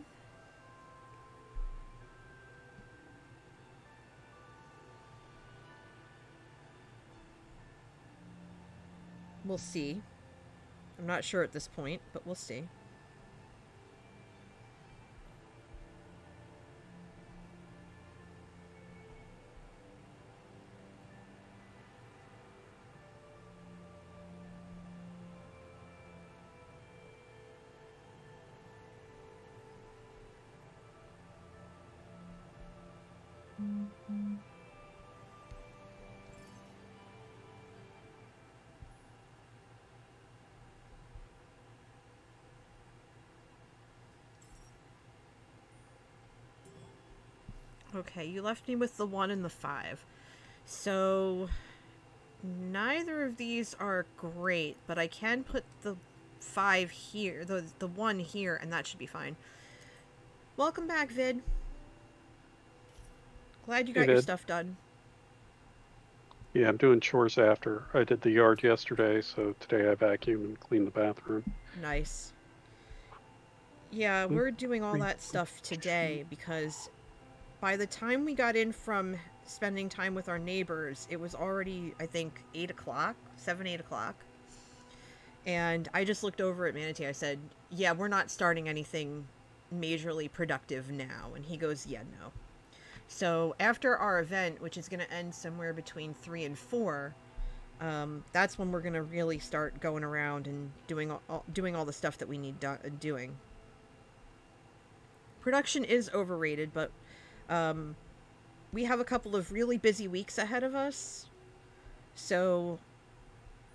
We'll see. I'm not sure at this point, but we'll see. Okay, you left me with the 1 and the 5. So, neither of these are great, but I can put the 5 here, the 1 here, and that should be fine. Welcome back, Vid. Glad you got your stuff done. Yeah, I'm doing chores after. I did the yard yesterday, so today I vacuumed and cleaned the bathroom. Nice. Yeah, we're doing all that stuff today because by the time we got in from spending time with our neighbors, it was already, I think, 8 o'clock, 7, 8 o'clock. And I just looked over at Manatee. I said, yeah, we're not starting anything majorly productive now. And he goes, yeah, no. So after our event, which is going to end somewhere between 3 and 4, that's when we're going to really start going around and doing all the stuff that we need doing. Production is overrated, but we have a couple of really busy weeks ahead of us. So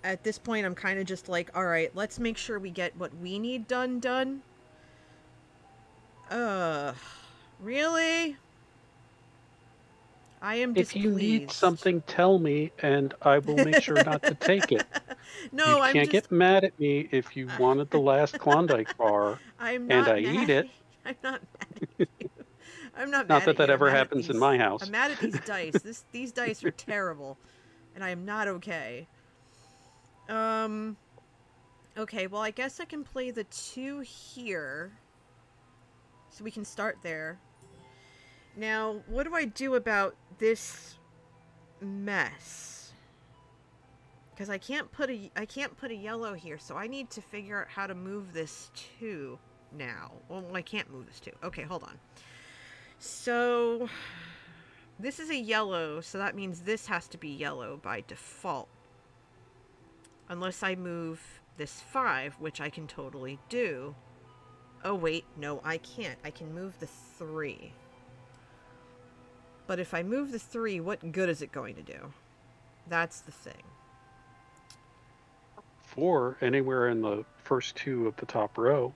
at this point, I'm kind of just like, all right, let's make sure we get what we need done. Really? I am displeased. If you need something, tell me, and I will make sure not to take it. No, you can't get mad at me if you wanted the last Klondike bar, and I eat it. I'm not mad at you. I'm not Not mad that at you. ever happens in my house. I'm mad at these dice. These dice are terrible, and I am not okay. Okay, well, I guess I can play the 2 here, so we can start there. Now, what do I do about this mess? Because I can't put a yellow here, so I need to figure out how to move this 2 now. Well, I can't move this 2. Okay, hold on. So this is a yellow, so that means this has to be yellow by default. Unless I move this 5, which I can totally do. Oh wait, no, I can't. I can move the 3. But if I move the 3, what good is it going to do? That's the thing. 4 anywhere in the first 2 of the top row.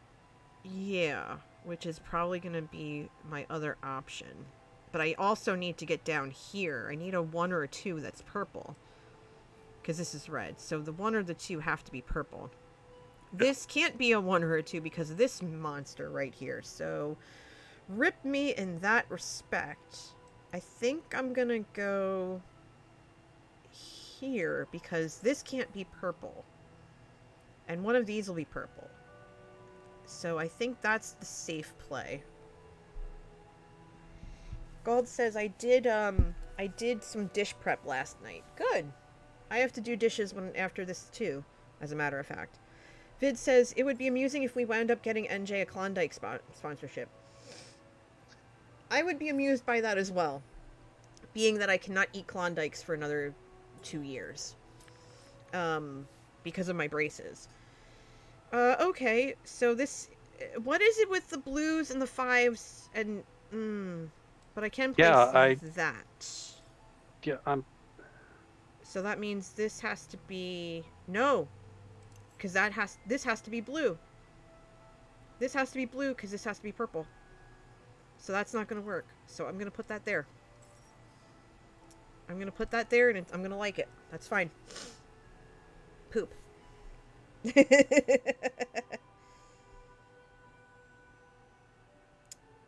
Yeah, which is probably going to be my other option. But I also need to get down here. I need a 1 or a 2 that's purple. Because this is red. So the 1 or the 2 have to be purple. This can't be a 1 or a 2 because of this monster right here. So rip me in that respect. I think I'm going to go here because this can't be purple. And one of these will be purple. So I think that's the safe play. Gold says I did some dish prep last night. Good. I have to do dishes after this too, as a matter of fact. Vid says it would be amusing if we wound up getting NJ a Klondike sponsorship. I would be amused by that as well, being that I cannot eat Klondikes for another 2 years because of my braces. Okay, so this... What is it with the blues and the 5s and... but I can place that. Yeah, So that means this has to be... No! Because this has to be blue. This has to be blue because this has to be purple. So that's not going to work. So I'm going to put that there. I'm going to put that there and I'm going to like it. That's fine. Poop.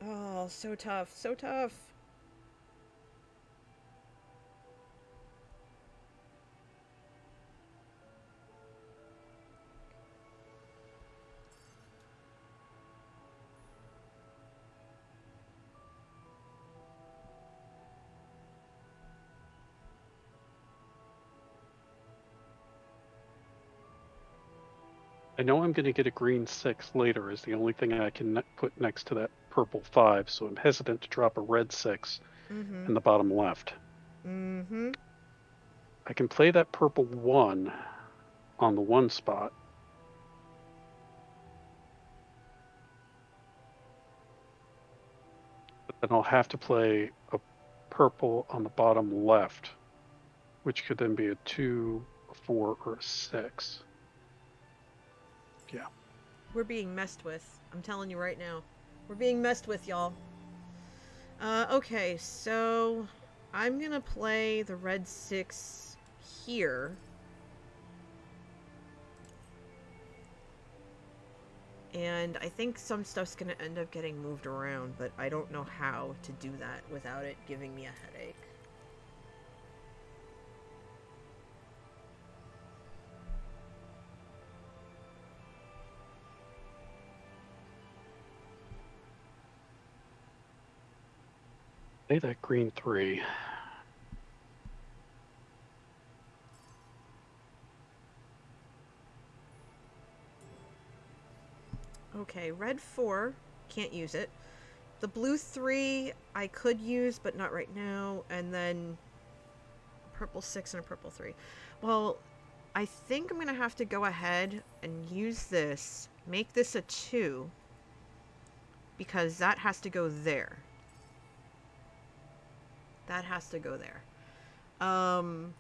Oh, so tough. So tough. I know I'm going to get a green 6 later is the only thing I can put next to that purple 5, so I'm hesitant to drop a red 6 in the bottom left. Mm-hmm. I can play that purple 1 on the 1 spot. But then I'll have to play a purple on the bottom left, which could then be a 2, a 4, or a 6. Yeah. We're being messed with. I'm telling you right now. We're being messed with, y'all. Okay, so I'm gonna play the red 6 here. And I think some stuff's gonna end up getting moved around, but I don't know how to do that without it giving me a headache. Play that green 3. Okay, red 4, can't use it. The blue 3, I could use, but not right now. And then a purple 6 and a purple 3. Well, I think I'm going to have to go ahead and use this. Make this a 2. Because that has to go there. That has to go there. And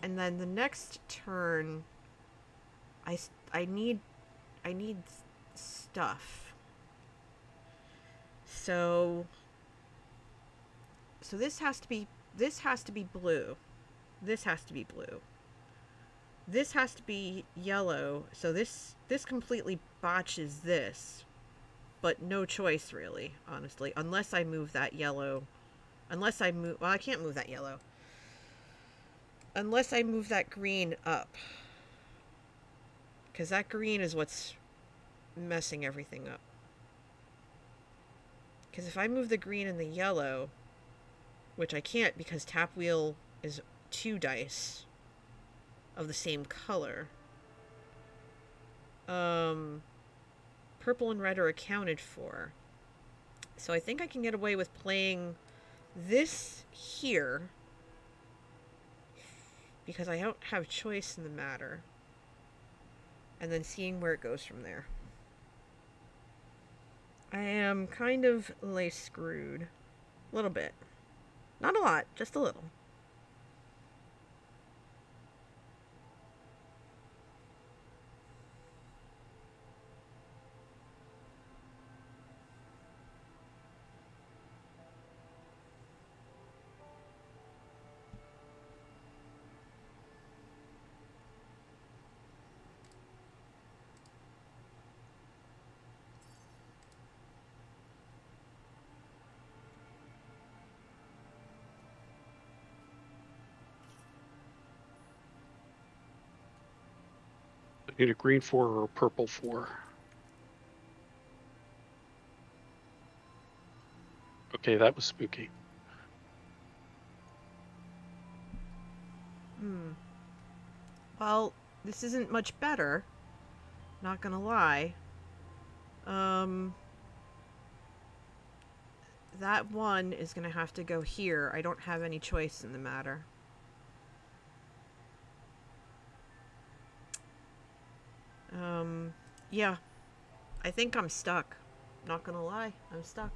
then the next turn, I need stuff. So this has to be blue. This has to be blue. This has to be yellow. So this completely botches this. But no choice, really, honestly. Unless I move that yellow. Unless I move... Well, I can't move that yellow. Unless I move that green up. Because that green is what's messing everything up. Because if I move the green and the yellow... Which I can't because tap wheel is 2 dice of the same color. Purple and red are accounted for. So I think I can get away with playing this here. Because I don't have choice in the matter. And then seeing where it goes from there. I am kind of lay screwed. A little bit. Not a lot, just a little. I need a green 4 or a purple 4. Okay, that was spooky. Well, this isn't much better. Not gonna lie. That 1 is gonna have to go here. I don't have any choice in the matter. Yeah. I think I'm stuck. Not gonna lie, I'm stuck.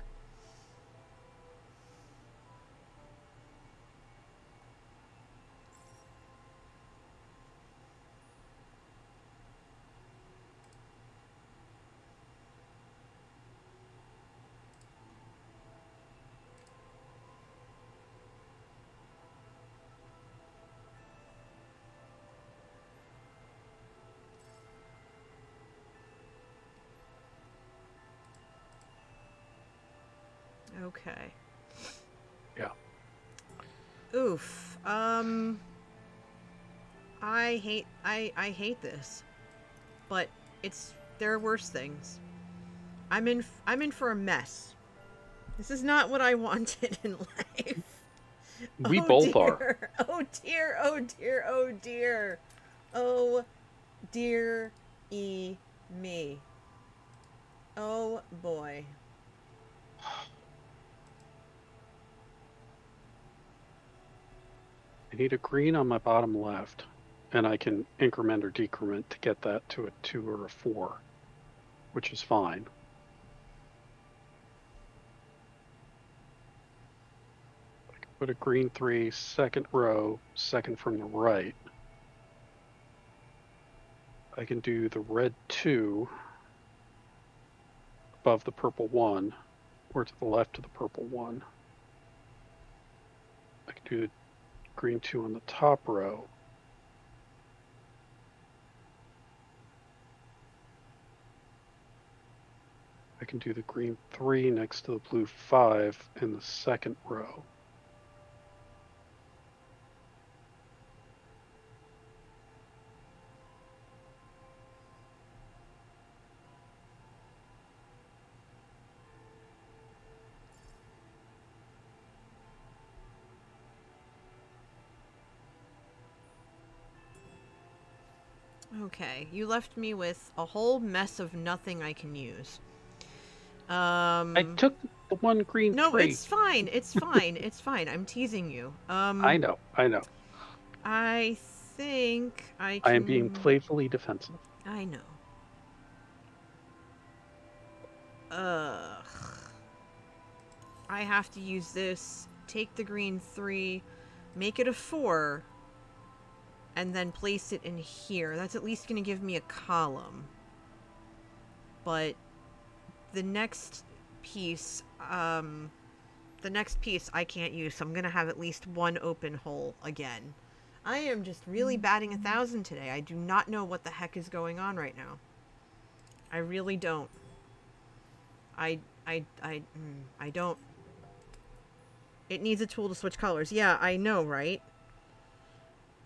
Okay. Yeah. Oof. I hate this. But there are worse things. I'm in for a mess. This is not what I wanted in life. We both are. Oh dear, oh dear, oh dear. Oh Dear me. Oh boy. I need a green on my bottom left, and I can increment or decrement to get that to a 2 or a 4, which is fine. I can put a green 3, second row, second from the right. I can do the red 2 above the purple 1, or to the left of the purple 1. I can do the green 2 on the top row. I can do the green 3 next to the blue 5 in the second row. Okay, you left me with a whole mess of nothing I can use. I took the one green 3. No, it's fine. It's fine. It's fine. I'm teasing you. I know. I think I can... I am being playfully defensive. I know. Ugh. I have to use this, take the green 3, make it a 4, and then place it in here. That's at least going to give me a column. But the next piece I can't use, so I'm going to have at least one open hole again. I am just really batting 1,000 today. I do not know what the heck is going on right now. I really don't. I don't. It needs a tool to switch colors. Yeah, I know, right?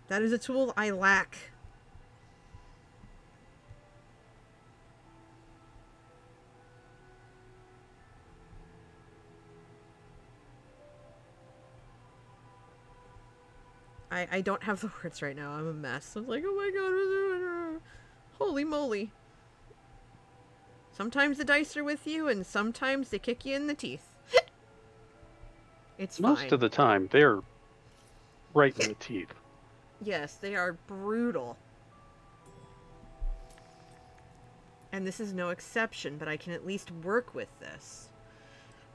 That is a tool I lack. I don't have the words right now. I'm a mess. I'm like, oh my god. Holy moly. Sometimes the dice are with you, and sometimes they kick you in the teeth. It's fine. Most of the time, they're right in the teeth. Yes, they are brutal. And this is no exception, but I can at least work with this.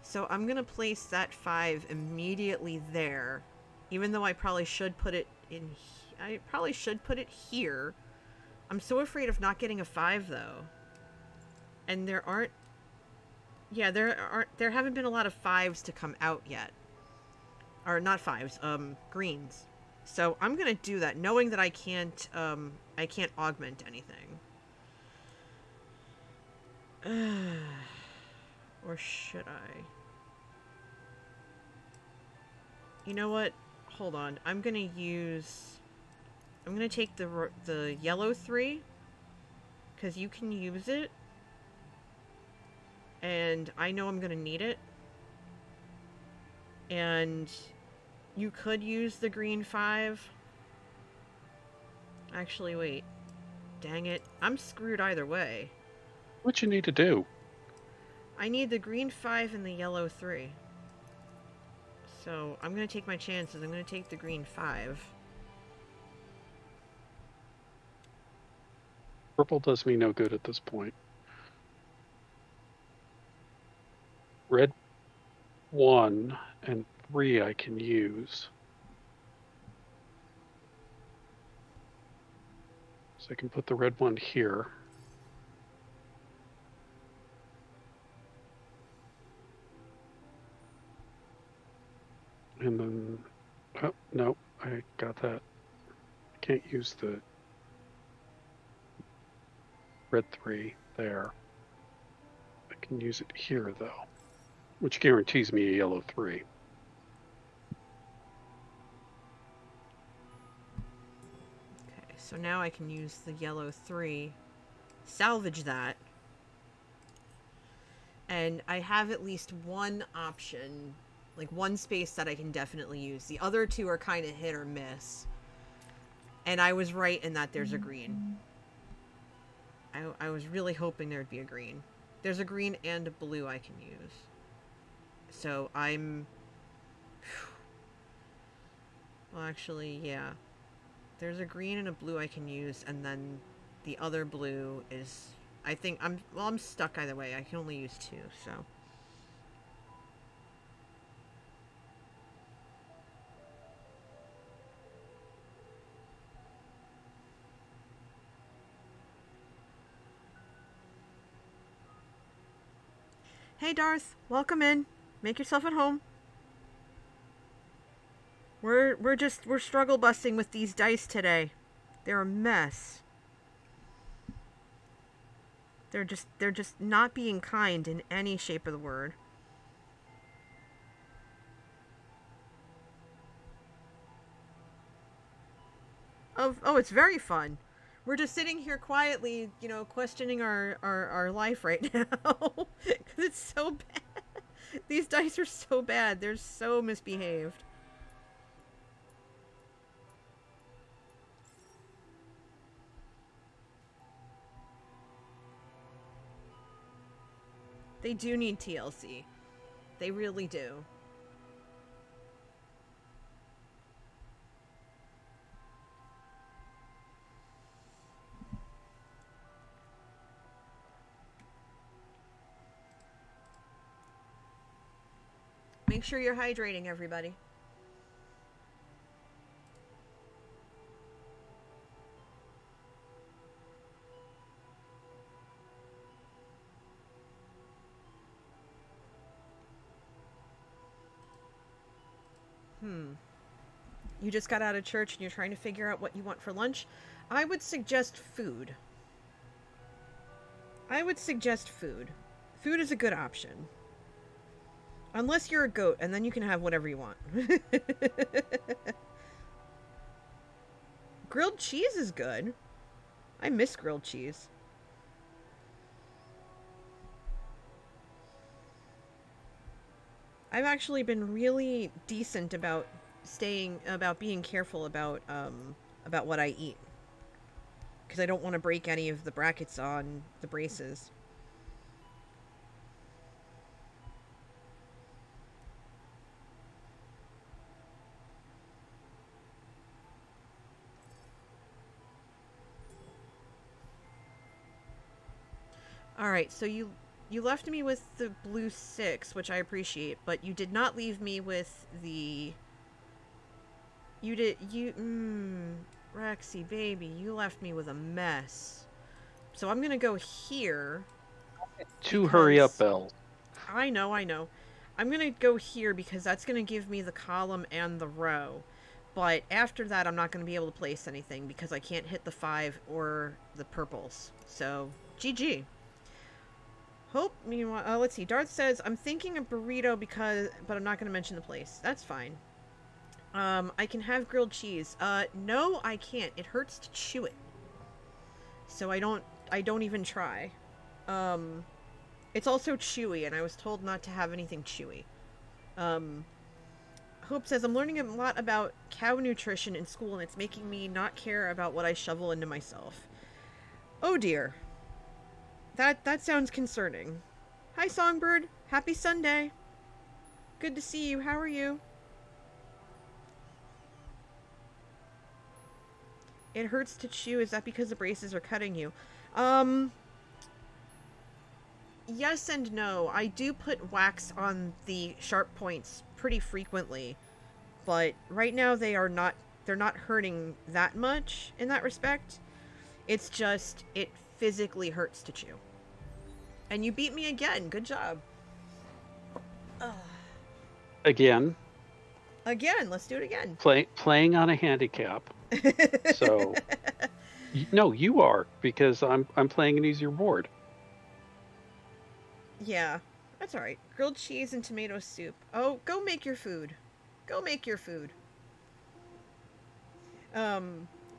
So I'm going to place that 5 immediately there. Even though I probably should put it in... I probably should put it here. I'm so afraid of not getting a 5, though. And there aren't... Yeah, there haven't been a lot of 5s to come out yet. Or not 5s, greens. So I'm gonna do that, knowing that I can't augment anything. Or should I? You know what? Hold on. I'm gonna take the yellow 3, because you can use it. And I know I'm gonna need it. And you could use the green 5. Actually, wait. Dang it. I'm screwed either way. What you need to do? I need the green 5 and the yellow 3. So, I'm going to take my chances. I'm going to take the green 5. Purple does me no good at this point. Red 1 and 3 I can use. So I can put the red 1 here. And then, oh, no, I got that. I can't use the red 3 there. I can use it here, though, which guarantees me a yellow 3. Okay, so now I can use the yellow 3, salvage that, and I have at least one option, like one space that I can definitely use. The other 2 are kind of hit or miss. And I was right in that there's a green. I was really hoping there'd be a green. There's a green and a blue I can use. So I'm... Well, actually, yeah. There's a green and a blue I can use, and then the other blue is... I think I'm stuck either way. I can only use 2, so... Hey Darth, welcome in. Make yourself at home. We're struggle busting with these dice today. They're a mess. They're just not being kind in any shape of the word. Oh, it's very fun. We're just sitting here quietly, you know, questioning our life right now. Because it's so bad. These dice are so bad. They're so misbehaved. They do need TLC. They really do. Make sure you're hydrating, everybody. You just got out of church and you're trying to figure out what you want for lunch? I would suggest food. Food is a good option. Unless you're a goat, and then you can have whatever you want. Grilled cheese is good. I miss grilled cheese. I've actually been really decent about being careful about what I eat. Because I don't want to break any of the brackets on the braces. Alright, so you left me with the blue 6, which I appreciate, but you did not leave me with the... Rexy, baby, you left me with a mess. So I'm gonna go here. Two hurry up bells. I know. I'm gonna go here because that's gonna give me the column and the row. But after that, I'm not gonna be able to place anything because I can't hit the 5 or the purples. So, GG. Hope, meanwhile, let's see. Darth says, I'm thinking a burrito but I'm not going to mention the place. That's fine. I can have grilled cheese. No, I can't. It hurts to chew it. So I don't even try. It's also chewy, and I was told not to have anything chewy. Hope says, I'm learning a lot about cow nutrition in school, and it's making me not care about what I shovel into myself. Oh dear. That sounds concerning. Hi, Songbird. Happy Sunday. Good to see you. How are you? It hurts to chew. Is that because the braces are cutting you? Yes and no. I do put wax on the sharp points pretty frequently, but right now they're not hurting that much in that respect. It's just, it physically hurts to chew. And you beat me again. Good job. Again. Let's do it again. Playing on a handicap. So, no, you are, because I'm playing an easier board. Yeah, that's all right. Grilled cheese and tomato soup. Oh, go make your food.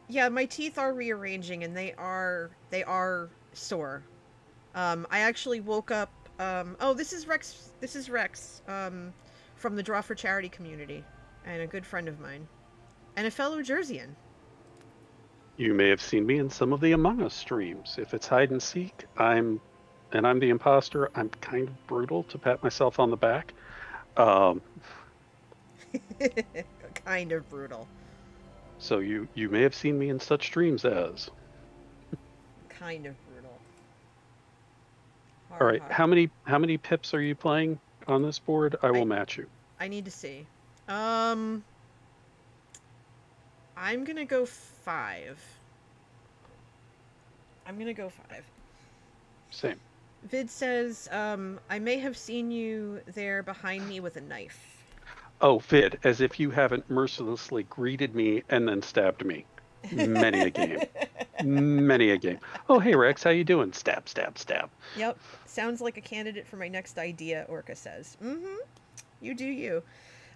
Yeah, my teeth are rearranging, and they are sore. I actually woke up. Oh, this is Rex. From the Draw for Charity community, and a good friend of mine, and a fellow Jerseyan. You may have seen me in some of the Among Us streams. If it's hide and seek, I'm the imposter. I'm kind of brutal to pat myself on the back. Kind of brutal. So you may have seen me in such streams as. Kind of brutal. All right, how many pips are you playing on this board? I will match you. I need to see. I'm gonna go 5. Same. Vid says, I may have seen you there behind me with a knife. Oh, Vid, as if you haven't mercilessly greeted me and then stabbed me. Many a game. Many a game. Oh, hey, Rex, how you doing? Stab, stab, stab. Yep. Sounds like a candidate for my next idea, Orca says. Mm-hmm. You do you.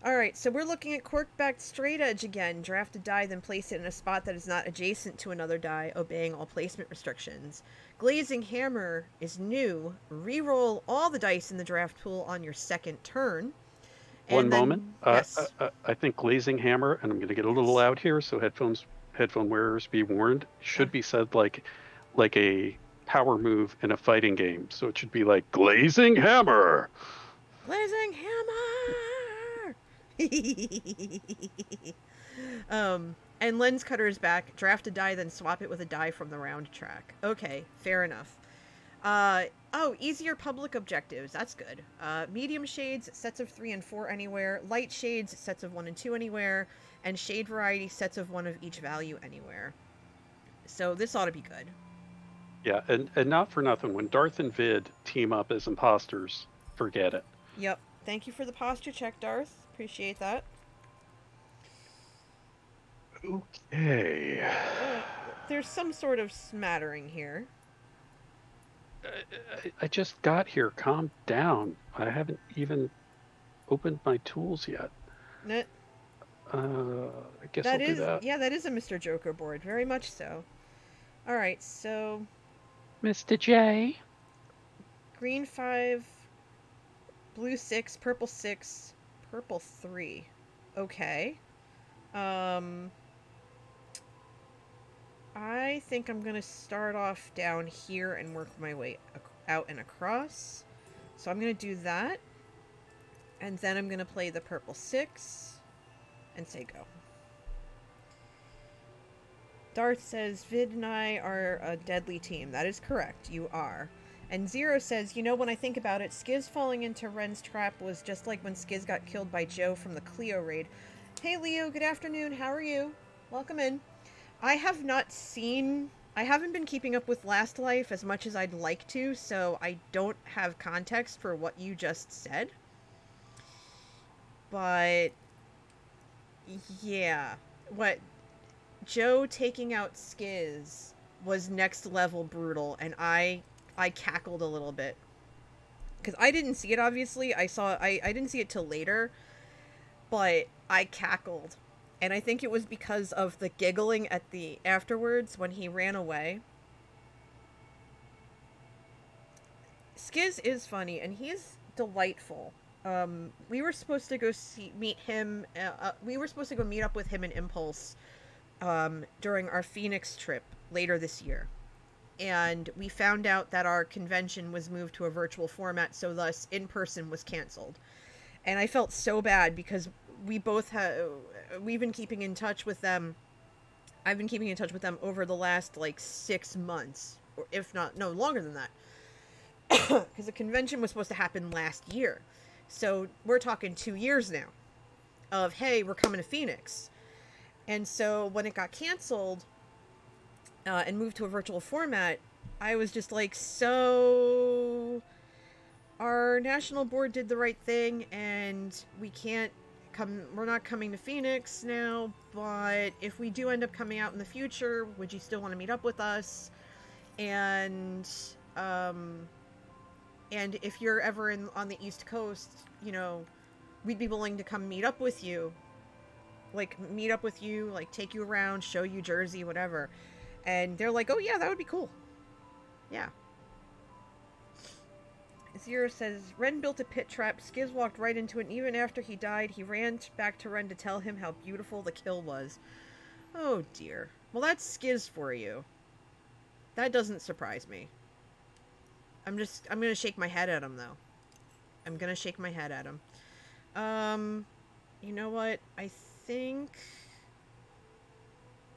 Alright, so we're looking at cork-backed straight edge again. Draft a die, then place it in a spot that is not adjacent to another die, obeying all placement restrictions. Glazing hammer is new. Reroll all the dice in the draft pool on your second turn. One moment. Yes. I think glazing hammer, and I'm going to get a little loud here, so headphone wearers be warned, should be said like a power move in a fighting game. So it should be like glazing hammer. Glazing hammer. And lens cutter is back. Draft a die, then swap it with a die from the round track. Okay, fair enough. Easier public objectives. That's good. Medium shades, sets of 3 and 4 anywhere. Light shades, sets of 1 and 2 anywhere. And shade variety, sets of 1 of each value anywhere. So this ought to be good. Yeah, and not for nothing, when Darth and Vid team up as imposters, forget it. Yep. Thank you for the posture check, Darth. Appreciate that. Okay. There's some sort of smattering here. I just got here. Calm down. I haven't even opened my tools yet. I guess I'll do that. Yeah, that is a Mr. Joker board. Very much so. Alright, so... Mr. J. Green 5, blue 6, purple 6, purple 3. Okay. I think I'm going to start off down here and work my way out and across. So I'm going to do that. And then I'm going to play the purple 6 and say go. Darth says, Vid and I are a deadly team. That is correct. You are. And Zero says, you know, when I think about it, Skiz falling into Ren's trap was just like when Skiz got killed by Joe from the Cleo raid. Hey, Leo. Good afternoon. How are you? Welcome in. I haven't been keeping up with Last Life as much as I'd like to, so I don't have context for what you just said. But, yeah. What Joe taking out Skiz was next level brutal, and I cackled a little bit. Because I didn't see it, obviously. I didn't see it till later, but I cackled. And I think it was because of the giggling at the afterwards when he ran away. Skiz is funny, and he is delightful. We were supposed to go meet him. We were supposed to go meet up with him in Impulse during our Phoenix trip later this year. And we found out that our convention was moved to a virtual format, so thus in-person was canceled. And I felt so bad because we've been keeping in touch with them. I've been keeping in touch with them over the last, 6 months. Or if not, no, longer than that. Because the convention was supposed to happen last year. So we're talking 2 years now. Of, hey, we're coming to Phoenix. And so when it got canceled, and moved to a virtual format, I was just like, so... Our national board did the right thing, and we're not coming to Phoenix now, but if we do end up coming out in the future, would you still want to meet up with us? And if you're ever on the East Coast, we'd be willing to come meet up with you. Take you around, show you Jersey, whatever. And they're like, oh yeah, that would be cool. Yeah. Zero says, Ren built a pit trap. Skiz walked right into it, and even after he died, he ran back to Ren to tell him how beautiful the kill was. Oh dear. Well, that's Skiz for you. That doesn't surprise me. I'm gonna shake my head at him, though. I'm gonna shake my head at him. You know what? I think...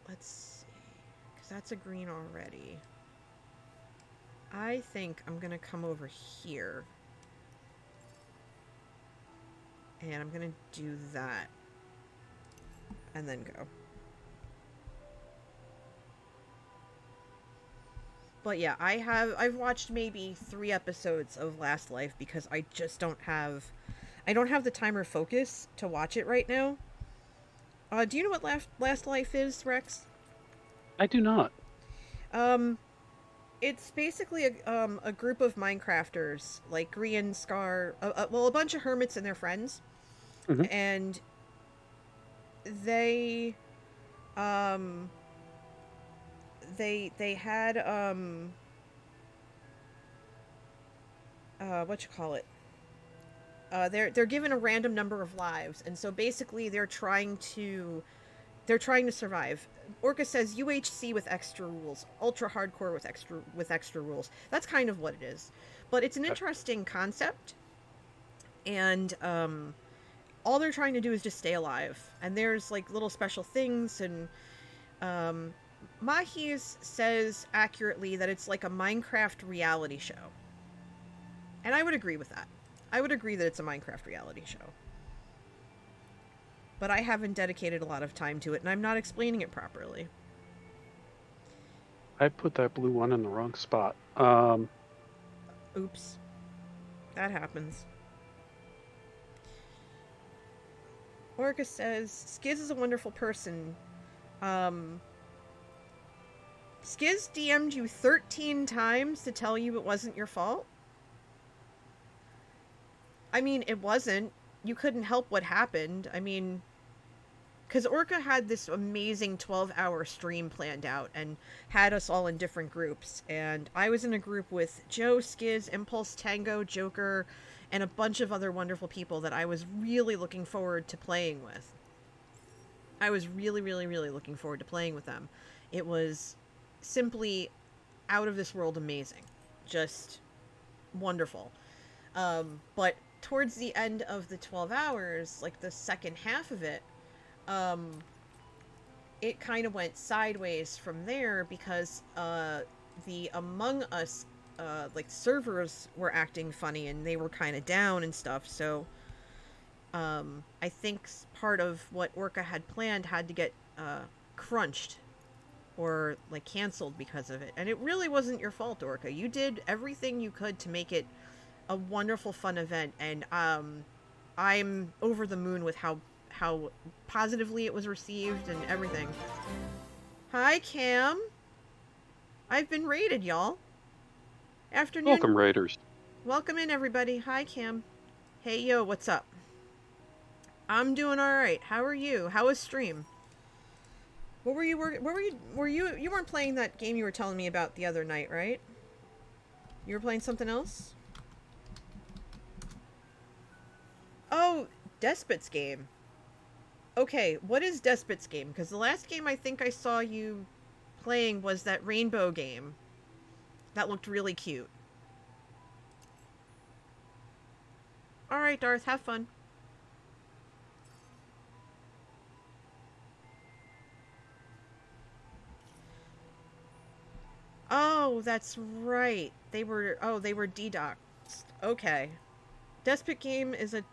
Let's see. Because that's a green already. I think I'm gonna come over here. And I'm gonna do that. And then go. But yeah, I've watched maybe 3 episodes of Last Life because I just don't have the time or focus to watch it right now. Do you know what Last Life is, Rex? I do not. It's basically a group of Minecrafters, like Grian, Scar, well, a bunch of hermits and their friends, and they had what you call it? They're given a random number of lives, and so basically they're trying to survive. Orca says UHC with extra rules, ultra hardcore with extra rules. That's kind of what it is, but it's an interesting concept, and all they're trying to do is just stay alive. And there's like little special things, and Mahis says accurately that it's like a Minecraft reality show, and I would agree with that. I would agree that it's a Minecraft reality show. But I haven't dedicated a lot of time to it, and I'm not explaining it properly. I put that blue one in the wrong spot. Oops. That happens. Orca says, Skiz is a wonderful person. Skiz DM'd you 13 times to tell you it wasn't your fault? I mean, it wasn't. You couldn't help what happened. I mean, because Orca had this amazing 12-hour stream planned out and had us all in different groups. And I was in a group with Joe, Skiz, Impulse, Tango, Joker, and a bunch of other wonderful people that I was really looking forward to playing with. I was really, really, really looking forward to playing with them. It was simply out of this world amazing. Just wonderful. But towards the end of the 12 hours, like the second half of it, it kind of went sideways from there because the Among Us like servers were acting funny and they were kind of down and stuff. So I think part of what Orca had planned had to get crunched or like canceled because of it. And it really wasn't your fault, Orca. You did everything you could to make it a wonderful, fun event, and I'm over the moon with how positively it was received and everything. Hi, Cam. I've been raided, y'all. Afternoon. Welcome, Raiders. Welcome in, everybody. Hi, Cam. Hey, yo, what's up? I'm doing all right. How are you? How was stream? What were you? Were you? You weren't playing that game you were telling me about the other night, right? You were playing something else? Oh, Despot's game. Okay, what is Despot's game? Because the last game I think I saw you playing was that rainbow game. That looked really cute. Alright, Darth, have fun. Oh, that's right. They were DDoSed. Okay. Despot game is a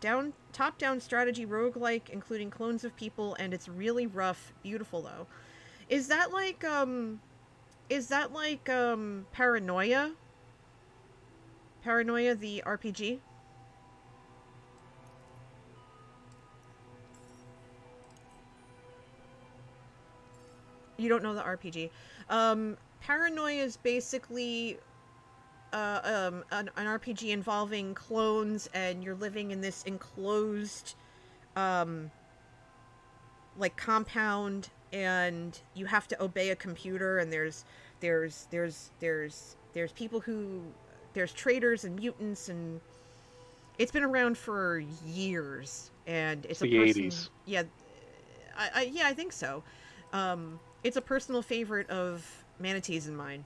top-down strategy roguelike, including clones of people, and it's really rough. Beautiful, though. Is that like Paranoia? Paranoia, the RPG? You don't know the RPG. Paranoia is basically an RPG involving clones, and you're living in this enclosed like compound, and you have to obey a computer, and there's people who, there's traitors and mutants, and it's been around for years, and it's the a person, 80s. yeah, I think so. It's a personal favorite of Manatee's and mine.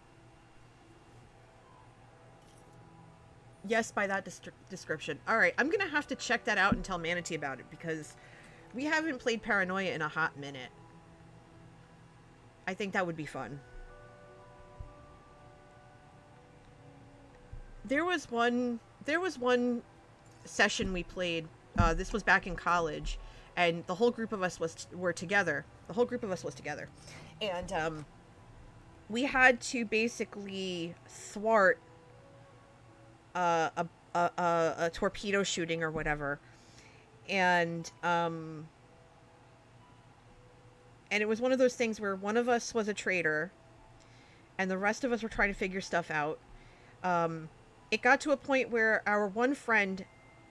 Yes, by that description. Alright, I'm gonna have to check that out and tell Manatee about it, because we haven't played Paranoia in a hot minute. I think that would be fun. There was one session we played, this was back in college, and the whole group of us were together. The whole group of us was together. And, we had to basically thwart a torpedo shooting or whatever. And it was one of those things where one of us was a traitor and the rest of us were trying to figure stuff out. It got to a point where our one friend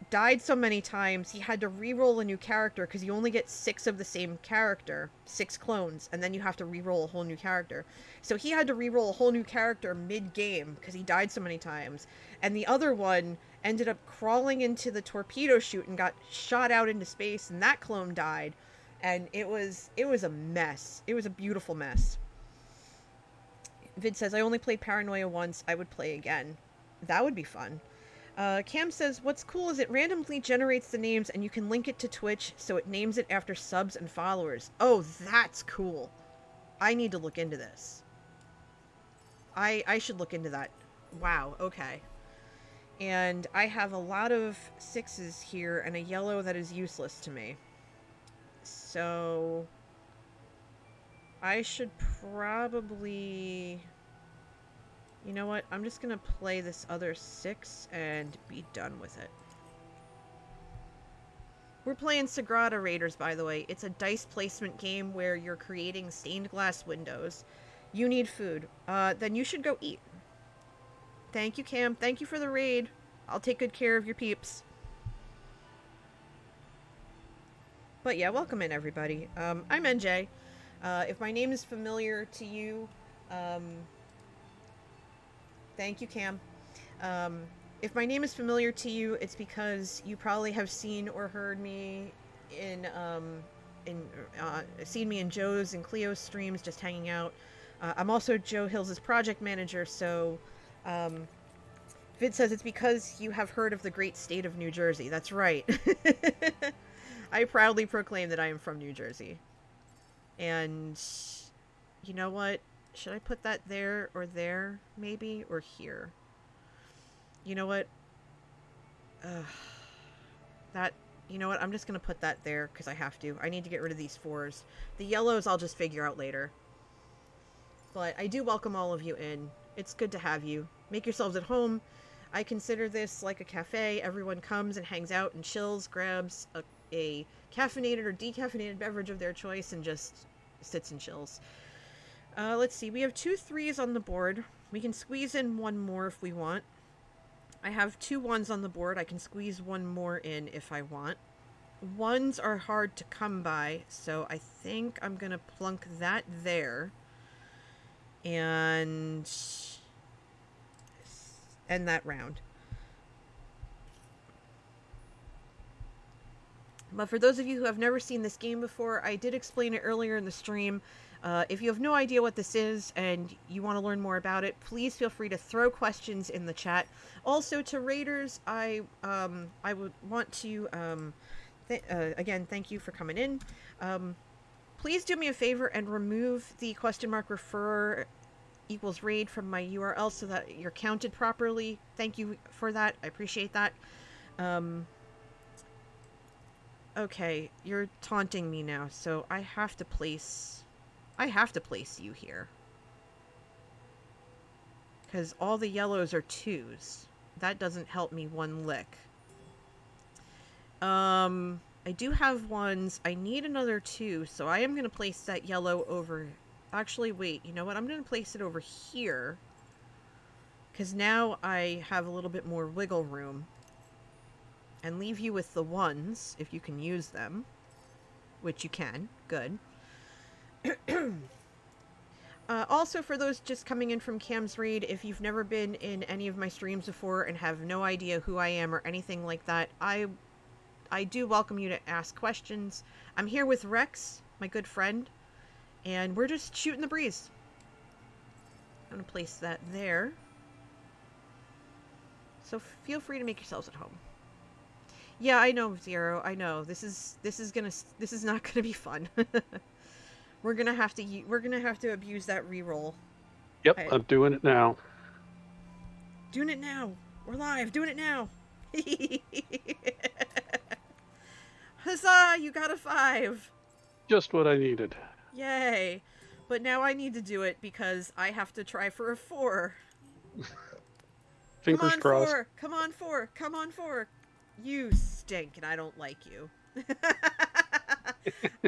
died so many times he had to re-roll a new character, because you only get 6 of the same character, 6 clones, and then you have to re-roll a whole new character. So he had to re-roll a whole new character mid-game because he died so many times. And the other one ended up crawling into the torpedo chute and got shot out into space, and that clone died. And it was a mess. It was a beautiful mess. Vid says, I only played Paranoia once. I would play again. That would be fun. Cam says, what's cool is it randomly generates the names and you can link it to Twitch, so it names it after subs and followers. Oh, that's cool. I need to look into this. I should look into that. Wow, okay. And I have a lot of 6s here and a yellow that is useless to me. So I should probably... You know what? I'm just gonna play this other 6 and be done with it. We're playing Sagrada Raiders, by the way. It's a dice placement game where you're creating stained glass windows. You need food. Then you should go eat. Thank you, Cam. Thank you for the raid. I'll take good care of your peeps. But yeah, welcome in, everybody. I'm NJ. If my name is familiar to you, thank you, Cam. If my name is familiar to you, it's because you probably have seen or heard me seen me in Joe's and Cleo's streams, just hanging out. I'm also Joe Hills' project manager, so Vid says it's because you have heard of the great state of New Jersey. That's right. I proudly proclaim that I am from New Jersey. And you know what? Should I put that there or there, maybe? Or here? You know what? You know what? I'm just going to put that there because I have to. I need to get rid of these 4s. The yellows I'll just figure out later. But I do welcome all of you in. It's good to have you. Make yourselves at home. I consider this like a cafe. Everyone comes and hangs out and chills, grabs a caffeinated or decaffeinated beverage of their choice, and just sits and chills. Let's see. We have 2 3s on the board. We can squeeze in one more if we want. I have 2 1s on the board. I can squeeze one more in if I want. 1s are hard to come by, so I think I'm going to plunk that there. And end that round. But for those of you who have never seen this game before, I did explain it earlier in the stream. If you have no idea what this is and you want to learn more about it, please feel free to throw questions in the chat. Also, to Raiders, I would want to, again, thank you for coming in. Please do me a favor and remove the =refer equals raid from my URL so that you're counted properly. Thank you for that. I appreciate that. Okay, you're taunting me now, so I have to place you here. Because all the yellows are 2s. That doesn't help me one lick. I do have 1s. I need another 2, so I am going to place that yellow over... Actually, wait, you know what? I'm going to place it over here. Because now I have a little bit more wiggle room. And leave you with the 1s, if you can use them. Which you can. Good. Also, for those just coming in from Cam's Raid, if you've never been in any of my streams before and have no idea who I am or anything like that, I do welcome you to ask questions. I'm here with Rex, my good friend, And we're just shooting the breeze. I'm going to place that there. So feel free to make yourselves at home. Yeah, I know, Zero. I know. This is not gonna be fun. We're gonna have to abuse that reroll. Yep, I'm doing it now. Doing it now. We're live. Doing it now. Huzzah! You got a 5. Just what I needed. Yay! But now I need to do it because I have to try for a 4. Fingers crossed. 4. Come on, 4. Come on, 4. You stink, and I don't like you.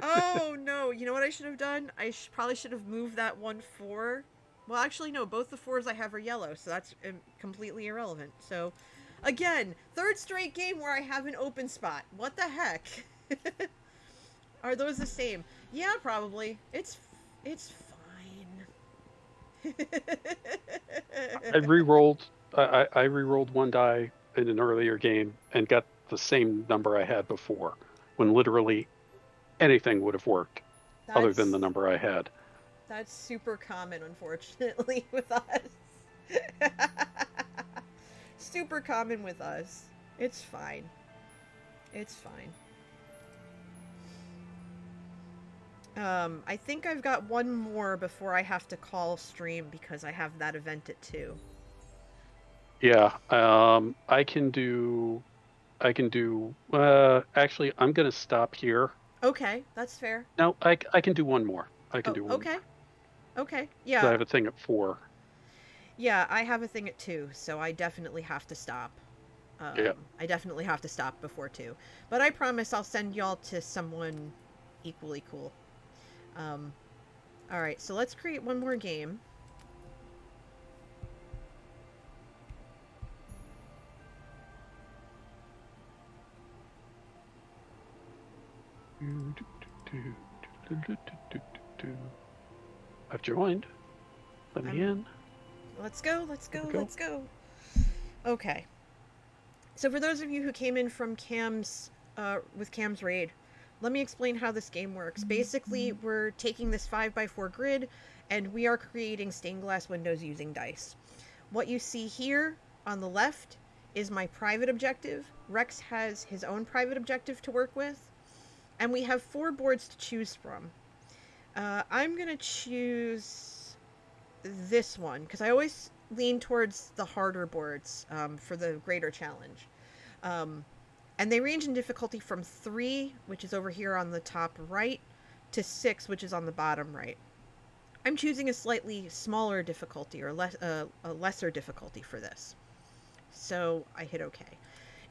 Oh, no. You know what I should have done? I probably should have moved that 1-4. Well, actually, no. Both the 4s I have are yellow, so that's completely irrelevant. So, again, 3rd straight game where I have an open spot. What the heck? Are those the same? Yeah, probably. It's fine. I re-rolled. I re-rolled one die in an earlier game and got the same number I had before, when literally anything would have worked other than the number I had. That's super common, unfortunately, with us. Super common with us. It's fine. It's fine. I think I've got one more before I have to call stream because I have that event at 2. Yeah, I can do, actually, I'm going to stop here. Okay, that's fair. No, I can do one more. I can do one more. Okay, yeah. I have a thing at 4. Yeah, I have a thing at 2, so I definitely have to stop. Yeah. I definitely have to stop before 2. But I promise I'll send y'all to someone equally cool. Alright, so let's create one more game. I've joined. Let me in. Let's go. Okay. So for those of you who came in from Cam's, with Cam's raid, let me explain how this game works. Basically, we're taking this 5x4 grid, and we are creating stained glass windows using dice. What you see here on the left is my private objective. Rex has his own private objective to work with. And we have 4 boards to choose from. I'm going to choose this one, because I always lean towards the harder boards for the greater challenge. And they range in difficulty from 3, which is over here on the top right, to 6, which is on the bottom right. I'm choosing a slightly smaller difficulty, or a lesser difficulty for this. So I hit OK.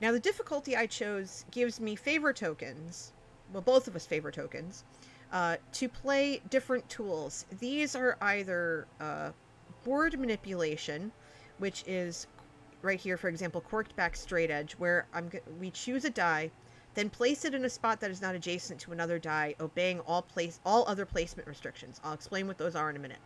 Now the difficulty I chose gives me favor tokens, well, both of us favor tokens, to play different tools. These are either board manipulation, which is right here, for example, corked back straight edge, where we choose a die, then place it in a spot that is not adjacent to another die, obeying all other placement restrictions. I'll explain what those are in a minute.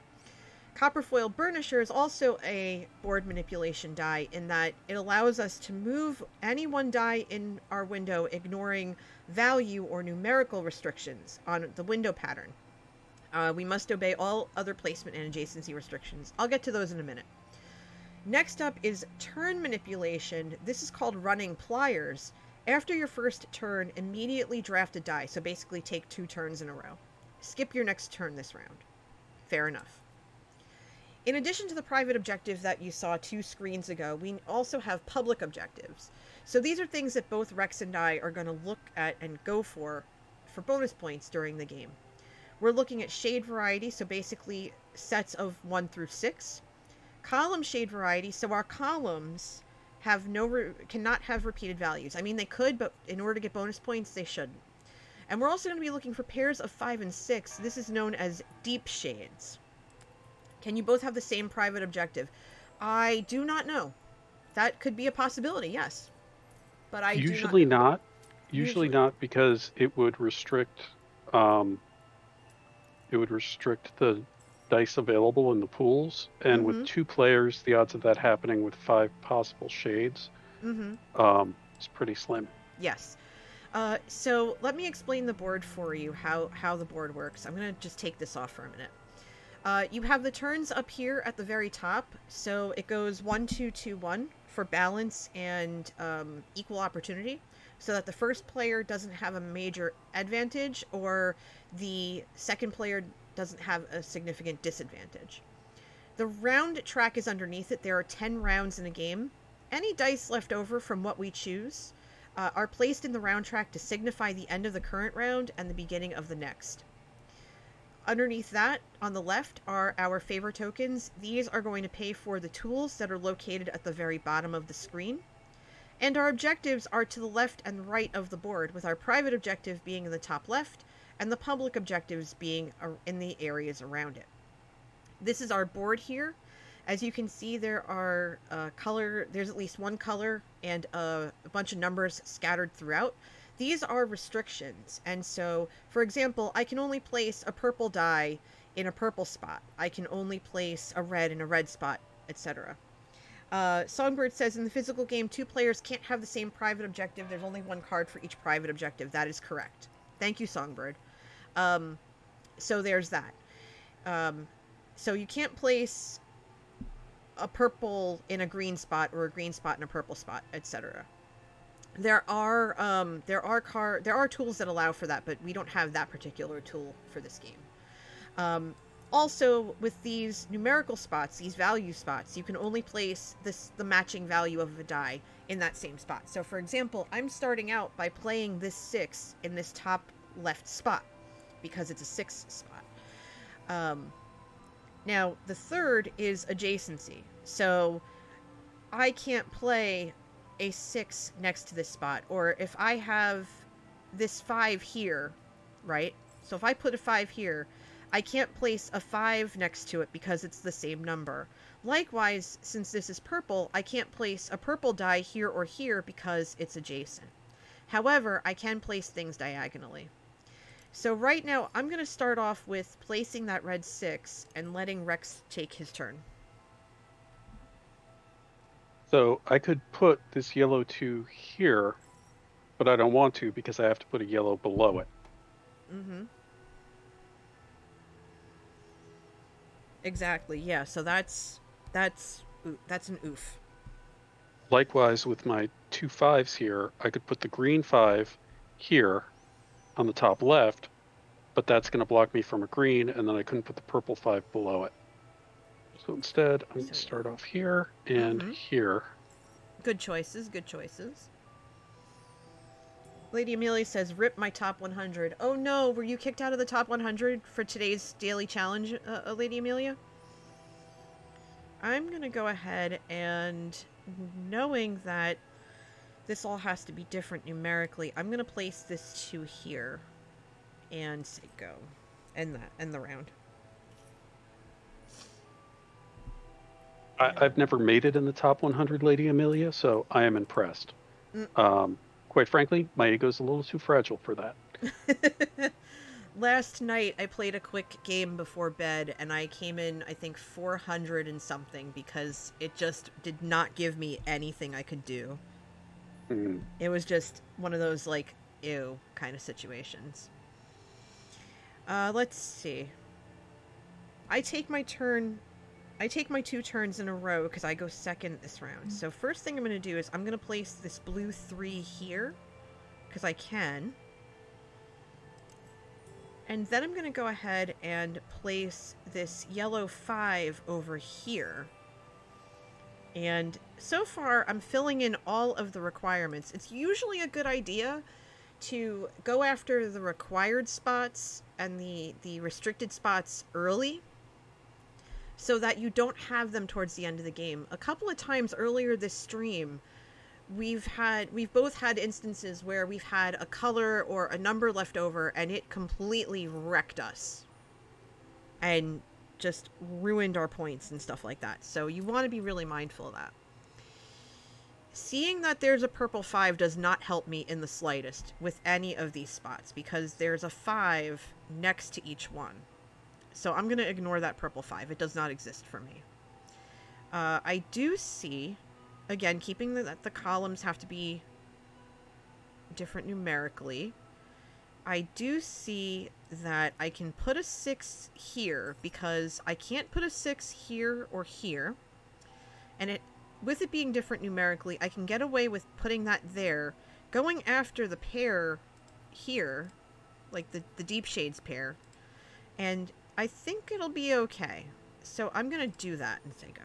Copperfoil Burnisher is also a board manipulation die in that it allows us to move any one die in our window, ignoring value or numerical restrictions on the window pattern. We must obey all other placement and adjacency restrictions. I'll get to those in a minute. Next up is turn manipulation. This is called running pliers. After your first turn, immediately draft a die. So basically take 2 turns in a row. Skip your next turn this round. Fair enough. In addition to the private objective that you saw 2 screens ago, we also have public objectives. So these are things that both Rex and I are going to look at and go for bonus points during the game. We're looking at shade variety, so basically sets of 1 through 6. Column shade variety, so our columns have cannot have repeated values. I mean, they could, but in order to get bonus points, they shouldn't. And we're also going to be looking for pairs of 5 and 6. This is known as deep shades. Can you both have the same private objective? I do not know. That could be a possibility, yes. But I usually not. Usually not, because it would restrict the dice available in the pools, and with 2 players, the odds of that happening with 5 possible shades is pretty slim. Yes. So let me explain the board for you, how the board works. I'm going to just take this off for a minute. You have the turns up here at the very top, so it goes 1, 2, 2, 1 for balance and equal opportunity, so that the first player doesn't have a major advantage or the second player doesn't have a significant disadvantage. The round track is underneath it. There are 10 rounds in a game. Any dice left over from what we choose are placed in the round track to signify the end of the current round and the beginning of the next. Underneath that, on the left, are our favor tokens. These are going to pay for the tools that are located at the very bottom of the screen. And our objectives are to the left and right of the board, with our private objective being in the top left and the public objectives being in the areas around it. This is our board here. As you can see, there are there's at least one color and a bunch of numbers scattered throughout. These are restrictions, and so, for example, I can only place a purple die in a purple spot. I can only place a red in a red spot, etc. Songbird says, in the physical game, 2 players can't have the same private objective. There's only 1 card for each private objective. That is correct. Thank you, Songbird. So there's that. So you can't place a purple in a green spot or a green spot in a purple spot, etc. There are tools that allow for that, but we don't have that particular tool for this game. Also, with these numerical spots, these value spots, you can only place the matching value of a die in that same spot. So, for example, I'm starting out by playing this 6 in this top left spot because it's a 6 spot. Now, the third is adjacency. So, I can't play a 6 next to this spot. Or if I have this 5 here, right? So if I put a 5 here, I can't place a 5 next to it because it's the same number. Likewise, since this is purple, I can't place a purple die here or here because it's adjacent. However, I can place things diagonally. So right now, I'm going to start off with placing that red 6 and letting Rex take his turn. So I could put this yellow 2 here, but I don't want to because I have to put a yellow below it. Mm-hmm. Exactly, yeah, so that's an oof. Likewise, with my 2 5s here, I could put the green 5 here on the top left, but that's going to block me from a green, and then I couldn't put the purple 5 below it. So instead, I'm going to start off here and here. Good choices, good choices. Lady Amelia says, rip my top 100. Oh no, were you kicked out of the top 100 for today's daily challenge, Lady Amelia? I'm going to go ahead and, knowing that this all has to be different numerically, I'm going to place this 2 here and say go. End the round. I've never made it in the top 100, Lady Amelia, so I am impressed. Quite frankly, my ego's a little too fragile for that. Last night, I played a quick game before bed, and I came in, I think, 400 and something, because it just did not give me anything I could do. It was just one of those, like, ew kind of situations. Let's see. I take my 2 turns in a row because I go second this round. So first thing I'm going to do is I'm going to place this blue 3 here because I can. And then I'm going to go ahead and place this yellow 5 over here. And so far I'm filling in all of the requirements. It's usually a good idea to go after the required spots and the restricted spots early, so that you don't have them towards the end of the game. A couple of times earlier this stream, we've both had instances where we've had a color or a number left over and it completely wrecked us and just ruined our points and stuff like that. So you want to be really mindful of that. Seeing that there's a purple 5 does not help me in the slightest with any of these spots because there's a 5 next to each one. So I'm going to ignore that purple 5. It does not exist for me. I do see, again, keeping that the columns have to be different numerically. I do see that I can put a 6 here because I can't put a 6 here or here. And with it being different numerically, I can get away with putting that there, going after the pair here, like the Deep Shades pair, and I think it'll be okay. So I'm going to do that and say go.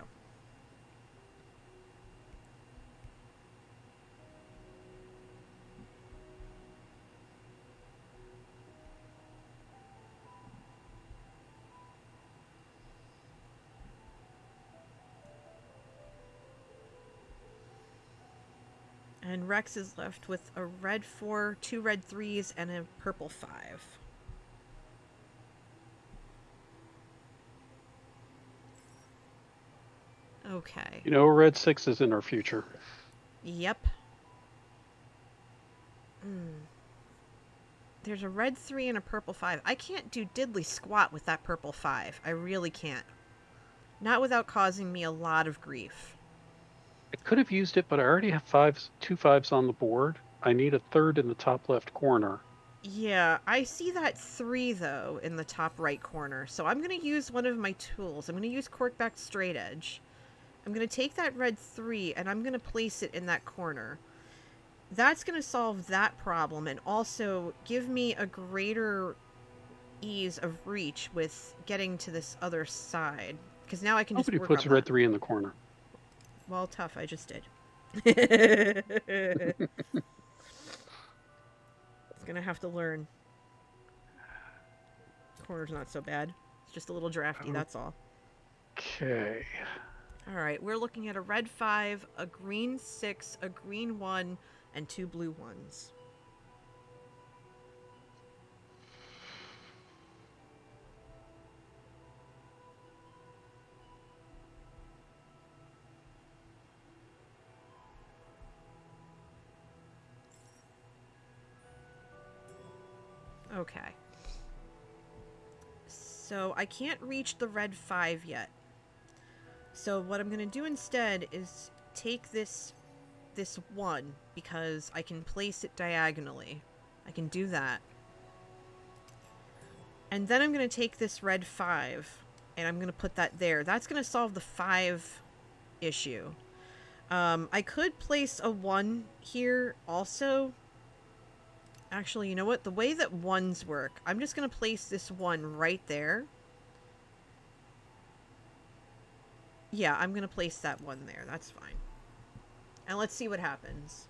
And Rex is left with a red 4, 2 red 3s, and a purple 5. Okay. You know, red 6 is in our future. Yep. There's a red 3 and a purple 5. I can't do diddly squat with that purple 5. I really can't. Not without causing me a lot of grief. I could have used it, but I already have 2 5s on the board. I need a third in the top left corner. Yeah, I see that 3, though, in the top right corner. So I'm going to use one of my tools. I'm going to use Corkback Straight Edge. I'm going to take that red 3, and I'm going to place it in that corner. That's going to solve that problem, and also give me a greater ease of reach with getting to this other side. Because now I can just work on that. Nobody puts a red 3 in the corner. Well, tough. I just did. It's gonna have to learn. Corner's not so bad. It's just a little drafty, that's all. Okay. Alright, we're looking at a red 5, a green 6, a green 1, and 2 blue 1s. Okay. So I can't reach the red 5 yet. So what I'm going to do instead is take this 1 because I can place it diagonally. I can do that. And then I'm going to take this red 5 and I'm going to put that there. That's going to solve the 5 issue. I could place a 1 here also. Actually, you know what? The way that 1s work, I'm just going to place this 1 right there. Yeah, I'm going to place that 1 there. That's fine. And let's see what happens.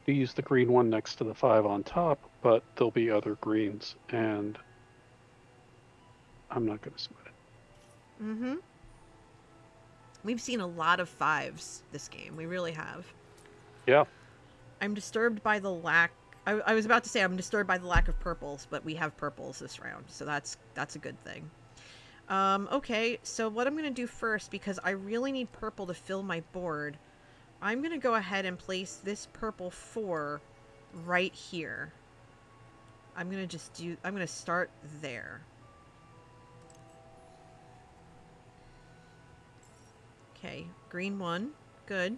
You use the green 1 next to the 5 on top, but there'll be other greens, and I'm not going to sweat it. Mm-hmm. We've seen a lot of 5s this game. We really have. Yeah. I'm disturbed by the lack... I was about to say I'm disturbed by the lack of purples, but we have purples this round, so that's a good thing. Okay, so what I'm going to do first, because I really need purple to fill my board, I'm going to go ahead and place this purple 4 right here. I'm going to start there. Okay, green 1, good.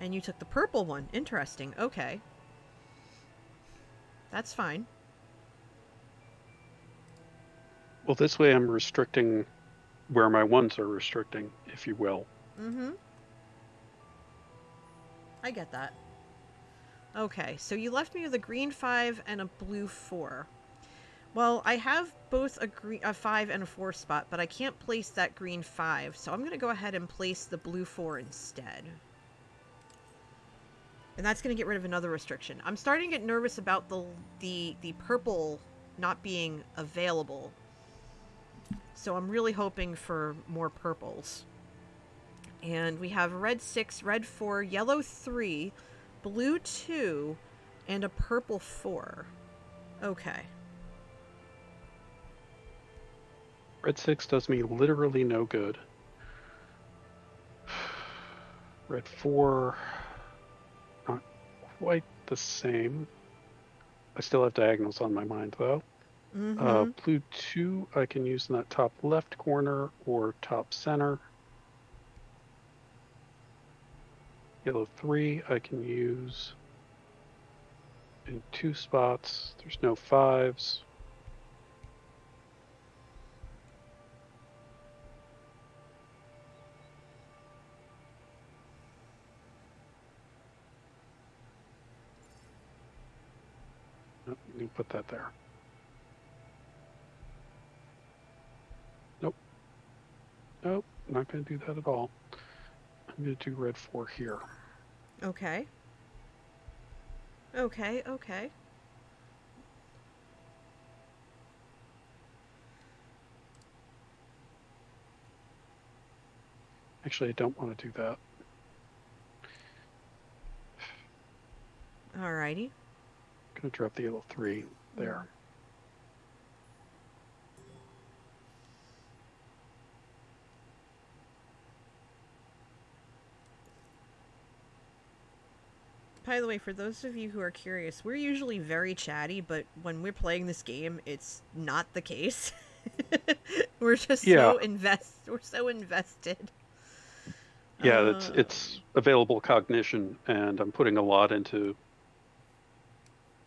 And you took the purple 1. Interesting. Okay. That's fine. Well, this way I'm restricting where my 1s are restricting, if you will. Mm-hmm. I get that. Okay, so you left me with a green 5 and a blue 4. Well, I have both a 5 and a 4 spot, but I can't place that green 5, so I'm going to go ahead and place the blue 4 instead. And that's going to get rid of another restriction. I'm starting to get nervous about the purple not being available. So I'm really hoping for more purples. And we have red 6, red 4, yellow 3, blue 2, and a purple 4. Okay. Red 6 does me literally no good. Red 4... not quite the same. I still have diagonals on my mind, though. Mm-hmm. Blue 2, I can use in that top left corner or top center. Yellow 3 I can use in 2 spots. There's no 5s. Nope, you can put that there. Nope. Nope, not going to do that at all. I'm going to do red 4 here. Okay. Okay, okay. Actually, I don't want to do that. Alrighty. I'm going to drop the yellow 3 there. By the way, for those of you who are curious, we're usually very chatty, but when we're playing this game, it's not the case. We're just so invested. Yeah, it's available cognition, and I'm putting a lot into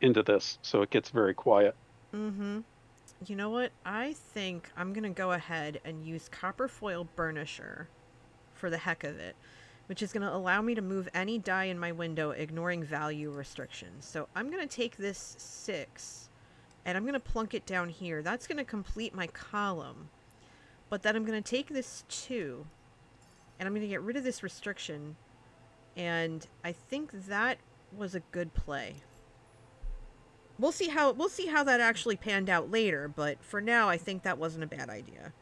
this, so it gets very quiet. Mm-hmm. You know what? I think I'm gonna go ahead and use copper foil burnisher for the heck of it, which is gonna allow me to move any die in my window, ignoring value restrictions. So I'm gonna take this 6, and I'm gonna plunk it down here. That's gonna complete my column. But then I'm gonna take this 2, and I'm gonna get rid of this restriction, and I think that was a good play. We'll see how that actually panned out later, but for now I think that wasn't a bad idea.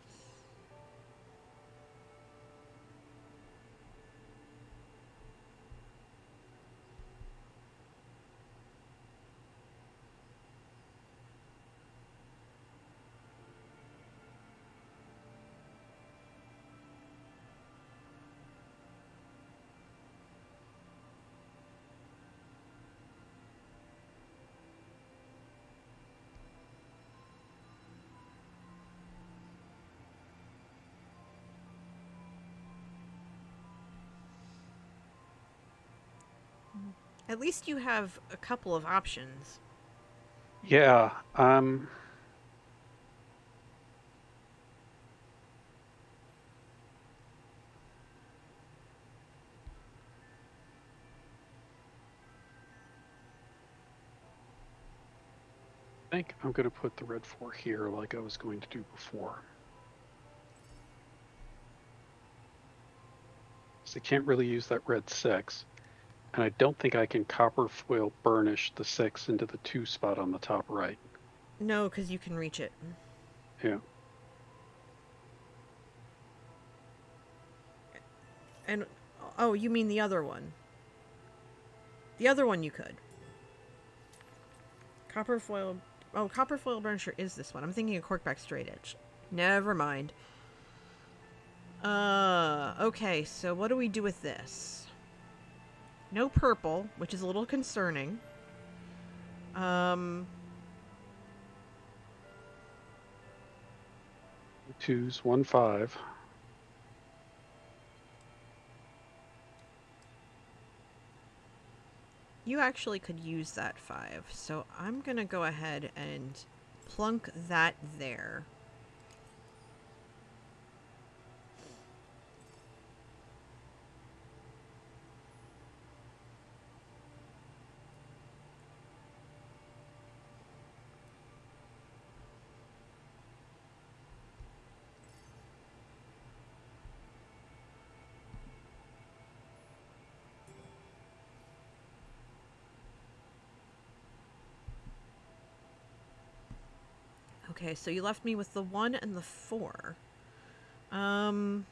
At least you have a couple of options. Yeah, I think I'm going to put the red 4 here like I was going to do before. So I can't really use that red 6. And I don't think I can copper foil burnish the 6 into the 2 spot on the top right. No, because you can reach it. Yeah. And, oh, you mean the other one. The other one you could. Copper foil burnisher is this one. I'm thinking of corkback straight edge. Never mind. Okay, so what do we do with this? No purple, which is a little concerning. 2s, 1 5. You actually could use that 5, so I'm gonna go ahead and plunk that there. Okay, so you left me with the 1 and the 4. I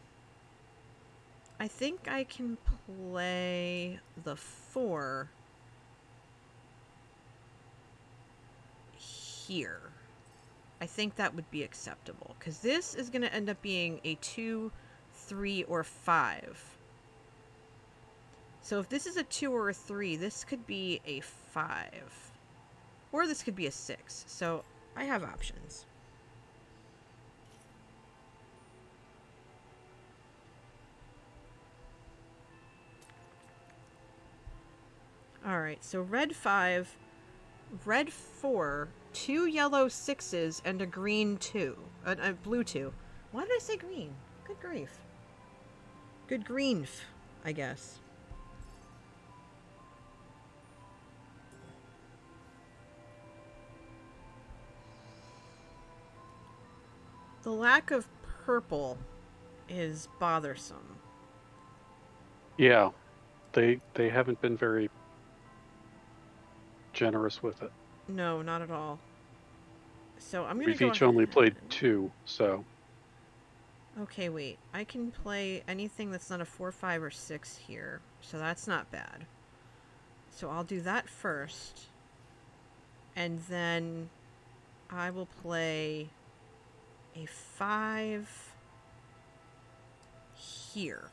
think I can play the 4 here. I think that would be acceptable, because this is going to end up being a 2, 3, or 5. So if this is a 2 or a 3, this could be a 5. Or this could be a 6. So I have options. All right, so red 5, red 4, 2 yellow 6s, and a green 2. A blue 2. Why did I say green? Good grief. Good grief, I guess. The lack of purple is bothersome. Yeah, they haven't been very generous with it. No, not at all. So I'm gonna We've go each only ahead. played 2, so Okay, wait. I can play anything that's not a 4, 5, or 6 here, so that's not bad. So I'll do that first, and then I will play a 5 here.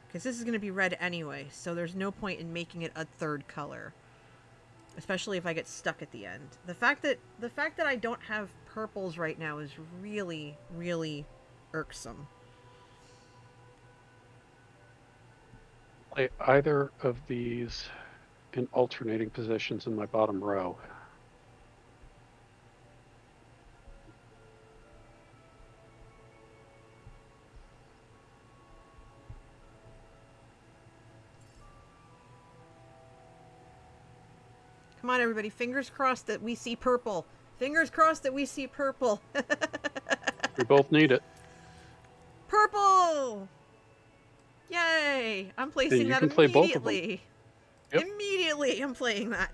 Because this is going to be red anyway, so there's no point in making it a third color. Especially if I get stuck at the end. The fact that I don't have purples right now is really, really irksome. play either of these in alternating positions in my bottom row. Come on, everybody. Fingers crossed that we see purple. Fingers crossed that we see purple. We both need it. Purple! Yay! I'm placing Then you that can play both of them. immediately. Yep. Immediately, I'm playing that.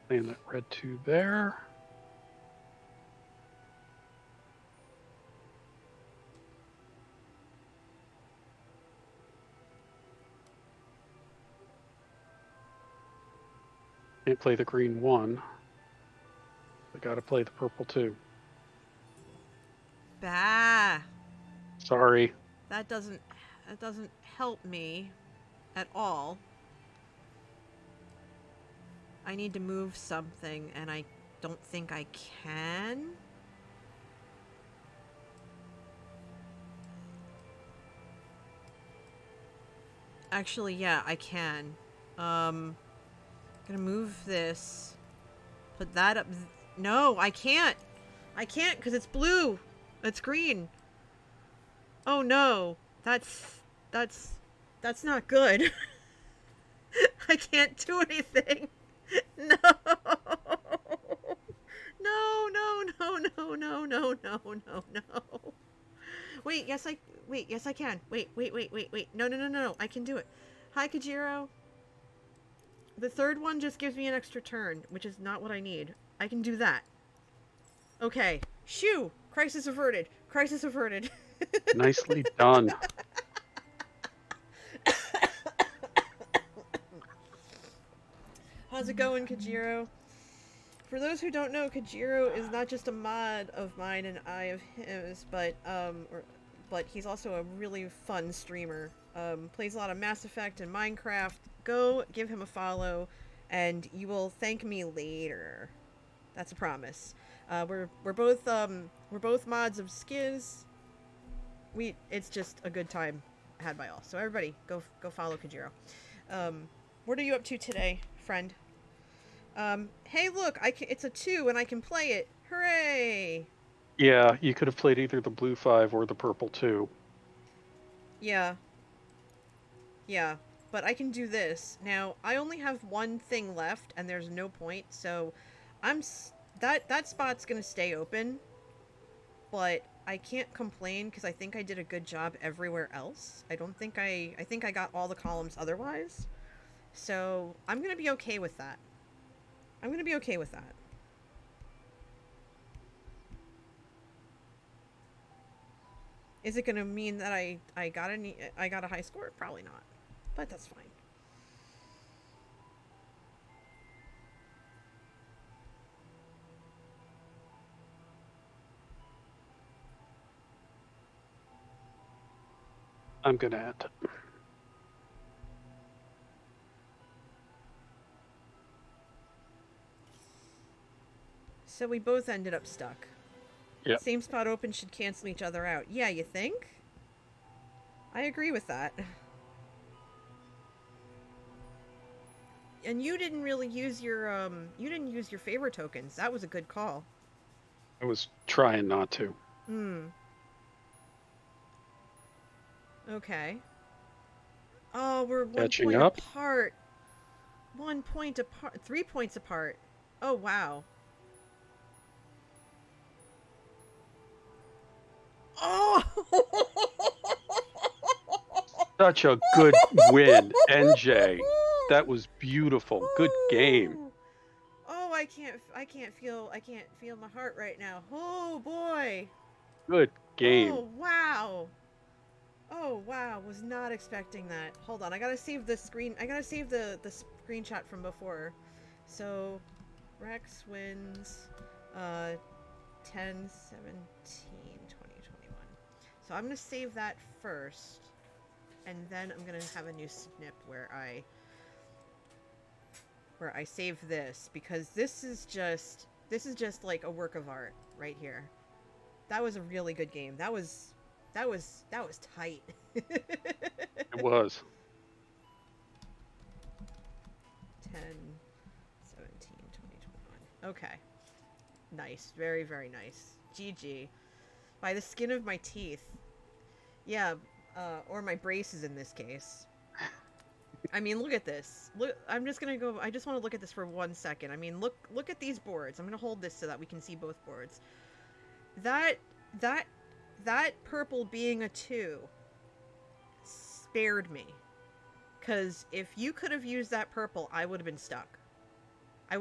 Playing that red 2 there. Can't play the green 1. I gotta play the purple 2. Bah! Sorry. That doesn't help me at all. I need to move something, and I don't think I can. Actually, yeah, I can. Gonna move this. Put that up. No, I can't. I can't because it's blue. It's green. Oh no. That's not good. I can't do anything. No. No, no, no, no, no, no, no, no, no. Wait, yes I can. Wait. No. I can do it. Hi, Kajiro. The third one just gives me an extra turn, which is not what I need. I can do that. Okay. Shoo! Crisis averted. Crisis averted. Nicely done. How's it going, Kajiro? For those who don't know, Kajiro is not just a mod of mine and I of his, but he's also a really fun streamer. Plays a lot of Mass Effect and Minecraft. Go give him a follow, and you will thank me later. That's a promise. We're both mods of Skiz. It's just a good time had by all. So everybody, go follow Kajiro. What are you up to today, friend? Hey, look, it's a 2 and I can play it. Hooray! Yeah, you could have played either the blue 5 or the purple 2. Yeah. Yeah, but I can do this. Now, I only have one thing left, and there's no point, so that spot's gonna stay open, but I can't complain because I think I did a good job everywhere else. I think I got all the columns otherwise, so I'm gonna be okay with that. I'm gonna be okay with that. Is it gonna mean that I got a high score? Probably not. But that's fine. I'm gonna add it. So we both ended up stuck. Yep. Same spot open should cancel each other out. Yeah, you think? I agree with that. And you didn't really use your favor tokens. That was a good call. I was trying not to. Okay. Oh, we're one Catching point up. apart. 1 point apart. 3 points apart. Oh, wow. Oh! Such a good win, NJ. That was beautiful. Good game. Oh, I can't feel my heart right now. Oh boy. Good game. Oh wow. Oh wow, was not expecting that. Hold on, I gotta save the screen. I gotta save the screenshot from before. So, Rex wins 10, 17, 20, 21. So I'm gonna save that first. And then I'm gonna have a new snip where I save this, because this is just like a work of art right here. That was a really good game. That was tight. It was. 10, 17, 20, 21. Okay. Nice. Very, very nice. GG. By the skin of my teeth. Yeah, or my braces in this case. I mean, look at this. Look, I'm just gonna go. I just want to look at this for 1 second. I mean, look at these boards. I'm gonna hold this so that we can see both boards. That purple being a 2 spared me, because if you could have used that purple, I would have been stuck. I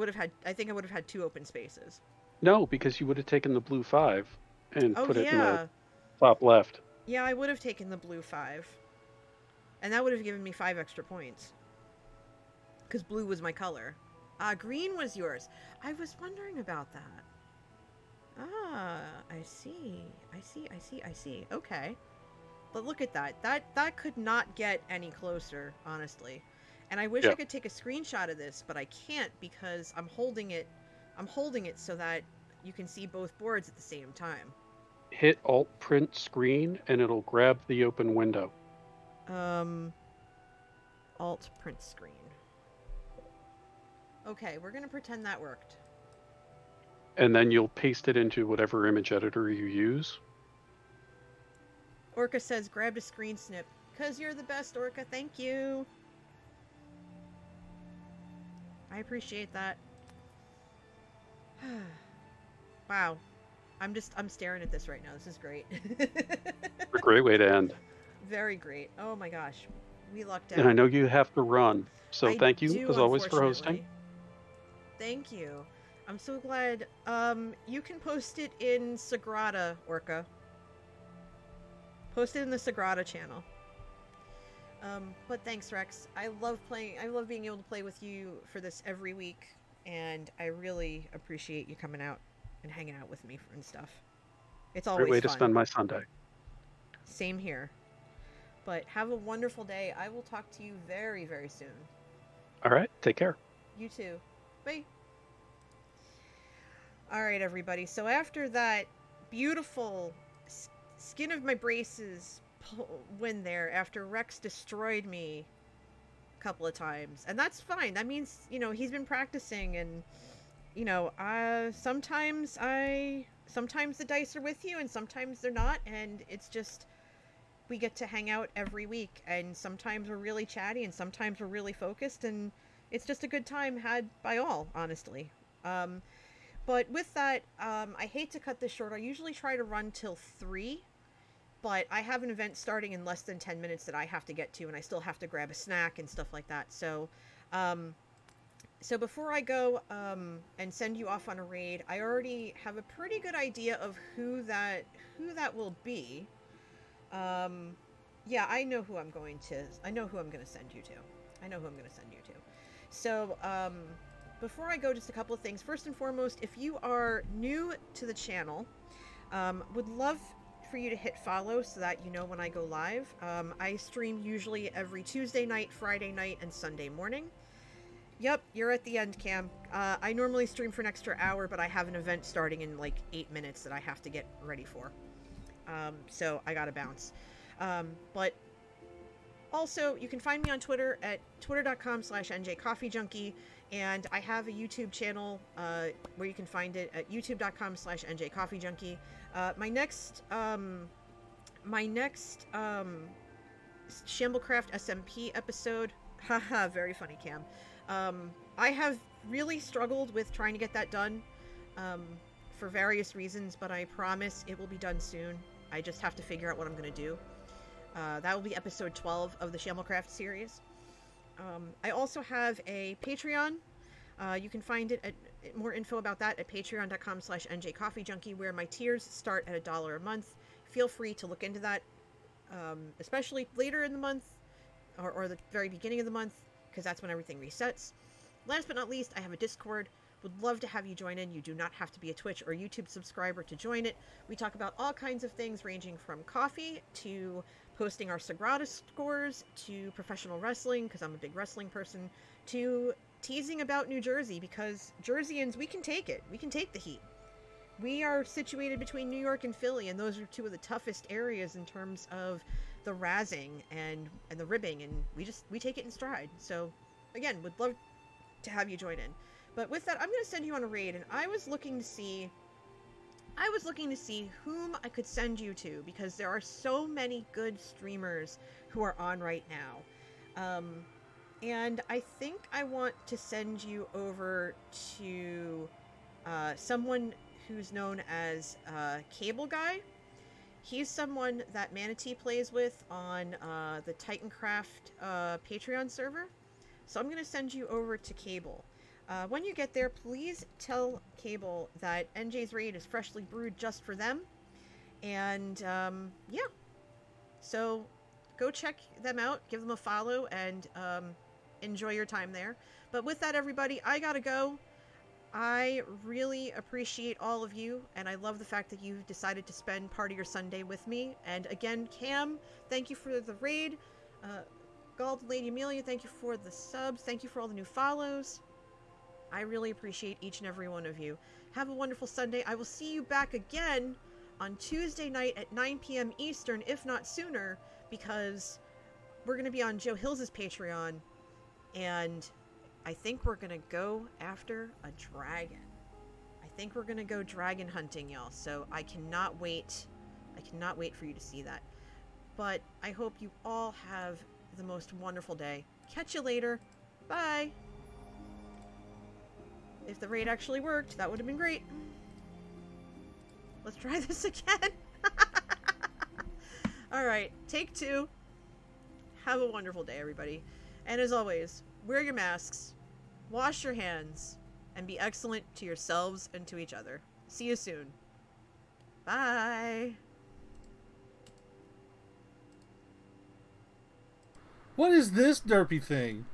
think I would have had 2 open spaces. No, because you would have taken the blue 5 and put it in the top left. Yeah, I would have taken the blue 5. And that would have given me 5 extra points. Because blue was my color. Green was yours. I was wondering about that. I see. Okay. But look at that. That could not get any closer, honestly. And I wish I could take a screenshot of this, but I can't because I'm holding it so that you can see both boards at the same time. Hit Alt Print Screen and it'll grab the open window. Alt Print Screen. Okay, we're gonna pretend that worked. And then you'll paste it into whatever image editor you use. Orca says, grabbed a screen snip. 'Cause you're the best, Orca. Thank you. I appreciate that. Wow. I'm staring at this right now. This is great. A great way to end. Very great. Oh my gosh. We lucked out. And I know you have to run. So thank you, as always, for hosting. Thank you. I'm so glad. You can post it in Sagrada, Orca. Post it in the Sagrada channel. But thanks, Rex. I love being able to play with you for this every week. And I really appreciate you coming out and hanging out with me and stuff. It's always Great way fun. to spend my Sunday. Same here. But have a wonderful day. I will talk to you very, very soon. All right. Take care. You too. Bye. All right, everybody. So after that beautiful skin of my braces win there, after Rex destroyed me a couple of times, and that's fine. That means, you know, he's been practicing, and, you know, sometimes the dice are with you and sometimes they're not, and it's just, we get to hang out every week, and sometimes we're really chatty and sometimes we're really focused, and it's just a good time had by all, honestly. But with that, I hate to cut this short. I usually try to run till 3, but I have an event starting in less than 10 minutes that I have to get to, and I still have to grab a snack and stuff like that. So, so before I go and send you off on a raid, I already have a pretty good idea of who that will be. Yeah, I know who I'm going to send you to. So, before I go, just a couple of things. First and foremost, if you are new to the channel, would love for you to hit follow so that you know when I go live. I stream usually every Tuesday night, Friday night, and Sunday morning. Yep, you're at the end, Cam. I normally stream for an extra hour, but I have an event starting in like 8 minutes that I have to get ready for. So I gotta bounce. But Also, you can find me on Twitter at twitter.com/njcoffeejunkie, and I have a YouTube channel where you can find it at youtube.com/njcoffeejunkie. My next Shamblecraft SMP episode, haha, very funny, Cam. I have really struggled with trying to get that done for various reasons, but I promise it will be done soon. I just have to figure out what I'm going to do. That will be episode 12 of the Shamblecraft series. I also have a Patreon. You can find it at more info about that at patreon.com/njcoffeejunkie, where my tiers start at $1 a month. Feel free to look into that, especially later in the month or the very beginning of the month, because that's when everything resets. Last but not least, I have a Discord. Would love to have you join in. You do not have to be a Twitch or YouTube subscriber to join it. We talk about all kinds of things, ranging from coffee to posting our Sagrada scores to professional wrestling, because I'm a big wrestling person, to teasing about New Jersey, because Jerseyans, we can take it. We can take the heat. We are situated between New York and Philly, and those are two of the toughest areas in terms of the razzing and the ribbing, and we take it in stride. So, again, would love to have you join in. But with that, I'm going to send you on a raid, and I was looking to see whom I could send you to, because there are so many good streamers who are on right now. And I think I want to send you over to someone who's known as Cable Guy. He's someone that Manatee plays with on the Titancraft Patreon server. So I'm going to send you over to Cable. When you get there, please tell Cable that NJ's Raid is freshly brewed just for them. And, yeah. So, go check them out, give them a follow, and enjoy your time there. But with that, everybody, I gotta go. I really appreciate all of you, and I love the fact that you've decided to spend part of your Sunday with me. And again, Cam, thank you for the raid. Gald, Lady Amelia, thank you for the subs. Thank you for all the new follows. I really appreciate each and every one of you. Have a wonderful Sunday. I will see you back again on Tuesday night at 9 p.m. Eastern, if not sooner, because we're going to be on Joe Hill's Patreon, and I think we're going to go after a dragon. I think we're going to go dragon hunting, y'all, so I cannot wait. I cannot wait for you to see that. But I hope you all have the most wonderful day. Catch you later. Bye. If the raid actually worked, that would have been great. Let's try this again. Alright, take 2. Have a wonderful day, everybody. And as always, wear your masks, wash your hands, and be excellent to yourselves and to each other. See you soon. Bye. What is this derpy thing?